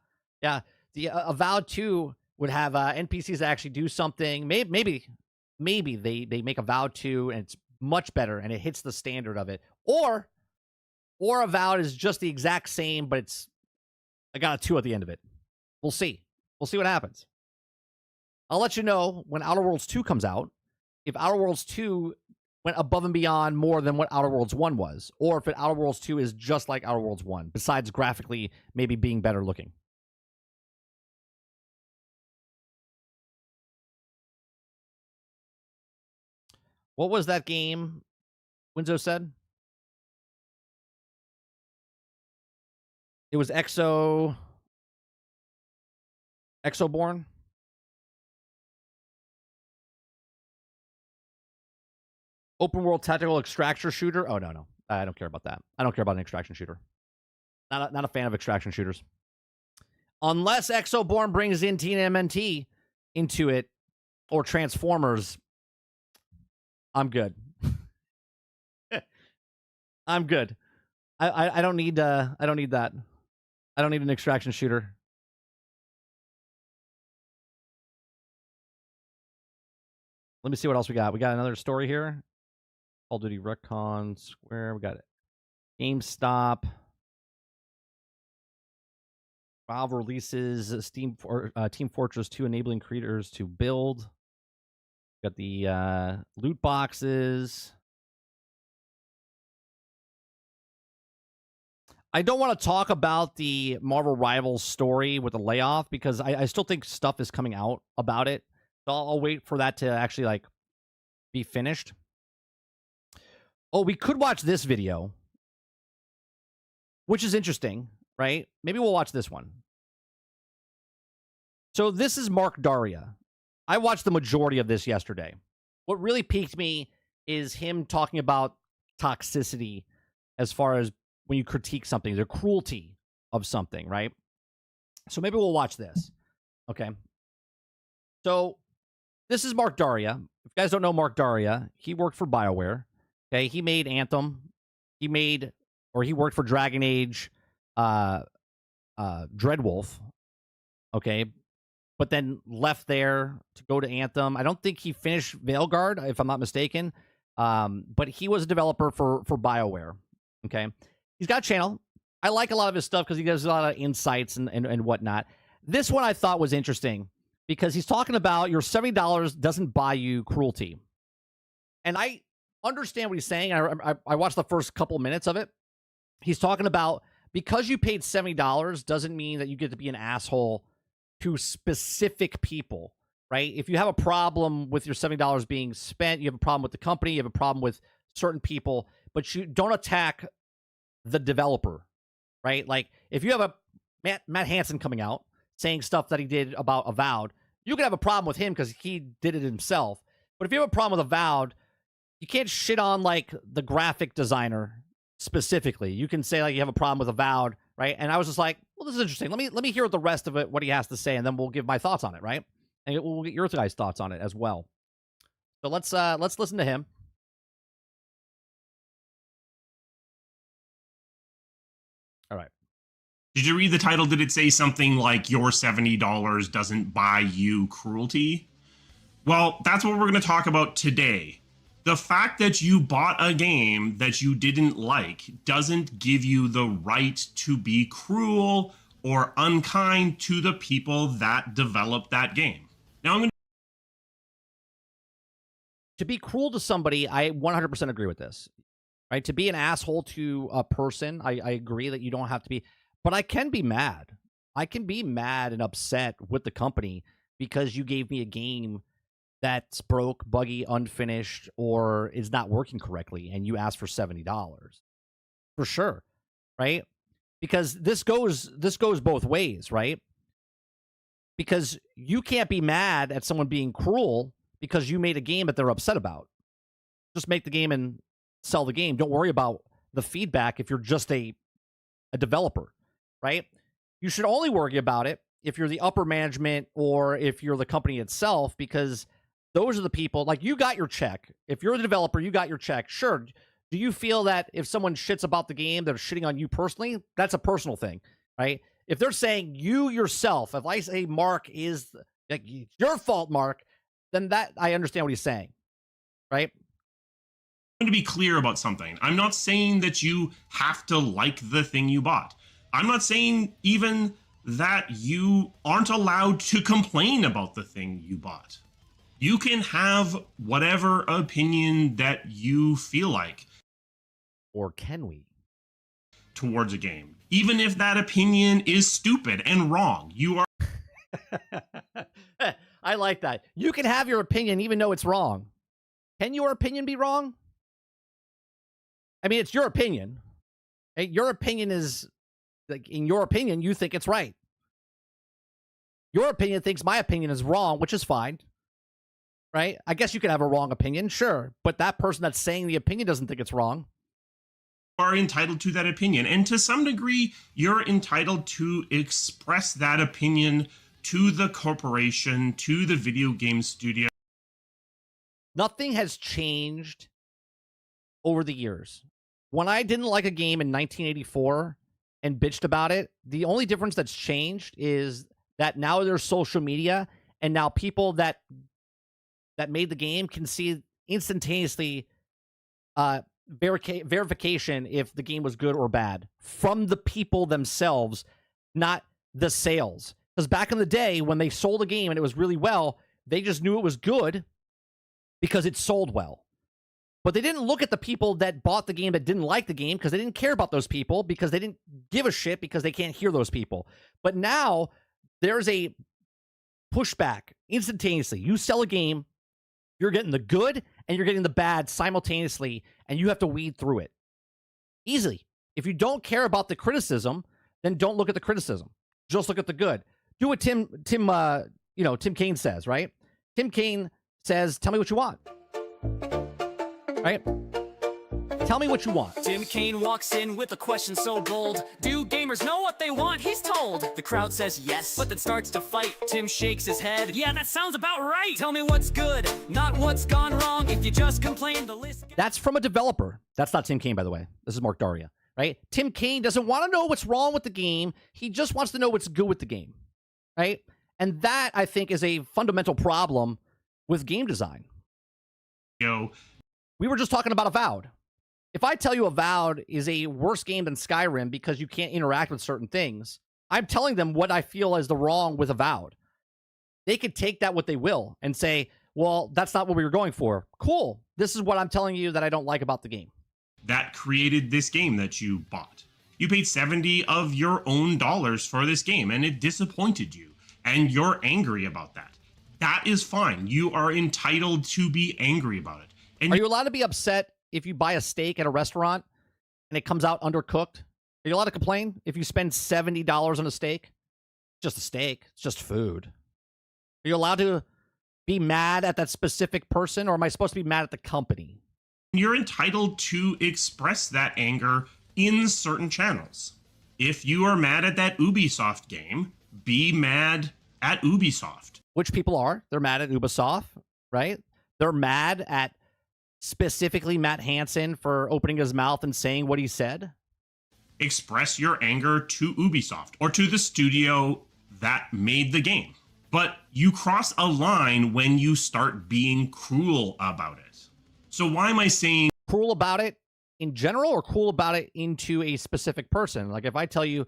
The Avowed 2 would have NPCs that actually do something. Maybe they make Avowed 2 and it's much better and it hits the standard of it. Or Avowed is just the exact same, but I got a 2 at the end of it. We'll see. We'll see what happens. I'll let you know when Outer Worlds 2 comes out. If Outer Worlds 2 went above and beyond more than what Outer Worlds 1 was, or if Outer Worlds 2 is just like Outer Worlds 1, besides graphically maybe being better looking. What was that game Winzo said? It was Exoborn? Open world tactical extraction shooter? Oh, no. I don't care about that. I don't care about an extraction shooter. Not a fan of extraction shooters. Unless Exoborn brings in TMNT into it, or Transformers, I'm good. I'm good. I don't need that. I don't need an extraction shooter. Let me see what else we got. We got another story here. Call of Duty Recon Square. We got it. GameStop. Valve releases Team Fortress 2, enabling creators to build. Got the loot boxes. I don't want to talk about the Marvel Rivals story with the layoff because I still think stuff is coming out about it. So I'll wait for that to actually be finished. Oh, we could watch this video, which is interesting, right? Maybe we'll watch this one. So this is Mark Daria. I watched the majority of this yesterday. What really piqued me is him talking about toxicity as far as when you critique something, the cruelty of something, right? So maybe we'll watch this. Okay. So this is Mark Daria. If you guys don't know Mark Daria, he worked for BioWare. Okay, he made Anthem. He worked for Dragon Age, Dreadwolf. Okay, but then left there to go to Anthem. I don't think he finished Veilguard, if I'm not mistaken. But he was a developer for BioWare. Okay, he's got a channel. I like a lot of his stuff because he gives a lot of insights and whatnot. This one I thought was interesting because he's talking about your $70 doesn't buy you cruelty, and I understand what he's saying. I watched the first couple minutes of it. He's talking about because you paid $70 doesn't mean that you get to be an asshole to specific people, right? If you have a problem with your $70 being spent, you have a problem with the company, you have a problem with certain people, but you don't attack the developer, right? Like if you have a Matt Hansen coming out saying stuff that he did about Avowed, you could have a problem with him because he did it himself. But if you have a problem with Avowed, you can't shit on the graphic designer specifically. You can say you have a problem with Avowed, right? And I was just like, well, this is interesting. Let me hear the rest of it, what he has to say, and then we'll give my thoughts on it, right? And we'll get your guys' thoughts on it as well. So let's listen to him. Did you read the title? Did it say something like your $70 doesn't buy you cruelty? Well, that's what we're going to talk about today. The fact that you bought a game that you didn't like doesn't give you the right to be cruel or unkind to the people that developed that game. Now, I'm going To be cruel to somebody, I 100% agree with this. Right? To be an asshole to a person, I agree that you don't have to be. But I can be mad. I can be mad and upset with the company because you gave me a game that's broke, buggy, unfinished, or is not working correctly, and you asked for $70. For sure. Right? Because this goes both ways, right? Because you can't be mad at someone being cruel because you made a game that they're upset about. Just make the game and sell the game. Don't worry about the feedback if you're just a developer, right? You should only worry about it if you're the upper management or if you're the company itself, because those are the people, like, you got your check. If you're the developer, you got your check. Sure. Do you feel that if someone shits about the game, they're shitting on you personally? That's a personal thing, right? If they're saying you yourself, if I say Mark is like, your fault, Mark, then that I understand what he's saying, right? to be clear about something. I'm not saying that you have to like the thing you bought. I'm not saying even that you aren't allowed to complain about the thing you bought. You can have whatever opinion that you feel like. Or can we? Towards a game. Even if that opinion is stupid and wrong. You are I like that. You can have your opinion even though it's wrong. Can your opinion be wrong? I mean, it's your opinion. Hey, your opinion is, like, in your opinion, you think it's right. Your opinion thinks my opinion is wrong, which is fine. Right? I guess you can have a wrong opinion, sure. But that person that's saying the opinion doesn't think it's wrong. Are entitled to that opinion. And to some degree, you're entitled to express that opinion to the corporation, to the video game studio. Nothing has changed over the years. When I didn't like a game in 1984 and bitched about it, the only difference that's changed is that now there's social media, and now people that made the game can see instantaneously verification if the game was good or bad from the people themselves, not the sales. Because back in the day, when they sold a game and it was really well, they just knew it was good because it sold well. But they didn't look at the people that bought the game that didn't like the game because they didn't care about those people, because they didn't give a shit, because they can't hear those people. But now there's a pushback instantaneously. You sell a game, you're getting the good and you're getting the bad simultaneously, and you have to weed through it easily. If you don't care about the criticism, then don't look at the criticism. Just look at the good. Do what Tim Kaine says, right? Tim Kaine says, "Tell me what you want." Right? Tell me what you want. Tim Kaine walks in with a question so bold. Do gamers know what they want? He's told. The crowd says yes, but then starts to fight. Tim shakes his head. Yeah, that sounds about right. Tell me what's good, not what's gone wrong. If you just complain, the list... That's from a developer. That's not Tim Kaine, by the way. This is Mark Daria, right? Tim Kaine doesn't want to know what's wrong with the game. He just wants to know what's good with the game, right? And that, I think, is a fundamental problem with game design. We were just talking about Avowed. If I tell you Avowed is a worse game than Skyrim because you can't interact with certain things, I'm telling them what I feel is the wrong with Avowed. They could take that what they will and say, well, that's not what we were going for. Cool. This is what I'm telling you that I don't like about the game. That created this game that you bought. You paid $70 of your own dollars for this game, and it disappointed you, and you're angry about that. That is fine. You are entitled to be angry about it. And are you allowed to be upset if you buy a steak at a restaurant and it comes out undercooked? Are you allowed to complain if you spend $70 on a steak? Just a steak. It's just food. Are you allowed to be mad at that specific person, or am I supposed to be mad at the company? You're entitled to express that anger in certain channels. If you are mad at that Ubisoft game, be mad at Ubisoft. Which people are. They're mad at Ubisoft, right? They're mad at specifically Matt Hansen for opening his mouth and saying what he said. express your anger to Ubisoft or to the studio that made the game. But you cross a line when you start being cruel about it. So why am I saying Cruel about it in general, or cruel about it into a specific person? Like if I tell you,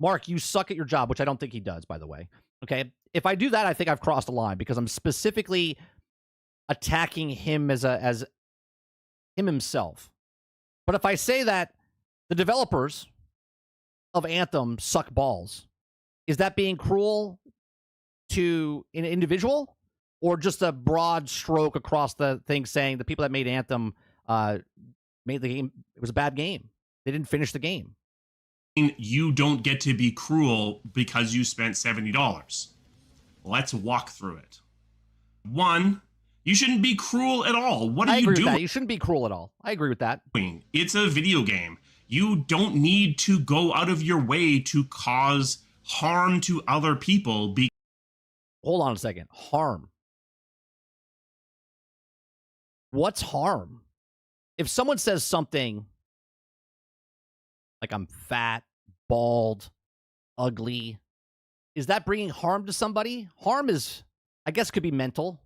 Mark, you suck at your job, which I don't think he does, by the way. Okay. If I do that, I think I've crossed a line because I'm specifically attacking him as him himself. But if I say that the developers of Anthem suck balls, is that being cruel to an individual, or just a broad stroke across the thing saying the people that made Anthem made the game, it was a bad game, they didn't finish the game? you don't get to be cruel because you spent $70? Let's walk through it. One, you shouldn't be cruel at all. What are you doing? That. You shouldn't be cruel at all. I agree with that. It's a video game. You don't need to go out of your way to cause harm to other people. Hold on a second. Harm. What's harm? If someone says something like I'm fat, bald, ugly, is that bringing harm to somebody? Harm is, I guess, could be mental.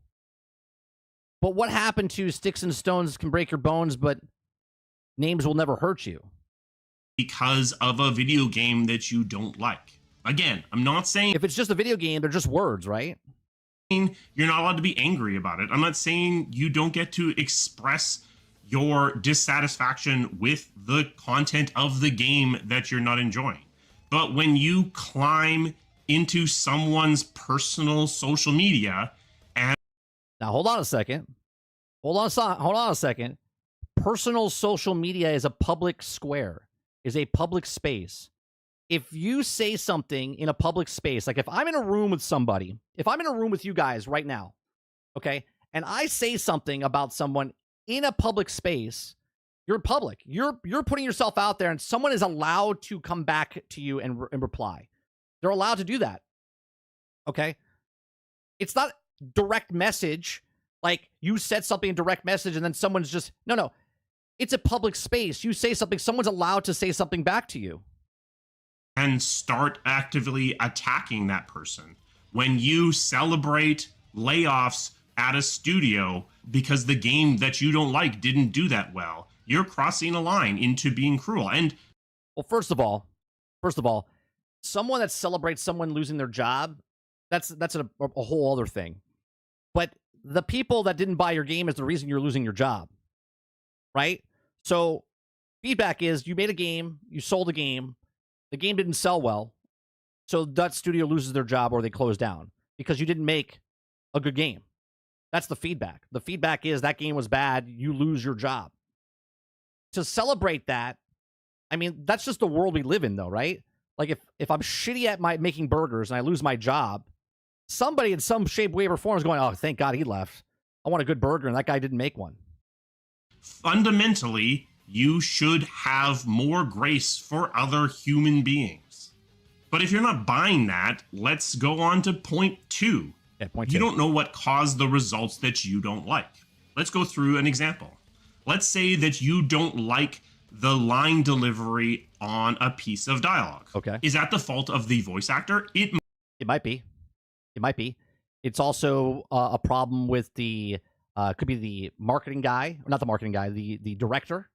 But what happened to sticks and stones can break your bones, but names will never hurt you? Because of a video game that you don't like. Again, I'm not saying if it's just a video game, they're just words, right? You're not allowed to be angry about it. I'm not saying you don't get to express your dissatisfaction with the content of the game that you're not enjoying. But when you climb into someone's personal social media and... Now, hold on a second. Hold on a second. Personal social media is a public square, is a public space. If you say something in a public space, like if I'm in a room with somebody, if I'm in a room with you guys right now, okay, and I say something about someone in a public space, you're public. You're putting yourself out there, and someone is allowed to come back to you and reply. They're allowed to do that. Okay? It's not direct message, like you said something in direct message and then someone's just... No. It's a public space. You say something, someone's allowed to say something back to you. And start actively attacking that person. When you celebrate layoffs at a studio because the game that you don't like didn't do that well, you're crossing a line into being cruel. And well, first of all, someone that celebrates someone losing their job, that's a whole other thing. But the people that didn't buy your game is the reason you're losing your job, right? So feedback is you made a game, you sold a game, the game didn't sell well, so that studio loses their job or they close down because you didn't make a good game. That's the feedback. The feedback is that game was bad, you lose your job. To celebrate that, I mean, that's just the world we live in, though, right? Like, if I'm shitty at making burgers and I lose my job, somebody in some shape, way, or form is going, oh, thank God he left. I want a good burger, and that guy didn't make one. Fundamentally, you should have more grace for other human beings. But if you're not buying that, let's go on to point two. Yeah, point two. You don't know what caused the results that you don't like. Let's go through an example. Let's say that you don't like the line delivery on a piece of dialogue. Okay. Is that the fault of the voice actor? It might be. It might be. It's also a problem with the could be the marketing guy, or not the marketing guy, the director.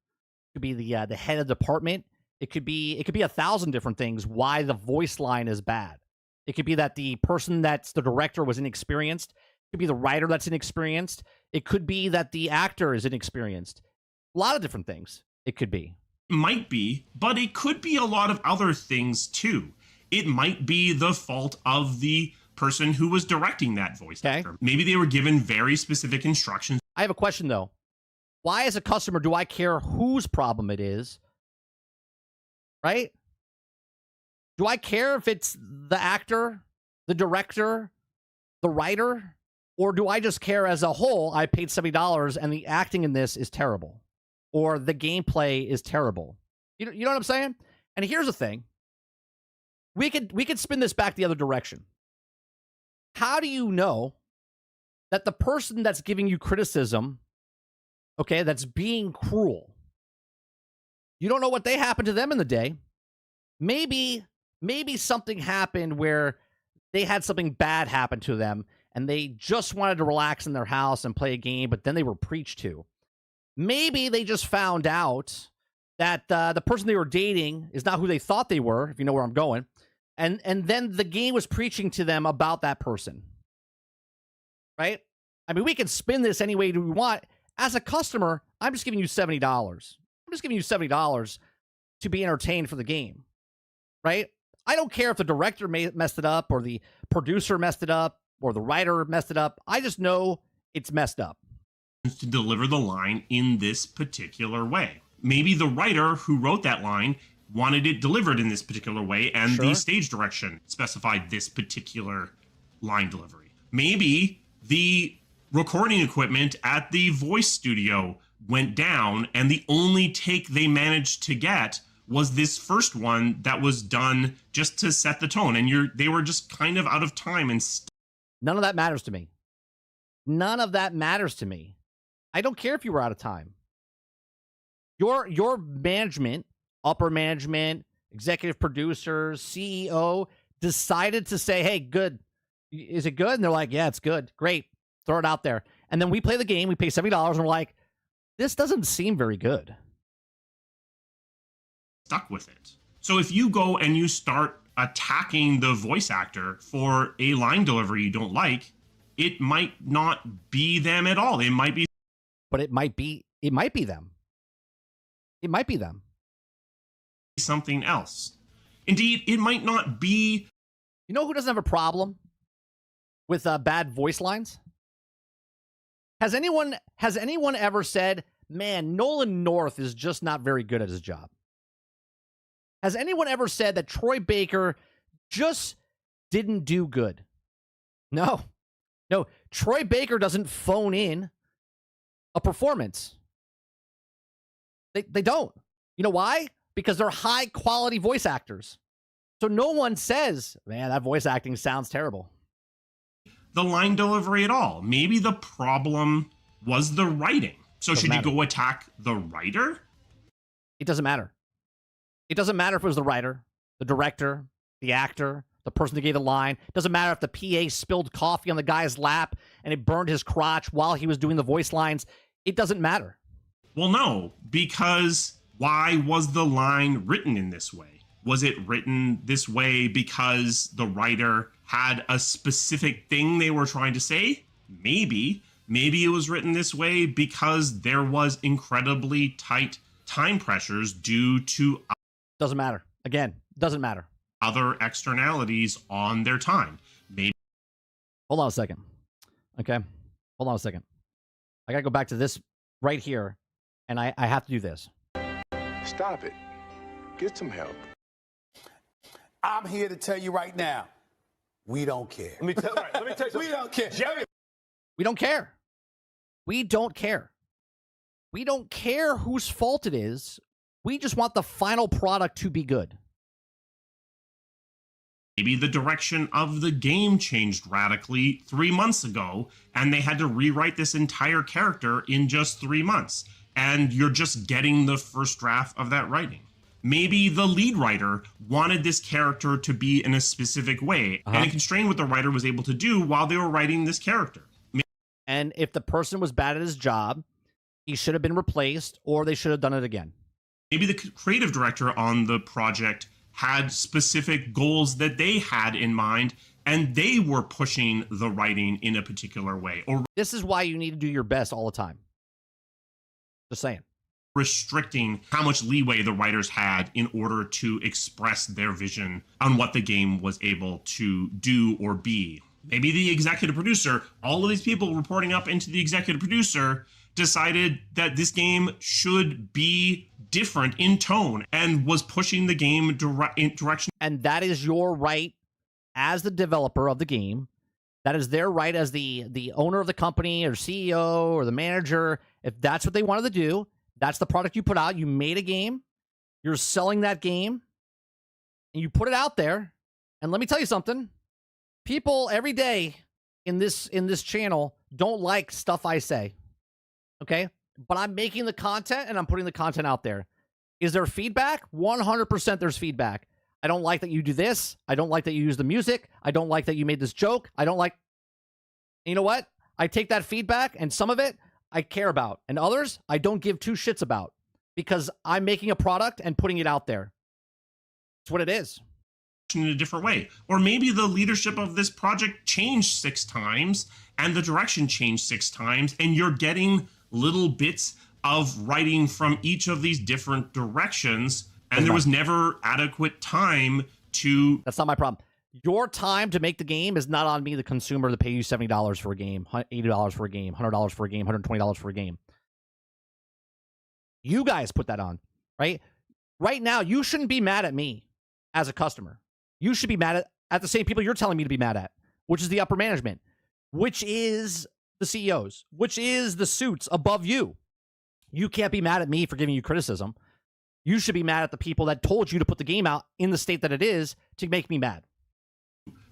It could be the head of the department. It could be 1,000 different things why the voice line is bad. It could be that the person that's the director was inexperienced. It could be the writer that's inexperienced. It could be that the actor is inexperienced. A lot of different things it could be. Might be, but it could be a lot of other things too. It might be the fault of the person who was directing that voice actor. Maybe they were given very specific instructions. I have a question, though. Why, as a customer, do I care whose problem it is? Right? Do I care if it's the actor, the director, the writer? Or do I just care as a whole, I paid $70 and the acting in this is terrible? Or the gameplay is terrible? You know what I'm saying? And here's the thing. We could spin this back the other direction. How do you know that the person that's giving you criticism, okay, that's being cruel, you don't know what they happened to them in the day. maybe something happened where they had something bad happen to them and they just wanted to relax in their house and play a game, but then they were preached to. Maybe they just found out that the person they were dating is not who they thought they were, if you know where I'm going. And then the game was preaching to them about that person. Right? I mean, we can spin this any way we want. As a customer, I'm just giving you $70. I'm just giving you $70 to be entertained for the game. Right? I don't care if the director messed it up or the producer messed it up or the writer messed it up. I just know it's messed up. To deliver the line in this particular way. Maybe the writer who wrote that line wanted it delivered in this particular way, and the stage direction specified this particular line delivery. Maybe the recording equipment at the voice studio went down, and the only take they managed to get was this first one that was done just to set the tone, and they were just kind of out of time. And none of that matters to me. None of that matters to me. I don't care if you were out of time. Your management, upper management, executive producers, CEO decided to say, hey, good. Is it good? And they're like, yeah, it's good. Great. Throw it out there. And then we play the game. We pay $70 and we're like, this doesn't seem very good. Stuck with it. So if you go and you start attacking the voice actor for a line delivery you don't like, it might not be them at all. It might be. But it might be them. It might be them. Something else. Indeed, it might not be. You know who doesn't have a problem with bad voice lines? Has anyone ever said, man, Nolan North is just not very good at his job? Has anyone ever said that Troy Baker just didn't do good? No. Troy Baker doesn't phone in a performance. They don't. You know why? Because they're high quality voice actors. So no one says, man, that voice acting sounds terrible. The line delivery at all. Maybe the problem was the writing. So should you go attack the writer? It doesn't matter. It doesn't matter if it was the writer, the director, the actor, the person that gave the line. It doesn't matter if the PA spilled coffee on the guy's lap and it burned his crotch while he was doing the voice lines. It doesn't matter. Well, no, because why was the line written in this way? Was it written this way because the writer had a specific thing they were trying to say? Maybe. Maybe it was written this way because there was incredibly tight time pressures due to... Doesn't matter. Again, doesn't matter. Other externalities on their time. Maybe. Hold on a second. Okay. Hold on a second. I got to go back to this right here, and I have to do this. Stop it. Get some help. I'm here to tell you right now, we don't care. Let me tell you something. We don't care. Jerry. We don't care. We don't care. We don't care whose fault it is. We just want the final product to be good. Maybe the direction of the game changed radically 3 months ago, and they had to rewrite this entire character in just 3 months. And you're just getting the first draft of that writing. Maybe the lead writer wanted this character to be in a specific way, and it constrained what the writer was able to do while they were writing this character. And if the person was bad at his job, he should have been replaced, or they should have done it again. Maybe the creative director on the project had specific goals that they had in mind, and they were pushing the writing in a particular way. Or this is why you need to do your best all the time. Just saying. Restricting how much leeway the writers had in order to express their vision on what the game was able to do or be. Maybe the executive producer, all of these people reporting up into the executive producer, decided that this game should be different in tone and was pushing the game in direction. And that is your right as the developer of the game. That is their right as the owner of the company or CEO or the manager. If that's what they wanted to do, that's the product you put out. You made a game. You're selling that game. And you put it out there. And let me tell you something. People every day in this channel don't like stuff I say. Okay? But I'm making the content and I'm putting the content out there. Is there feedback? 100% there's feedback. I don't like that you do this. I don't like that you use the music. I don't like that you made this joke. I don't like... You know what? I take that feedback, and some of it I care about, and others I don't give two shits about, because I'm making a product and putting it out there. It's what it is. In a different way. Or maybe the leadership of this project changed 6 times and the direction changed 6 times, and you're getting little bits of writing from each of these different directions, and there was never adequate time to... That's not my problem. Your time to make the game is not on me, the consumer, to pay you $70 for a game, $80 for a game, $100 for a game, $120 for a game. You guys put that on, right? Right now, you shouldn't be mad at me as a customer. You should be mad at the same people you're telling me to be mad at, which is the upper management, which is the CEOs, which is the suits above you. You can't be mad at me for giving you criticism. You should be mad at the people that told you to put the game out in the state that it is to make me mad.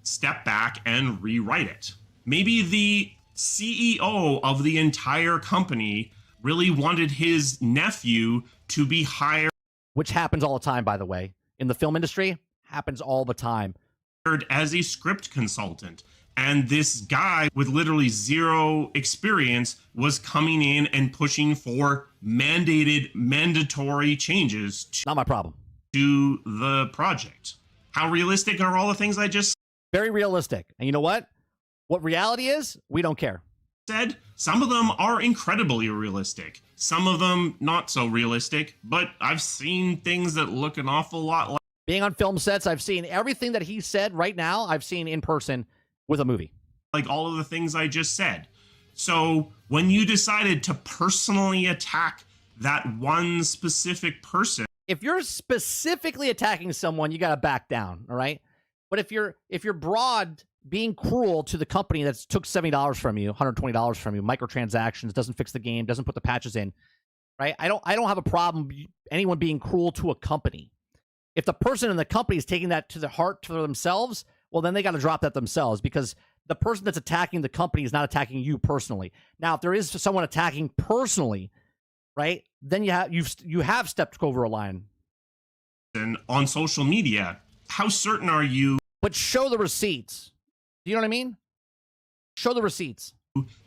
Step back and rewrite it. Maybe the CEO of the entire company really wanted his nephew to be hired, which happens all the time, by the way. In the film industry, happens all the time. As a script consultant. And this guy with literally 0 experience was coming in and pushing for mandatory changes not my problem. To the project. How realistic are all the things I just Very realistic. And you know what? What reality is, we don't care. Said. Some of them are incredibly realistic. Some of them not so realistic, but I've seen things that look an awful lot like... Being on film sets, I've seen everything that he said right now, I've seen in person with a movie. Like all of the things I just said. So when you decided to personally attack that one specific person... If you're specifically attacking someone, you got to back down, all right? But if you're broad being cruel to the company that's took $70 from you, $120 from you, microtransactions, doesn't fix the game, doesn't put the patches in, right? I don't have a problem anyone being cruel to a company. If the person in the company is taking that to the heart for themselves, well, then they got to drop that themselves, because the person that's attacking the company is not attacking you personally. Now, if there is someone attacking personally, right, then you have stepped over a line. And on social media, how certain are you? But show the receipts. Do you know what I mean? Show the receipts.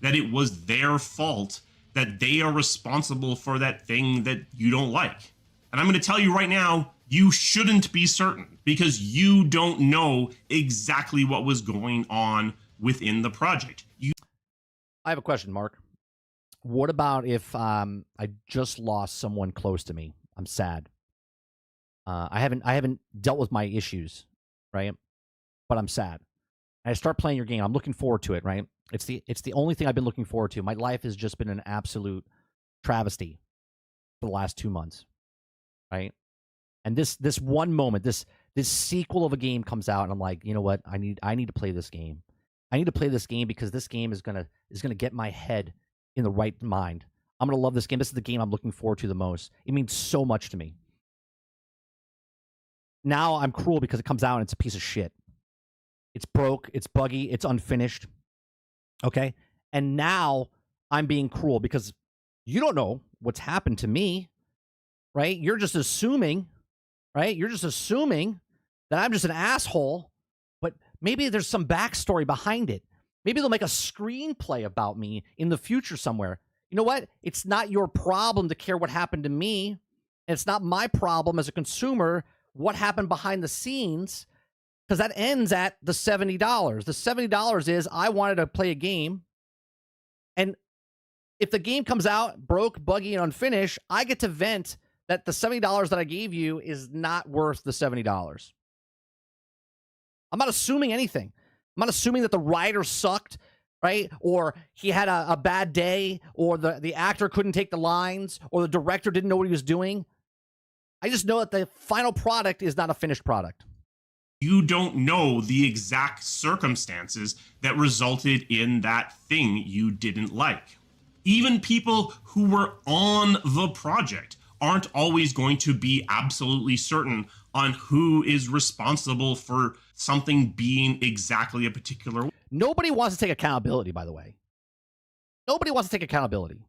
That it was their fault, that they are responsible for that thing that you don't like. And I'm going to tell you right now, you shouldn't be certain, because you don't know exactly what was going on within the project. I have a question, Mark. What about if I just lost someone close to me? I'm sad. I haven't dealt with my issues, right? But I'm sad. And I start playing your game. I'm looking forward to it, right? It's the only thing I've been looking forward to. My life has just been an absolute travesty for the last 2 months, right? And this one moment, this sequel of a game comes out, and I'm like, you know what? I need to play this game. I need to play this game because this game is gonna get my head in the right mind. I'm gonna love this game. This is the game I'm looking forward to the most. It means so much to me. Now I'm cruel because it comes out and it's a piece of shit. It's broke, it's buggy, it's unfinished. Okay? And now I'm being cruel because you don't know what's happened to me, right? You're just assuming, right? You're just assuming that I'm just an asshole, but maybe there's some backstory behind it. Maybe they'll make a screenplay about me in the future somewhere. You know what? It's not your problem to care what happened to me. And it's not my problem as a consumer what happened behind the scenes, because that ends at the $70. The $70 is I wanted to play a game, and if the game comes out broke, buggy, and unfinished, I get to vent that the $70 that I gave you is not worth the $70. I'm not assuming anything. I'm not assuming that the writer sucked, right? Or he had a bad day, or the actor couldn't take the lines, or the director didn't know what he was doing. I just know that the final product is not a finished product. You don't know the exact circumstances that resulted in that thing you didn't like. Even people who were on the project aren't always going to be absolutely certain on who is responsible for something being exactly a particular way. Nobody wants to take accountability, by the way. Nobody wants to take accountability.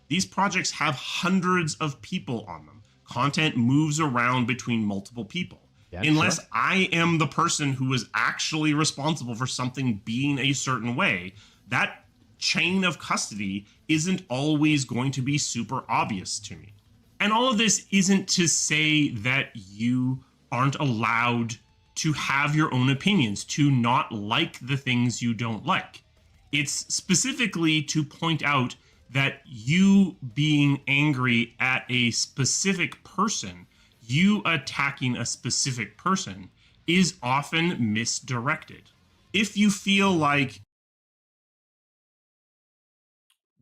These projects have hundreds of people on them. Content moves around between multiple people. Yeah, unless sure. I am the person who is actually responsible for something being a certain way. That chain of custody isn't always going to be super obvious to me. And all of this isn't to say that you aren't allowed to have your own opinions, to not like the things you don't like. It's specifically to point out that you being angry at a specific person, you attacking a specific person, is often misdirected. If you feel like...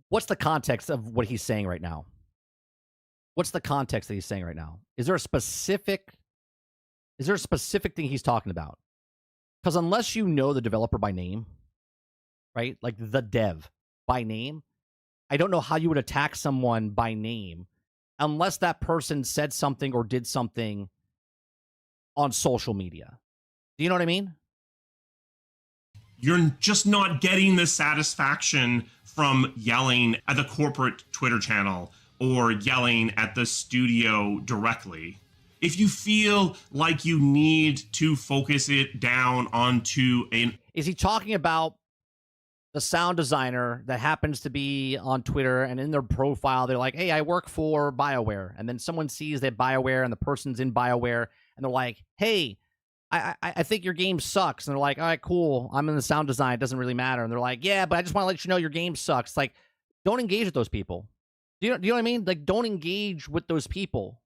What's the context of what he's saying right now? What's the context that he's saying right now? Is there a specific thing he's talking about? Because unless you know the developer by name, right? Like the dev by name, I don't know how you would attack someone by name unless that person said something or did something on social media. Do you know what I mean? You're just not getting the satisfaction from yelling at the corporate Twitter channel or yelling at the studio directly. If you feel like you need to focus it down onto an... Is he talking about the sound designer that happens to be on Twitter and in their profile, they're like, hey, I work for BioWare. And then someone sees that BioWare and the person's in BioWare and they're like, hey, I think your game sucks. And they're like, all right, cool. I'm in the sound design. It doesn't really matter. And they're like, yeah, but I just want to let you know your game sucks. Like, don't engage with those people. Do you know what I mean? Like, don't engage with those people.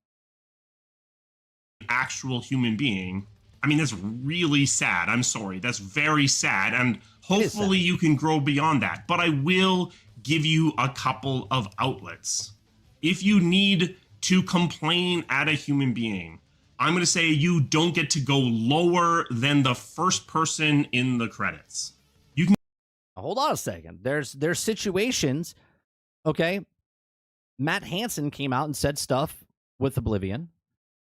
Actual human being. I mean, that's really sad. I'm sorry. That's very sad. And hopefully you can grow beyond that. But I will give you a couple of outlets. If you need to complain at a human being, I'm going to say you don't get to go lower than the first person in the credits. You can... Hold on a second. There's situations, okay? Matt Hansen came out and said stuff with Oblivion,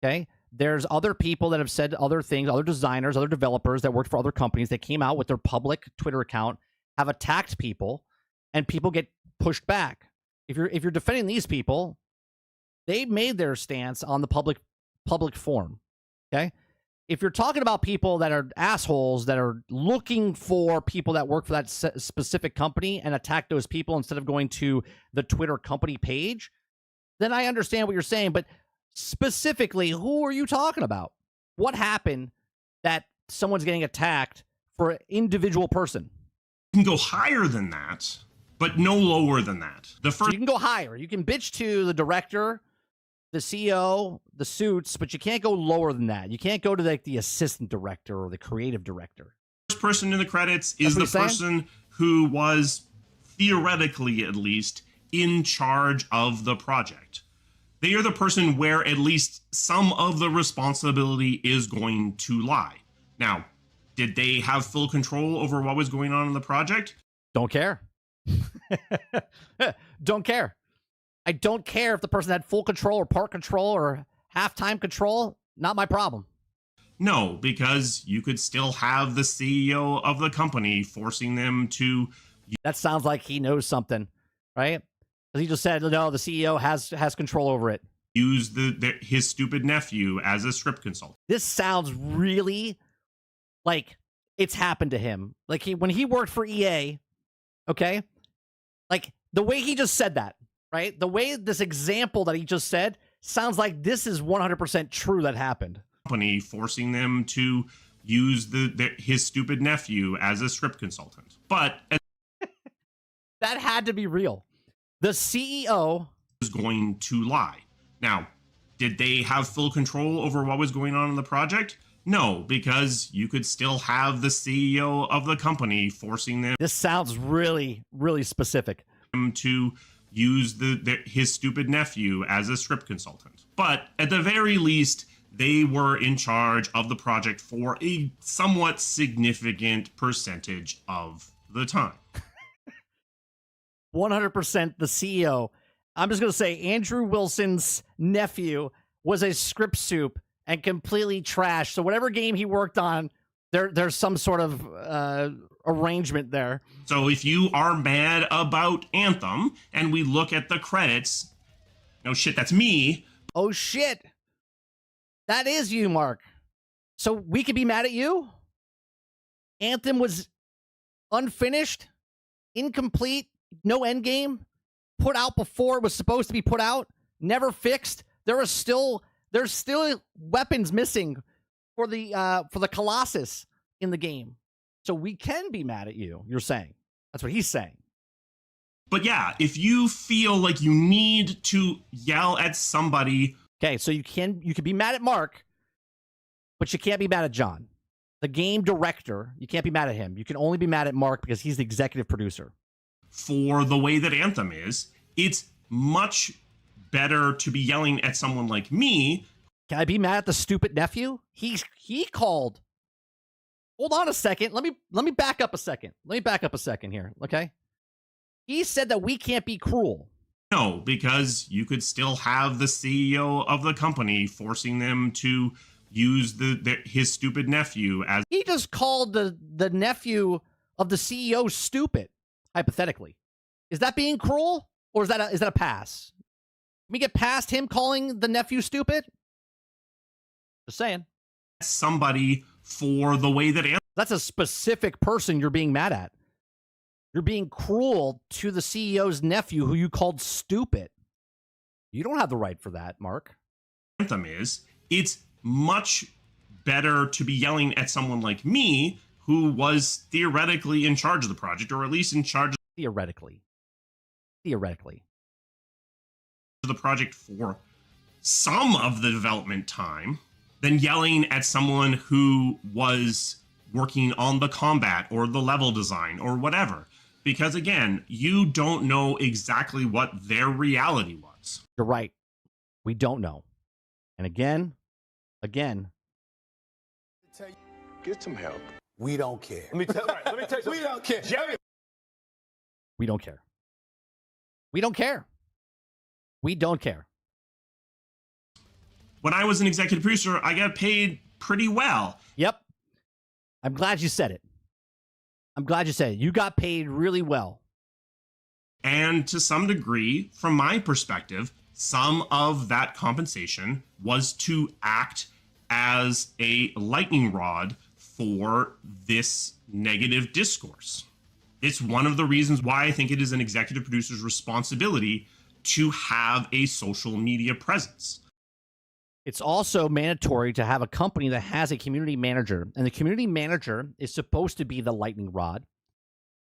okay? There's other people that have said other things, other designers, other developers that worked for other companies that came out with their public Twitter account, have attacked people, and people get pushed back. If you're defending these people, they made their stance on the public forum, okay? If you're talking about people that are assholes that are looking for people that work for that specific company and attack those people instead of going to the Twitter company page, then I understand what you're saying, but specifically, who are you talking about? What happened that someone's getting attacked for an individual person? You can go higher than that, but no lower than that. So you can go higher. You can bitch to the director, the CEO, the suits, but you can't go lower than that. You can't go to like the assistant director or the creative director. First person in the credits is the person who was, theoretically at least, in charge of the project. They are the person where at least some of the responsibility is going to lie. Now, did they have full control over what was going on in the project? Don't care. Don't care. I don't care if the person had full control or part control or half-time control. Not my problem. No, because you could still have the CEO of the company forcing them to... That sounds like he knows something, right? He just said, no, the CEO has control over it. Use his stupid nephew as a script consultant. This sounds really like it's happened to him. Like when he worked for EA, okay? Like the way he just said that, right? The way this example that he just said sounds like this is 100% true that happened. Company forcing them to use his stupid nephew as a script consultant. But that had to be real. The CEO is going to lie. Now, did they have full control over what was going on in the project? No, because you could still have the CEO of the company forcing them... This sounds really, really specific. ...to use his stupid nephew as a script consultant. But at the very least, they were in charge of the project for a somewhat significant percentage of the time. 100% the CEO. I'm just going to say Andrew Wilson's nephew was a script soup and completely trashed. So whatever game he worked on, there's some sort of arrangement there. So if you are mad about Anthem and we look at the credits, no shit, that's me. Oh shit. That is you, Mark. So we could be mad at you? Anthem was unfinished, incomplete, no end game, put out before it was supposed to be put out, never fixed. There's still weapons missing for the Colossus in the game. So we can be mad at you, you're saying. That's what he's saying. But yeah, if you feel like you need to yell at somebody. Okay, so you can be mad at Mark, but you can't be mad at John. The game director, you can't be mad at him. You can only be mad at Mark because he's the executive producer. For the way that Anthem is, it's much better to be yelling at someone like me. Can I be mad at the stupid nephew? He called. Hold on a second. Let me back up a second. Let me back up a second here, okay? He said that we can't be cruel. No, because you could still have the CEO of the company forcing them to use his stupid nephew as. He just called the nephew of the CEO stupid, hypothetically. Is that being cruel, or is that a pass? Can we get past him calling the nephew stupid? Just saying. Somebody for the way that. That's a specific person you're being mad at. You're being cruel to the CEO's nephew who you called stupid. You don't have the right for that, Mark. Anthem is, it's much better to be yelling at someone like me who was theoretically in charge of the project, or at least in charge of theoretically the project for some of the development time, than yelling at someone who was working on the combat or the level design or whatever. Because again, you don't know exactly what their reality was. You're right. We don't know. And again, Get some help. We don't care. Let me tell you something. We don't care. Jerry. we don't care. We don't care. We don't care. When I was an executive producer, I got paid pretty well. Yep. I'm glad you said it. I'm glad you said it. You got paid really well. And to some degree, from my perspective, some of that compensation was to act as a lightning rod for this negative discourse. It's one of the reasons why I think it is an executive producer's responsibility to have a social media presence. It's also mandatory to have a company that has a community manager, and the community manager is supposed to be the lightning rod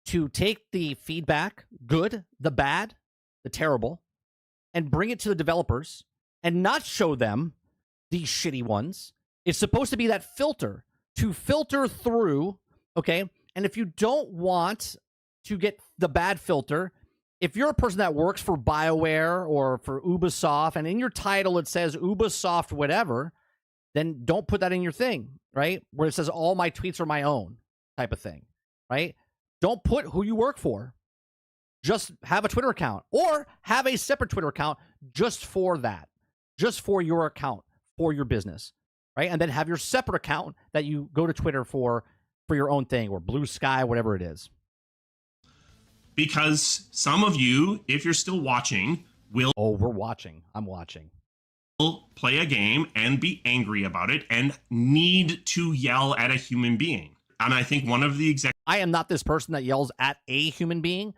to take the feedback, good, the bad, the terrible, and bring it to the developers and not show them these shitty ones. It's supposed to be that filter to filter through, okay? And if you don't want to get the bad filter, if you're a person that works for BioWare or for Ubisoft, and in your title it says Ubisoft whatever, then don't put that in your thing, right? Where it says all my tweets are my own type of thing, right? Don't put who you work for. Just have a Twitter account or have a separate Twitter account just for that, just for your account, for your business, right? And then have your separate account that you go to Twitter for your own thing, or Blue Sky, whatever it is. Because some of you, if you're still watching, will... Oh, we're watching. I'm watching. ...play a game and be angry about it and need to yell at a human being. And I think one of the I am not this person that yells at a human being.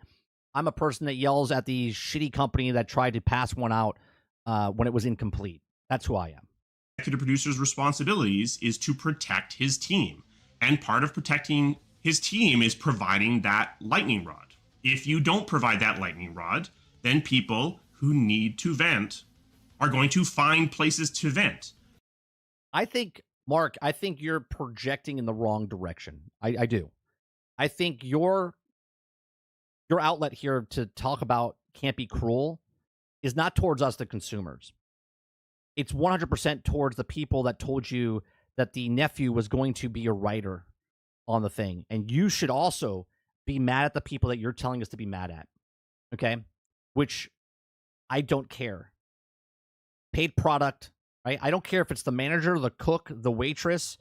I'm a person that yells at the shitty company that tried to pass one out when it was incomplete. That's who I am. Executive producer's responsibilities is to protect his team. And part of protecting his team is providing that lightning rod. If you don't provide that lightning rod, then people who need to vent are going to find places to vent. I think, Mark, you're projecting in the wrong direction. I do. I think your outlet here to talk about can't be cruel is not towards us, the consumers. It's 100% towards the people that told you that the nephew was going to be a writer on the thing. And you should also be mad at the people that you're telling us to be mad at. Okay? Which I don't care. Paid product, right? I don't care if it's the manager, the cook, the waitress.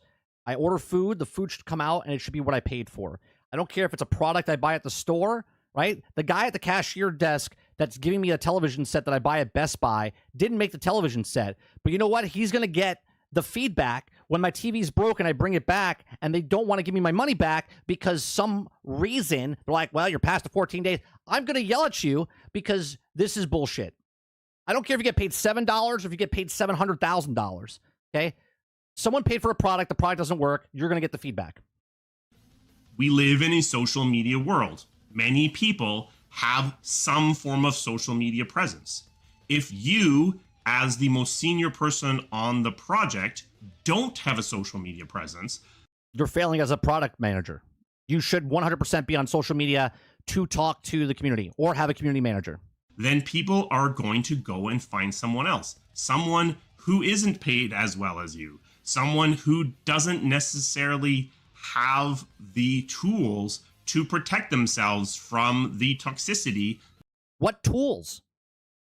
I order food, the food should come out and it should be what I paid for. I don't care if it's a product I buy at the store, right? The guy at the cashier desk that's giving me a television set that I buy at Best Buy didn't make the television set. But you know what? He's going to get the feedback when my TV's broken. I bring it back, and they don't want to give me my money back because some reason they're like, well, you're past the 14 days. I'm going to yell at you because this is bullshit. I don't care if you get paid $7 or if you get paid $700,000. Okay. Someone paid for a product. The product doesn't work. You're going to get the feedback. We live in a social media world. Many people have some form of social media presence. If you, as the most senior person on the project, don't have a social media presence, you're failing as a product manager. You should 100% be on social media to talk to the community or have a community manager. Then people are going to go and find someone else, someone who isn't paid as well as you, someone who doesn't necessarily have the tools to protect themselves from the toxicity. What tools?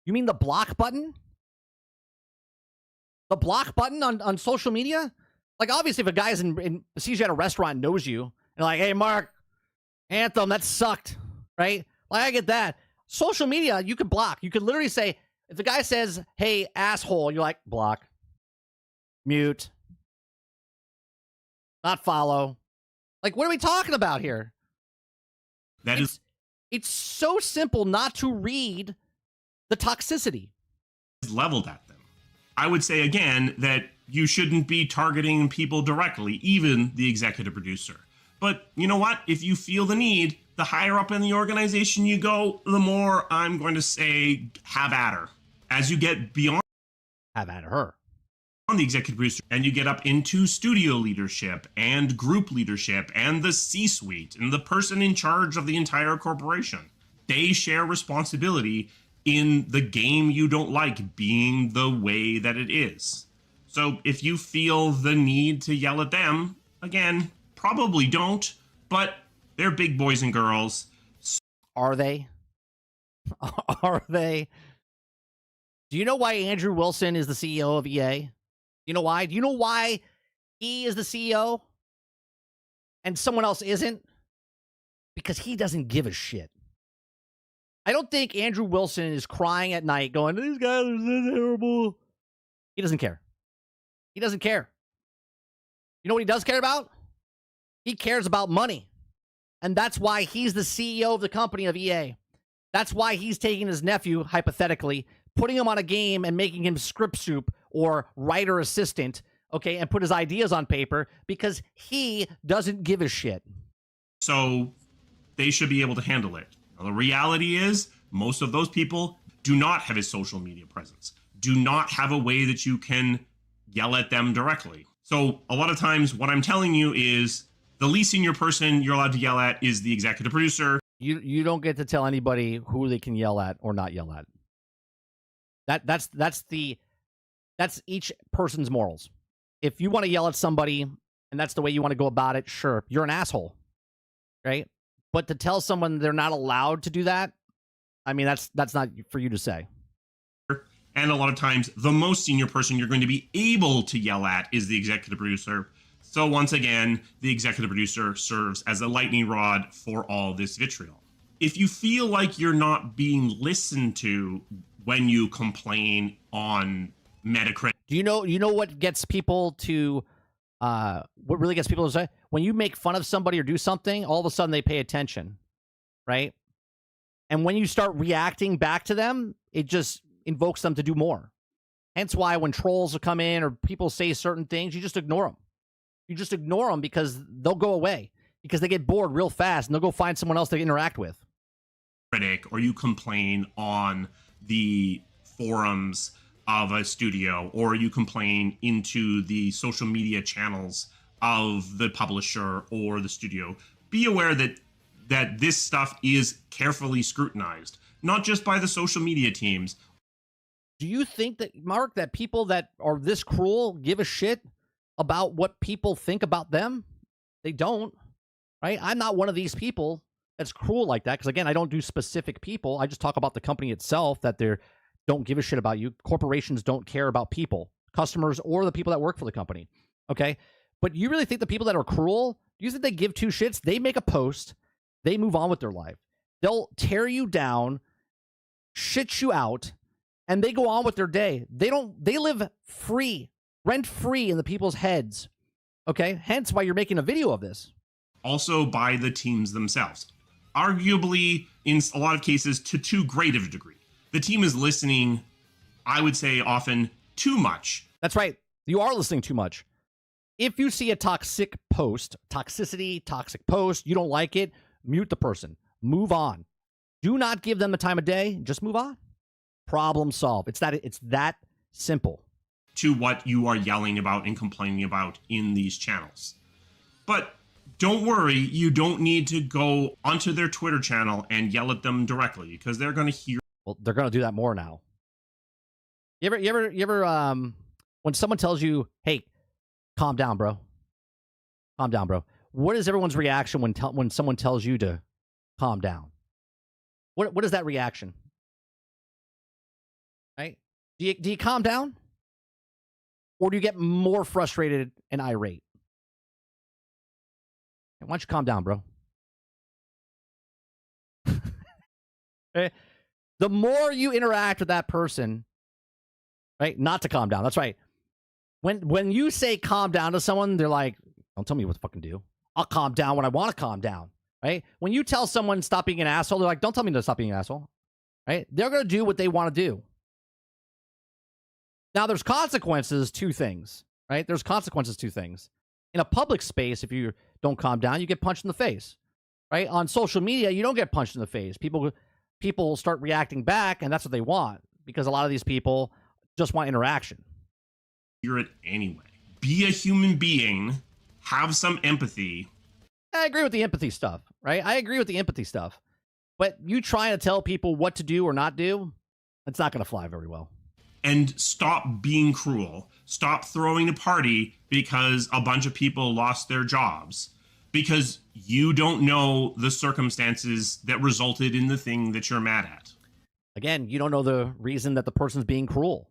You mean the block button? The block button on social media? Like, obviously, if a guy's sees you at a restaurant and knows you, and like, hey, Mark, Anthem, that sucked, right? Like, I get that. Social media, you could block. You could literally say, if the guy says, hey, asshole, you're like, block, mute, not follow. Like, what are we talking about here? It's so simple not to read the toxicity. Leveled at them. I would say again that you shouldn't be targeting people directly, even the executive producer. But you know what? If you feel the need, the higher up in the organization you go, the more I'm going to say have at her. As you get beyond have at her on the executive producer and you get up into studio leadership and group leadership and the C-suite and the person in charge of the entire corporation, they share responsibility in the game you don't like being the way that it is. So if you feel the need to yell at them, again, probably don't, but they're big boys and girls. Are they? Are they? Do you know why Andrew Wilson is the CEO of EA? You know why? Do you know why he is the CEO and someone else isn't? Because he doesn't give a shit. I don't think Andrew Wilson is crying at night going, these guys are so terrible. He doesn't care. He doesn't care. You know what he does care about? He cares about money. And that's why he's the CEO of the company of EA. That's why he's taking his nephew, hypothetically, putting him on a game and making him script soup or writer assistant, okay, and put his ideas on paper because he doesn't give a shit. So they should be able to handle it. Now, the reality is most of those people do not have a social media presence, do not have a way that you can yell at them directly. So a lot of times what I'm telling you is the least senior person you're allowed to yell at is the executive producer. You don't get to tell anybody who they can yell at or not yell at. That's each person's morals. If you want to yell at somebody and that's the way you want to go about it, sure, you're an asshole, right? But to tell someone they're not allowed to do that, I mean, that's not for you to say. And a lot of times, the most senior person you're going to be able to yell at is the executive producer. So once again, the executive producer serves as a lightning rod for all this vitriol. If you feel like you're not being listened to when you complain on Metacritic, do you know what gets people to what really gets people to say? When you make fun of somebody or do something, all of a sudden they pay attention, right? And when you start reacting back to them, it just invokes them to do more. Hence why when trolls come in or people say certain things, you just ignore them. You just ignore them because they'll go away because they get bored real fast and they'll go find someone else to interact with. Or you complain on the forums of a studio, or you complain into the social media channels of the publisher or the studio, be aware that this stuff is carefully scrutinized, not just by the social media teams. Do you think that, Mark, that people that are this cruel give a shit about what people think about them? They don't, right? I'm not one of these people that's cruel like that because, again, I don't do specific people. I just talk about the company itself, that they don't give a shit about you. Corporations don't care about people, customers, or the people that work for the company, okay? But you really think the people that are cruel, do you think they give two shits? They make a post, they move on with their life. They'll tear you down, shit you out, and they go on with their day. They live free rent-free in the people's heads. Okay, hence why you're making a video of this. Also by the teams themselves. Arguably, in a lot of cases, to too great of a degree. The team is listening, I would say, often too much. That's right. You are listening too much. If you see a toxic post, toxicity, toxic post, you don't like it, mute the person. Move on. Do not give them the time of day. Just move on. Problem solved. It's that simple. To what you are yelling about and complaining about in these channels. But don't worry, you don't need to go onto their Twitter channel and yell at them directly, because they're going to hear. Well, they're going to do that more now. You ever when someone tells you, "Hey, calm down, bro. Calm down, bro." What is everyone's reaction when someone tells you to calm down? What is that reaction? Right? Do you calm down? Or do you get more frustrated and irate? Why don't you calm down, bro? Okay? The more you interact with that person, right? Not to calm down. That's right. When you say calm down to someone, they're like, don't tell me what to fucking do. I'll calm down when I want to calm down, right? When you tell someone stop being an asshole, they're like, don't tell me to stop being an asshole, right? They're going to do what they want to do. Now, there's consequences to things, right? There's consequences to things. In a public space, if you don't calm down, you get punched in the face, right? On social media, you don't get punched in the face. People start reacting back, and that's what they want, because a lot of these people just want interaction. Hear it anyway. Be a human being. Have some empathy. I agree with the empathy stuff, right? I agree with the empathy stuff. But you trying to tell people what to do or not do, it's not going to fly very well. And stop being cruel. Stop throwing a party because a bunch of people lost their jobs. Because you don't know the circumstances that resulted in the thing that you're mad at. Again, you don't know the reason that the person's being cruel.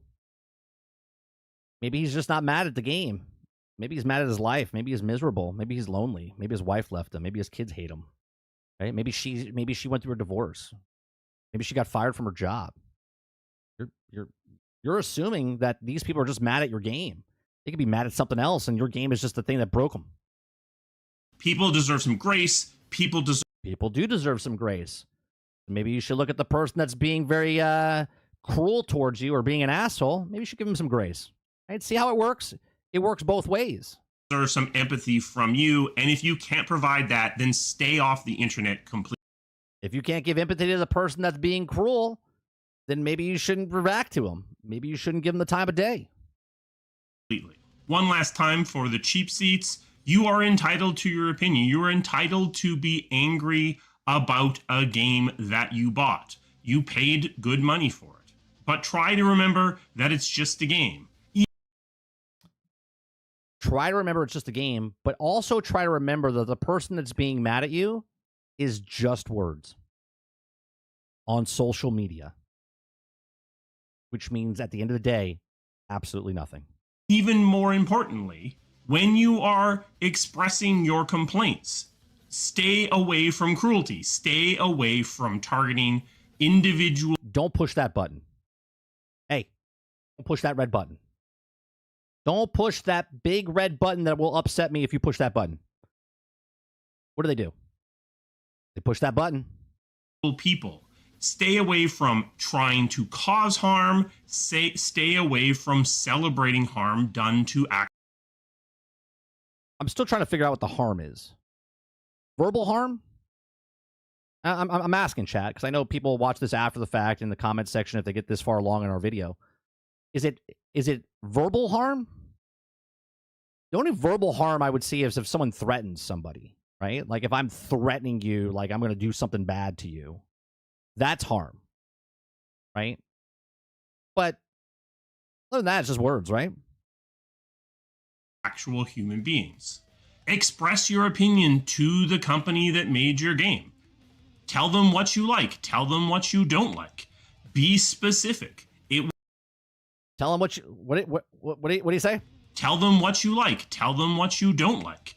Maybe he's just not mad at the game. Maybe he's mad at his life. Maybe he's miserable. Maybe he's lonely. Maybe his wife left him. Maybe his kids hate him. Right? Maybe she went through a divorce. Maybe she got fired from her job. You're assuming that these people are just mad at your game. They could be mad at something else, and your game is just the thing that broke them. People deserve some grace. People do deserve some grace. Maybe you should look at the person that's being very cruel towards you or being an asshole. Maybe you should give him some grace. Right? See how it works? It works both ways. Deserve some empathy from you, and if you can't provide that, then stay off the internet completely. If you can't give empathy to the person that's being cruel, then maybe you shouldn't react to him. Maybe you shouldn't give him the time of day. Completely. One last time for the cheap seats. You are entitled to your opinion. You are entitled to be angry about a game that you bought. You paid good money for it. But try to remember that it's just a game. Try to remember it's just a game, but also try to remember that the person that's being mad at you is just words on social media, which means at the end of the day, absolutely nothing. Even more importantly, when you are expressing your complaints, stay away from cruelty. Stay away from targeting individual. Don't push that button. Hey, don't push that red button. Don't push that big red button that will upset me if you push that button. What do? They push that button. People. Stay away from trying to cause harm. Stay away from celebrating harm done to act. I'm still trying to figure out what the harm is. Verbal harm? I'm asking chat, because I know people watch this after the fact in the comment section if they get this far along in our video. Is it verbal harm? The only verbal harm I would see is if someone threatens somebody, right? Like if I'm threatening you, like I'm going to do something bad to you. That's harm, right? But other than that, it's just words, right? Actual human beings. Express your opinion to the company that made your game. Tell them what you like. Tell them what you don't like. Be specific. Tell them what do you say? Tell them what you like. Tell them what you don't like.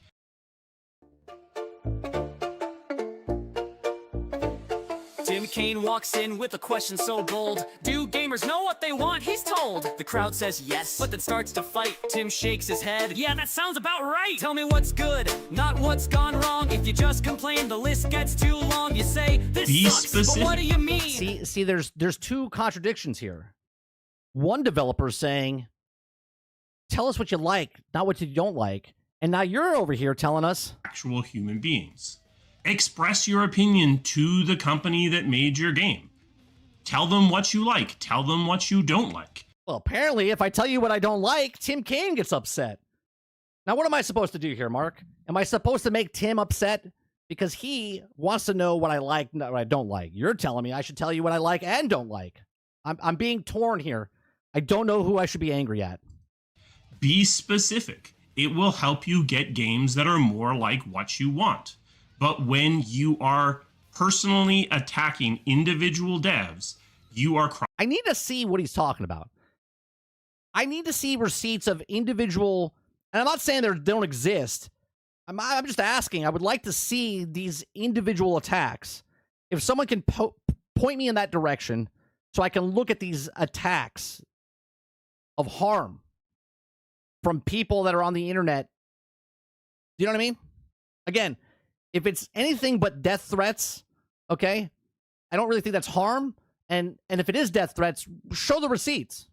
Tim Tim Kaine walks in with a question so bold. Do gamers know what they want? He's told. The crowd says yes, but then starts to fight. Tim shakes his head. Yeah, that sounds about right. Tell me what's good, not what's gone wrong. If you just complain, the list gets too long. You say, this Be sucks, specific. but what do you mean? See, there's two contradictions here. One developer is saying, tell us what you like, not what you don't like. And now you're over here telling us Actual human beings. Express your opinion to the company that made your game. Tell them what you like. Tell them what you don't like. well, apparently, if I tell you what I don't like, Tim Kaine gets upset. Now, what am I supposed to do here, Mark? Am I supposed to make Tim upset? Because he wants to know what I like, not what I don't like. You're telling me I should tell you what I like and don't like. I'm being torn here. I don't know who I should be angry at. Be specific. It will help you get games that are more like what you want. But when you are personally attacking individual devs, you are I need to see what he's talking about. I need to see receipts of individual, and I'm not saying they don't exist. I'm just asking. I would like to see these individual attacks. If someone can point me in that direction so I can look at these attacks of harm from people that are on the internet. Do you know what I mean? Again, if it's anything but death threats, okay, I don't really think that's harm. And if it is death threats, show the receipts.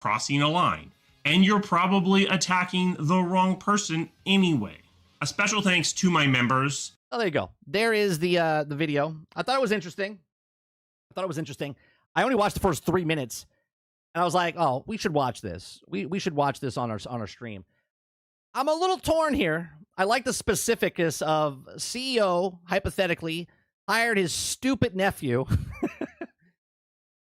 crossing a line, and you're probably attacking the wrong person anyway. A special thanks to my members. Oh, there you go. There is the video. I thought it was interesting. I only watched the first 3 minutes, and I was like, oh, we should watch this. We should watch this on our stream. I'm a little torn here. I like the specificness of CEO, hypothetically, hired his stupid nephew.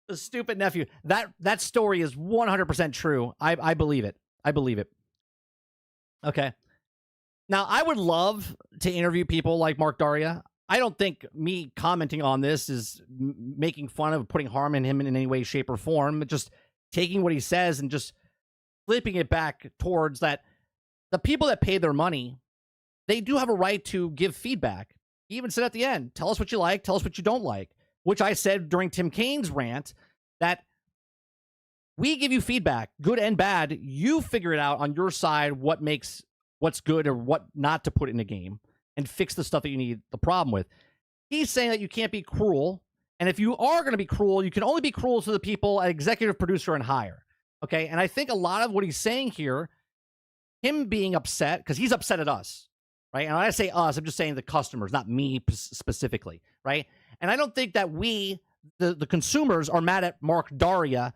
The stupid nephew. That story is 100% true. I believe it. I believe it. Okay. Now, I would love to interview people like Mark Daria. I don't think me commenting on this is making fun of putting harm in him in any way, shape, or form. Just taking what he says and just flipping it back towards that the people that pay their money, they do have a right to give feedback. He even said at the end, tell us what you like, tell us what you don't like, which I said during Tim Kaine's rant, that we give you feedback, good and bad. You figure it out on your side what's good or what not to put in a game and fix the stuff that you need the problem with. He's saying that you can't be cruel. And if you are going to be cruel, you can only be cruel to the people at executive producer and higher. Okay. And I think a lot of what he's saying here, him being upset, because he's upset at us, right? And when I say us, I'm just saying the customers, not me specifically, right? And I don't think that we, the consumers, are mad at Mark Daria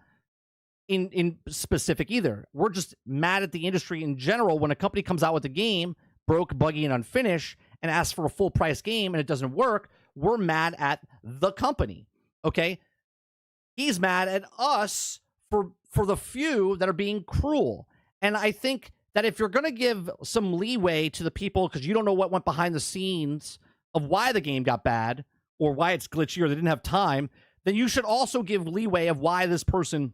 in specific either. We're just mad at the industry in general when a company comes out with a game broke, buggy, and unfinished and asks for a full price game and it doesn't work. We're mad at the company. Okay. He's mad at us for the few that are being cruel. And I think that if you're going to give some leeway to the people because you don't know what went behind the scenes of why the game got bad or why it's glitchy or they didn't have time, then you should also give leeway of why this person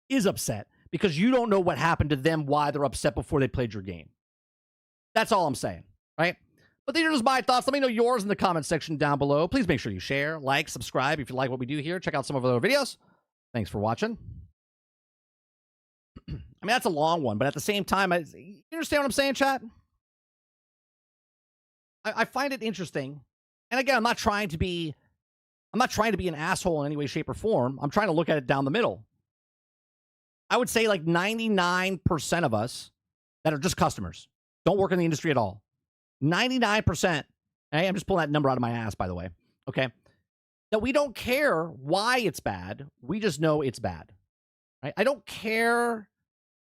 is upset because you don't know what happened to them, why they're upset before they played your game. That's all I'm saying, right? But these are just my thoughts. Let me know yours in the comment section down below. Please make sure you share, like, subscribe if you like what we do here. Check out some of our other videos. Thanks for watching. I mean, that's a long one, but at the same time, you understand what I'm saying, chat? I find it interesting. And again, I'm not trying to be an asshole in any way, shape, or form. I'm trying to look at it down the middle. I would say like 99% of us that are just customers, don't work in the industry at all. 99%, okay, I'm just pulling that number out of my ass, by the way, okay, that we don't care why it's bad. We just know it's bad, right? I don't care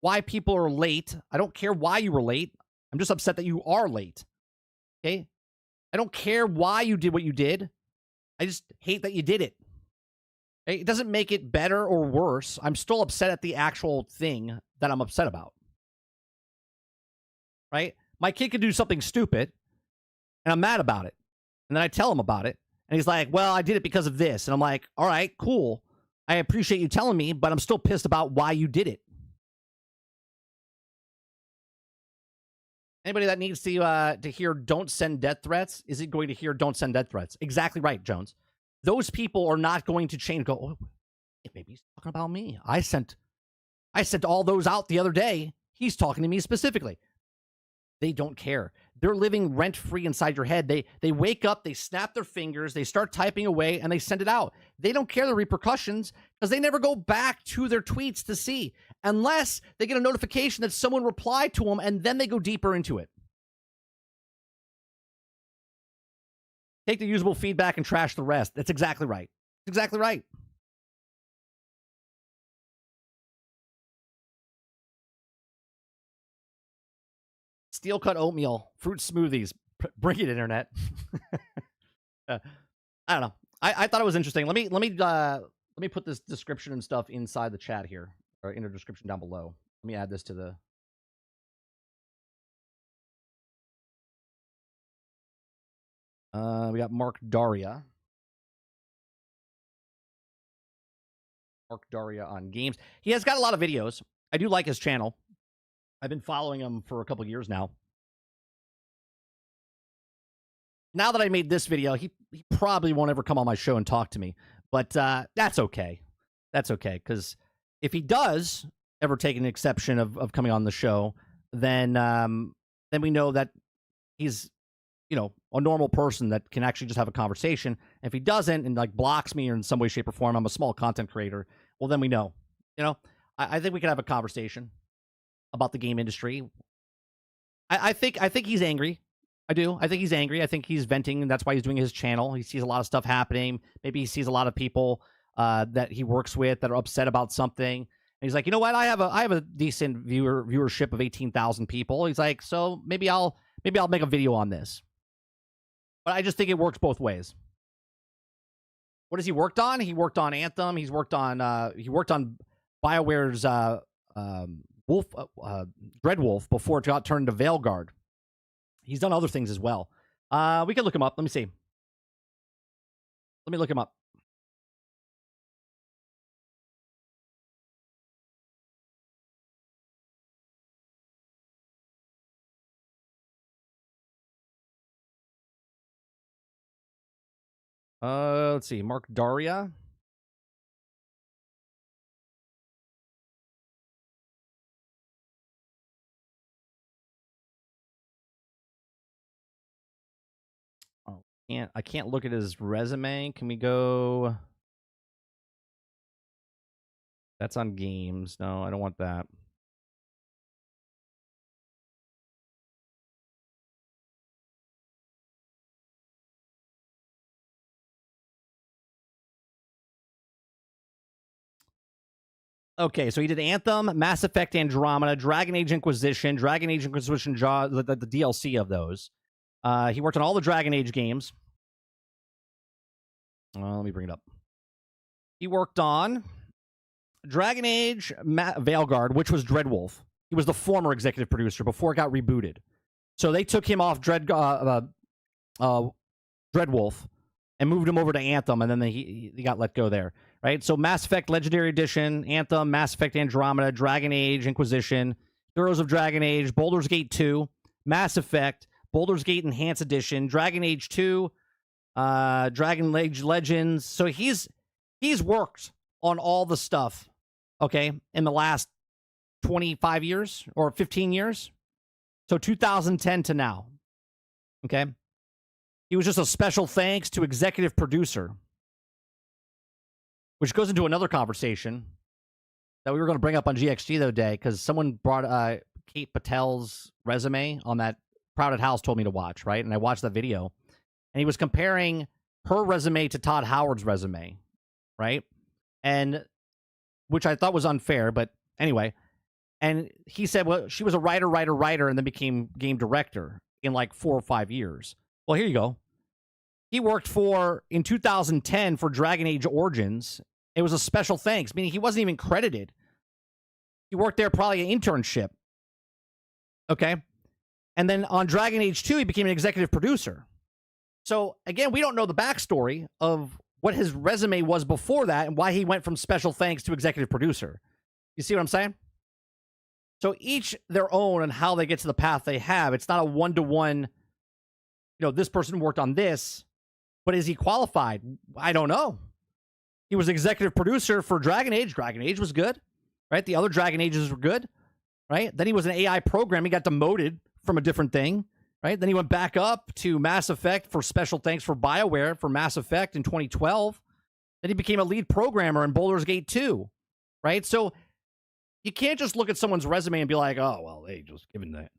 why people are late. I don't care why you were late. I'm just upset that you are late, okay? I don't care why you did what you did. I just hate that you did it. Okay? It doesn't make it better or worse. I'm still upset at the actual thing that I'm upset about, right? My kid could do something stupid, and I'm mad about it. And then I tell him about it, and he's like, well, I did it because of this. And I'm like, all right, cool. I appreciate you telling me, but I'm still pissed about why you did it. Anybody that needs to hear don't send death threats, is it going to hear don't send death threats? Exactly right, Jones. those people are not going to change. Go, oh, maybe he's talking about me. I sent all those out the other day. He's talking to me specifically. They don't care. They're living rent-free inside your head. They wake up, they snap their fingers, they start typing away, and they send it out. They don't care the repercussions because they never go back to their tweets to see, unless they get a notification that someone replied to them, and then they go deeper into it. Take the usable feedback and trash the rest. That's exactly right. That's exactly right. Steel cut oatmeal, fruit smoothies. Bring it, internet. I don't know. I thought it was interesting. Let me put this description and stuff inside the chat here, or in the description down below. Let me add this to the. We got Mark Daria. Mark Daria on games. He has got a lot of videos. I do like his channel. I've been following him for a couple years now. Now that I made this video, he probably won't ever come on my show and talk to me. But that's okay. That's okay, because if he does ever take an exception of coming on the show, then we know that he's, you know, a normal person that can actually just have a conversation. And if he doesn't and like blocks me or in some way, shape, or form, I'm a small content creator. Well, then we know. You know, I think we could have a conversation about the game industry. I think he's angry. I do. I think he's angry. I think he's venting, and that's why he's doing his channel. He sees a lot of stuff happening. Maybe he sees a lot of people that he works with that are upset about something. And he's like, you know what? I have a decent viewership of 18,000 people. He's like, so maybe I'll make a video on this. But I just think it works both ways. What has he worked on? He worked on Anthem. He worked on BioWare's Dreadwolf before it got turned to Veilguard. He's done other things as well. We can look him up. Let me see. Let me look him up. Let's see. Mark Daria. I can't look at his resume. Can we go? That's on games. No, I don't want that. Okay, so he did Anthem, Mass Effect Andromeda, Dragon Age Inquisition, the DLC of those. He worked on all the Dragon Age games. Let me bring it up. He worked on Dragon Age Veilguard, which was Dreadwolf. He was the former executive producer before it got rebooted. So they took him off Dreadwolf and moved him over to Anthem, and then he got let go there. Right? So Mass Effect Legendary Edition, Anthem, Mass Effect Andromeda, Dragon Age Inquisition, Heroes of Dragon Age, Baldur's Gate 2, Mass Effect, Baldur's Gate Enhanced Edition, Dragon Age 2, Dragon Age Legends. So he's worked on all the stuff, okay, in the last 25 years or 15 years. So 2010 to now, okay? He was just a special thanks to executive producer, which goes into another conversation that we were going to bring up on GXG the other day because someone brought Kate Patel's resume on that Crowded House told me to watch, right? And I watched that video. And he was comparing her resume to Todd Howard's resume, right? And which I thought was unfair, but anyway. And he said, well, she was a writer, and then became game director in like 4 or 5 years. Well, here you go. He worked in 2010 for Dragon Age Origins. It was a special thanks, meaning he wasn't even credited. He worked there probably an internship. Okay? And then on Dragon Age 2, he became an executive producer. So, again, we don't know the backstory of what his resume was before that and why he went from special thanks to executive producer. You see what I'm saying? So each their own and how they get to the path they have. It's not a one-to-one, you know, this person worked on this But is he qualified? I don't know. He was executive producer for Dragon Age. Dragon Age was good, right? The other Dragon Ages were good, right? Then he was an AI programmer. He got demoted from a different thing, right? Then he went back up to Mass Effect for special thanks for BioWare for Mass Effect in 2012. Then he became a lead programmer in Baldur's Gate 2, right? So you can't just look at someone's resume and be like, oh, well, they just given that.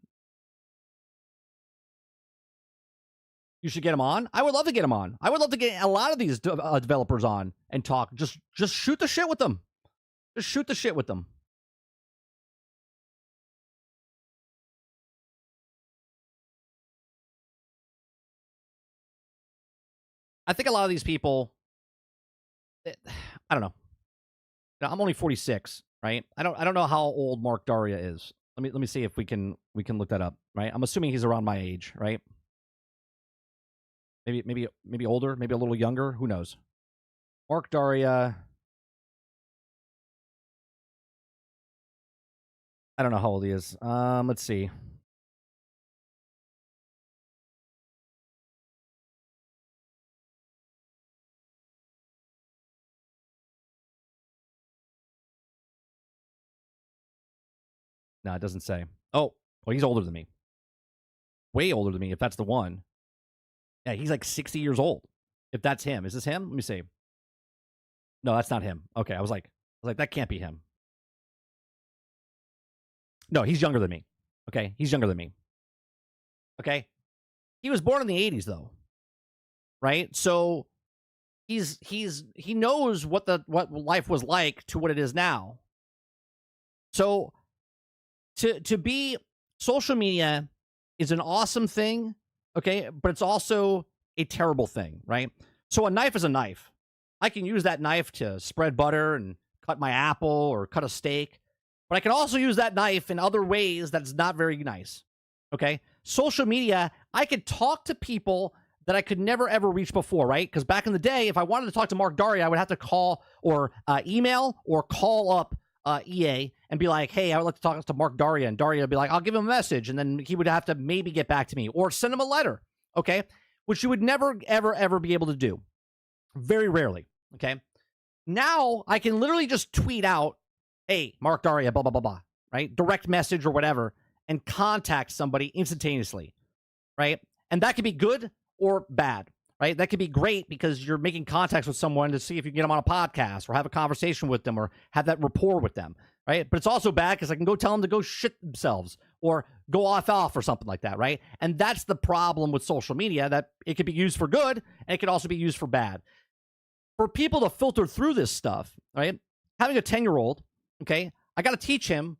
You should get him on. I would love to get him on. I would love to get a lot of these developers on and talk. Just shoot the shit with them. Just shoot the shit with them. I think a lot of these people, I don't know. I'm only 46, right? I don't know how old Mark Daria is. Let me see if we can look that up, right? I'm assuming he's around my age, right? Maybe older, maybe a little younger. Who knows? Mark Daria. I don't know how old he is. Let's see. No, it doesn't say. Oh, well, he's older than me. Way older than me, if that's the one. Yeah, he's like 60 years old. If that's him. Is this him? Let me see. No, that's not him. Okay, I was like, that can't be him. No, he's younger than me. Okay, he's younger than me. Okay? He was born in the 80s, though. Right? So he knows what life was like to what it is now. So to be social media is an awesome thing, okay, but it's also a terrible thing, right? So a knife is a knife. I can use that knife to spread butter and cut my apple or cut a steak, but I can also use that knife in other ways that's not very nice, okay? Social media, I could talk to people that I could never, ever reach before, right? Because back in the day, if I wanted to talk to Mark Daria, I would have to call or email or call up EA and be like, hey, I would like to talk to Mark Daria. And Daria would be like, I'll give him a message. And then he would have to maybe get back to me or send him a letter, okay? Which you would never, ever, ever be able to do. Very rarely, okay? Now, I can literally just tweet out, hey, Mark Daria, blah, blah, blah, blah, right? Direct message or whatever, and contact somebody instantaneously, right? And that could be good or bad, right? That could be great because you're making contacts with someone to see if you can get them on a podcast or have a conversation with them or have that rapport with them, right? But it's also bad because I can go tell them to go shit themselves or go off or something like that, right? And that's the problem with social media, that it could be used for good and it could also be used for bad. For people to filter through this stuff, right? Having a 10-year-old, okay, I got to teach him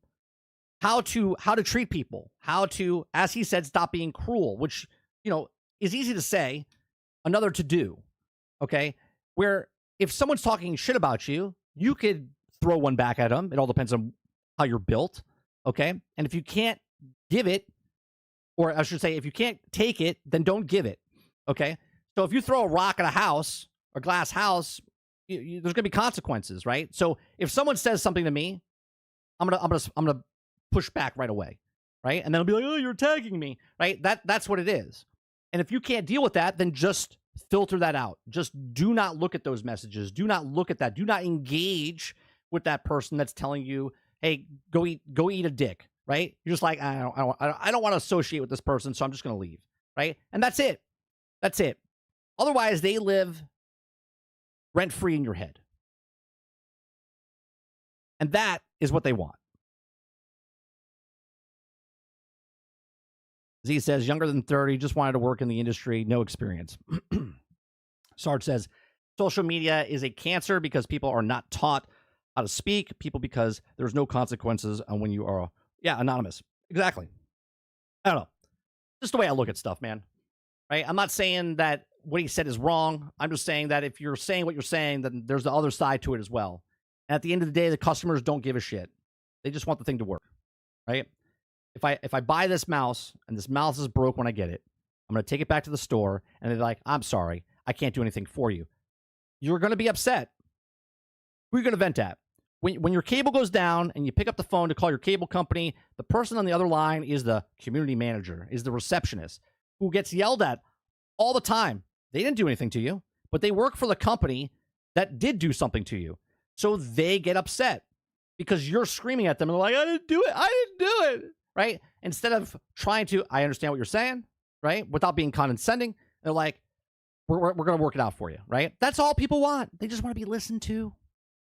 how to treat people, how to, as he said, stop being cruel, which, you know, is easy to say, another to do, okay? Where if someone's talking shit about you, you could throw one back at them. It all depends on how you're built, okay? And if you can't give it, or I should say, if you can't take it, then don't give it, okay? So if you throw a rock at a house, or glass house, there's going to be consequences, right? So if someone says something to me, I'm gonna push back right away, right? And then I'll be like, oh, you're attacking me, right? That's what it is. And if you can't deal with that, then just filter that out. Just do not look at those messages. Do not look at that. Do not engage with that person that's telling you, hey, go eat a dick, right? You're just like, I don't want to associate with this person, so I'm just going to leave, right? And that's it. That's it. Otherwise, they live rent-free in your head. And that is what they want. Z says, younger than 30, just wanted to work in the industry, no experience. Sarge says, social media is a cancer because people are not taught how to speak. People because there's no consequences on when you are, anonymous. Exactly. I don't know. Just the way I look at stuff, man. Right? I'm not saying that what he said is wrong. I'm just saying that if you're saying what you're saying, then there's the other side to it as well. And at the end of the day, the customers don't give a shit. They just want the thing to work, right? If I buy this mouse and this mouse is broke when I get it, I'm going to take it back to the store and they're like, I'm sorry, I can't do anything for you. You're going to be upset. Who are you going to vent at? When your cable goes down and you pick up the phone to call your cable company, the person on the other line is the community manager, is the receptionist, who gets yelled at all the time. They didn't do anything to you, but they work for the company that did do something to you. So they get upset because you're screaming at them and they're like, I didn't do it. I didn't do it. Right? Instead of trying to, I understand what you're saying, right? Without being condescending, they're like, we're going to work it out for you, right? That's all people want. They just want to be listened to,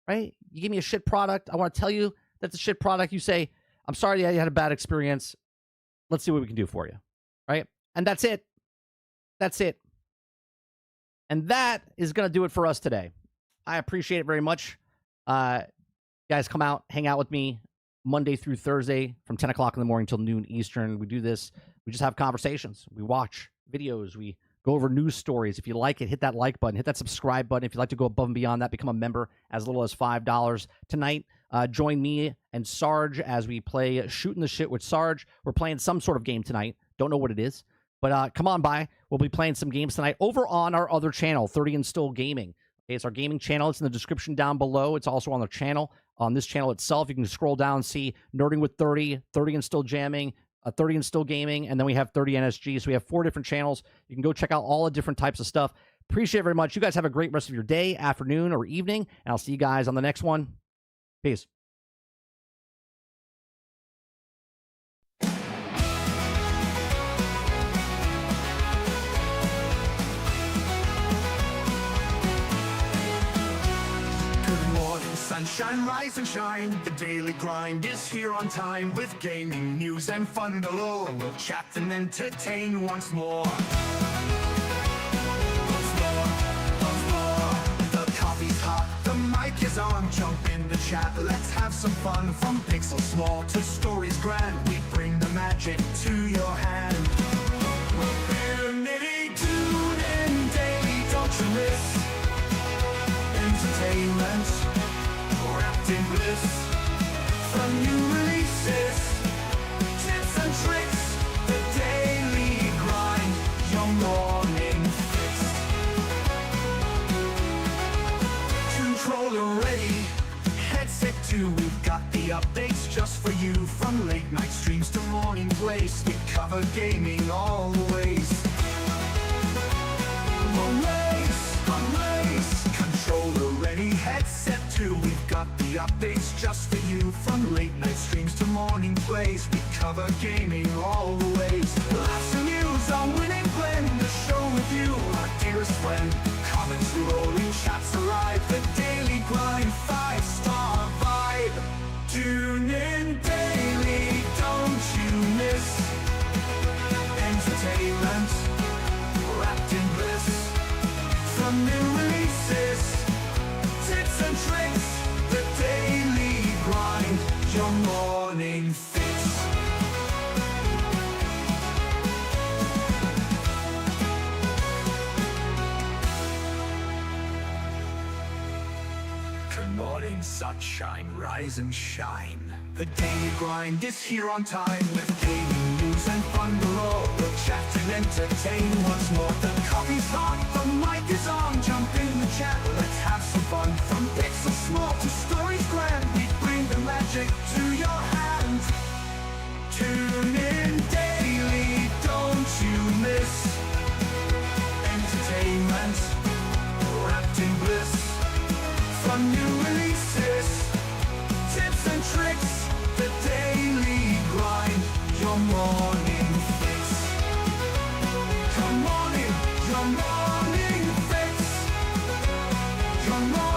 right? You give me a shit product. I want to tell you that's a shit product. You say, I'm sorry that you had a bad experience. Let's see what we can do for you, right? And that's it. That's it. And that is going to do it for us today. I appreciate it very much. Guys, come out, hang out with me Monday through Thursday from 10 o'clock in the morning till noon Eastern. We do this. We just have conversations. We watch videos. We go over news stories. If you like it, hit that like button. Hit that subscribe button. If you'd like to go above and beyond that, become a member as little as $5. Tonight, join me and Sarge as we play Shooting the Shit with Sarge. We're playing some sort of game tonight. Don't know what it is. But come on by. We'll be playing some games tonight over on our other channel, 30 and Still Gaming. Okay, it's our gaming channel. It's in the description down below. It's also on the channel. On this channel itself, you can scroll down and see Nerding with 30, 30 and Still Jamming, 30 and Still Gaming, and then we have 30 NSG. So we have 4 different channels. You can go check out all the different types of stuff. Appreciate it very much. You guys have a great rest of your day, afternoon, or evening, and I'll see you guys on the next one. Peace. Sunshine, rise and shine. The daily grind is here on time with gaming news and fun galore. We'll chat and entertain once more. The coffee's hot, the mic is on. Jump in the chat, let's have some fun. From pixels small to stories grand, we bring the magic to your hand. We're nitty tuned in daily, don't you miss entertainment wrapped in bliss. From new releases, tips and tricks, the daily grind, your morning fix. Controller ready, headset too, we've got the updates just for you. From late night streams to morning plays, we cover gaming always. Controller ready, headset too, we've got the updates just for you. From late night streams to morning plays, we cover gaming always. Laughs and news on winning blend, the show with you, our dearest friend. Comments rolling, chats arrive, the daily grind, 5-star vibe. Tune in daily, don't you miss entertainment wrapped in bliss. From new releases, tips and tricks, the daily grind, your morning fix. Good morning, sunshine, rise and shine. The daily grind is here on time with gaming news and fun galore. We'll chat and entertain once more. The coffee's hot, the mic is on. Jump in the chat, let's have some fun. From pixels small to stories grand, we bring the magic to your hand. Tune in daily, don't you miss entertainment wrapped in bliss. From new releases, tips and tricks, the daily grind, your morning fix. Your morning fix. Your morning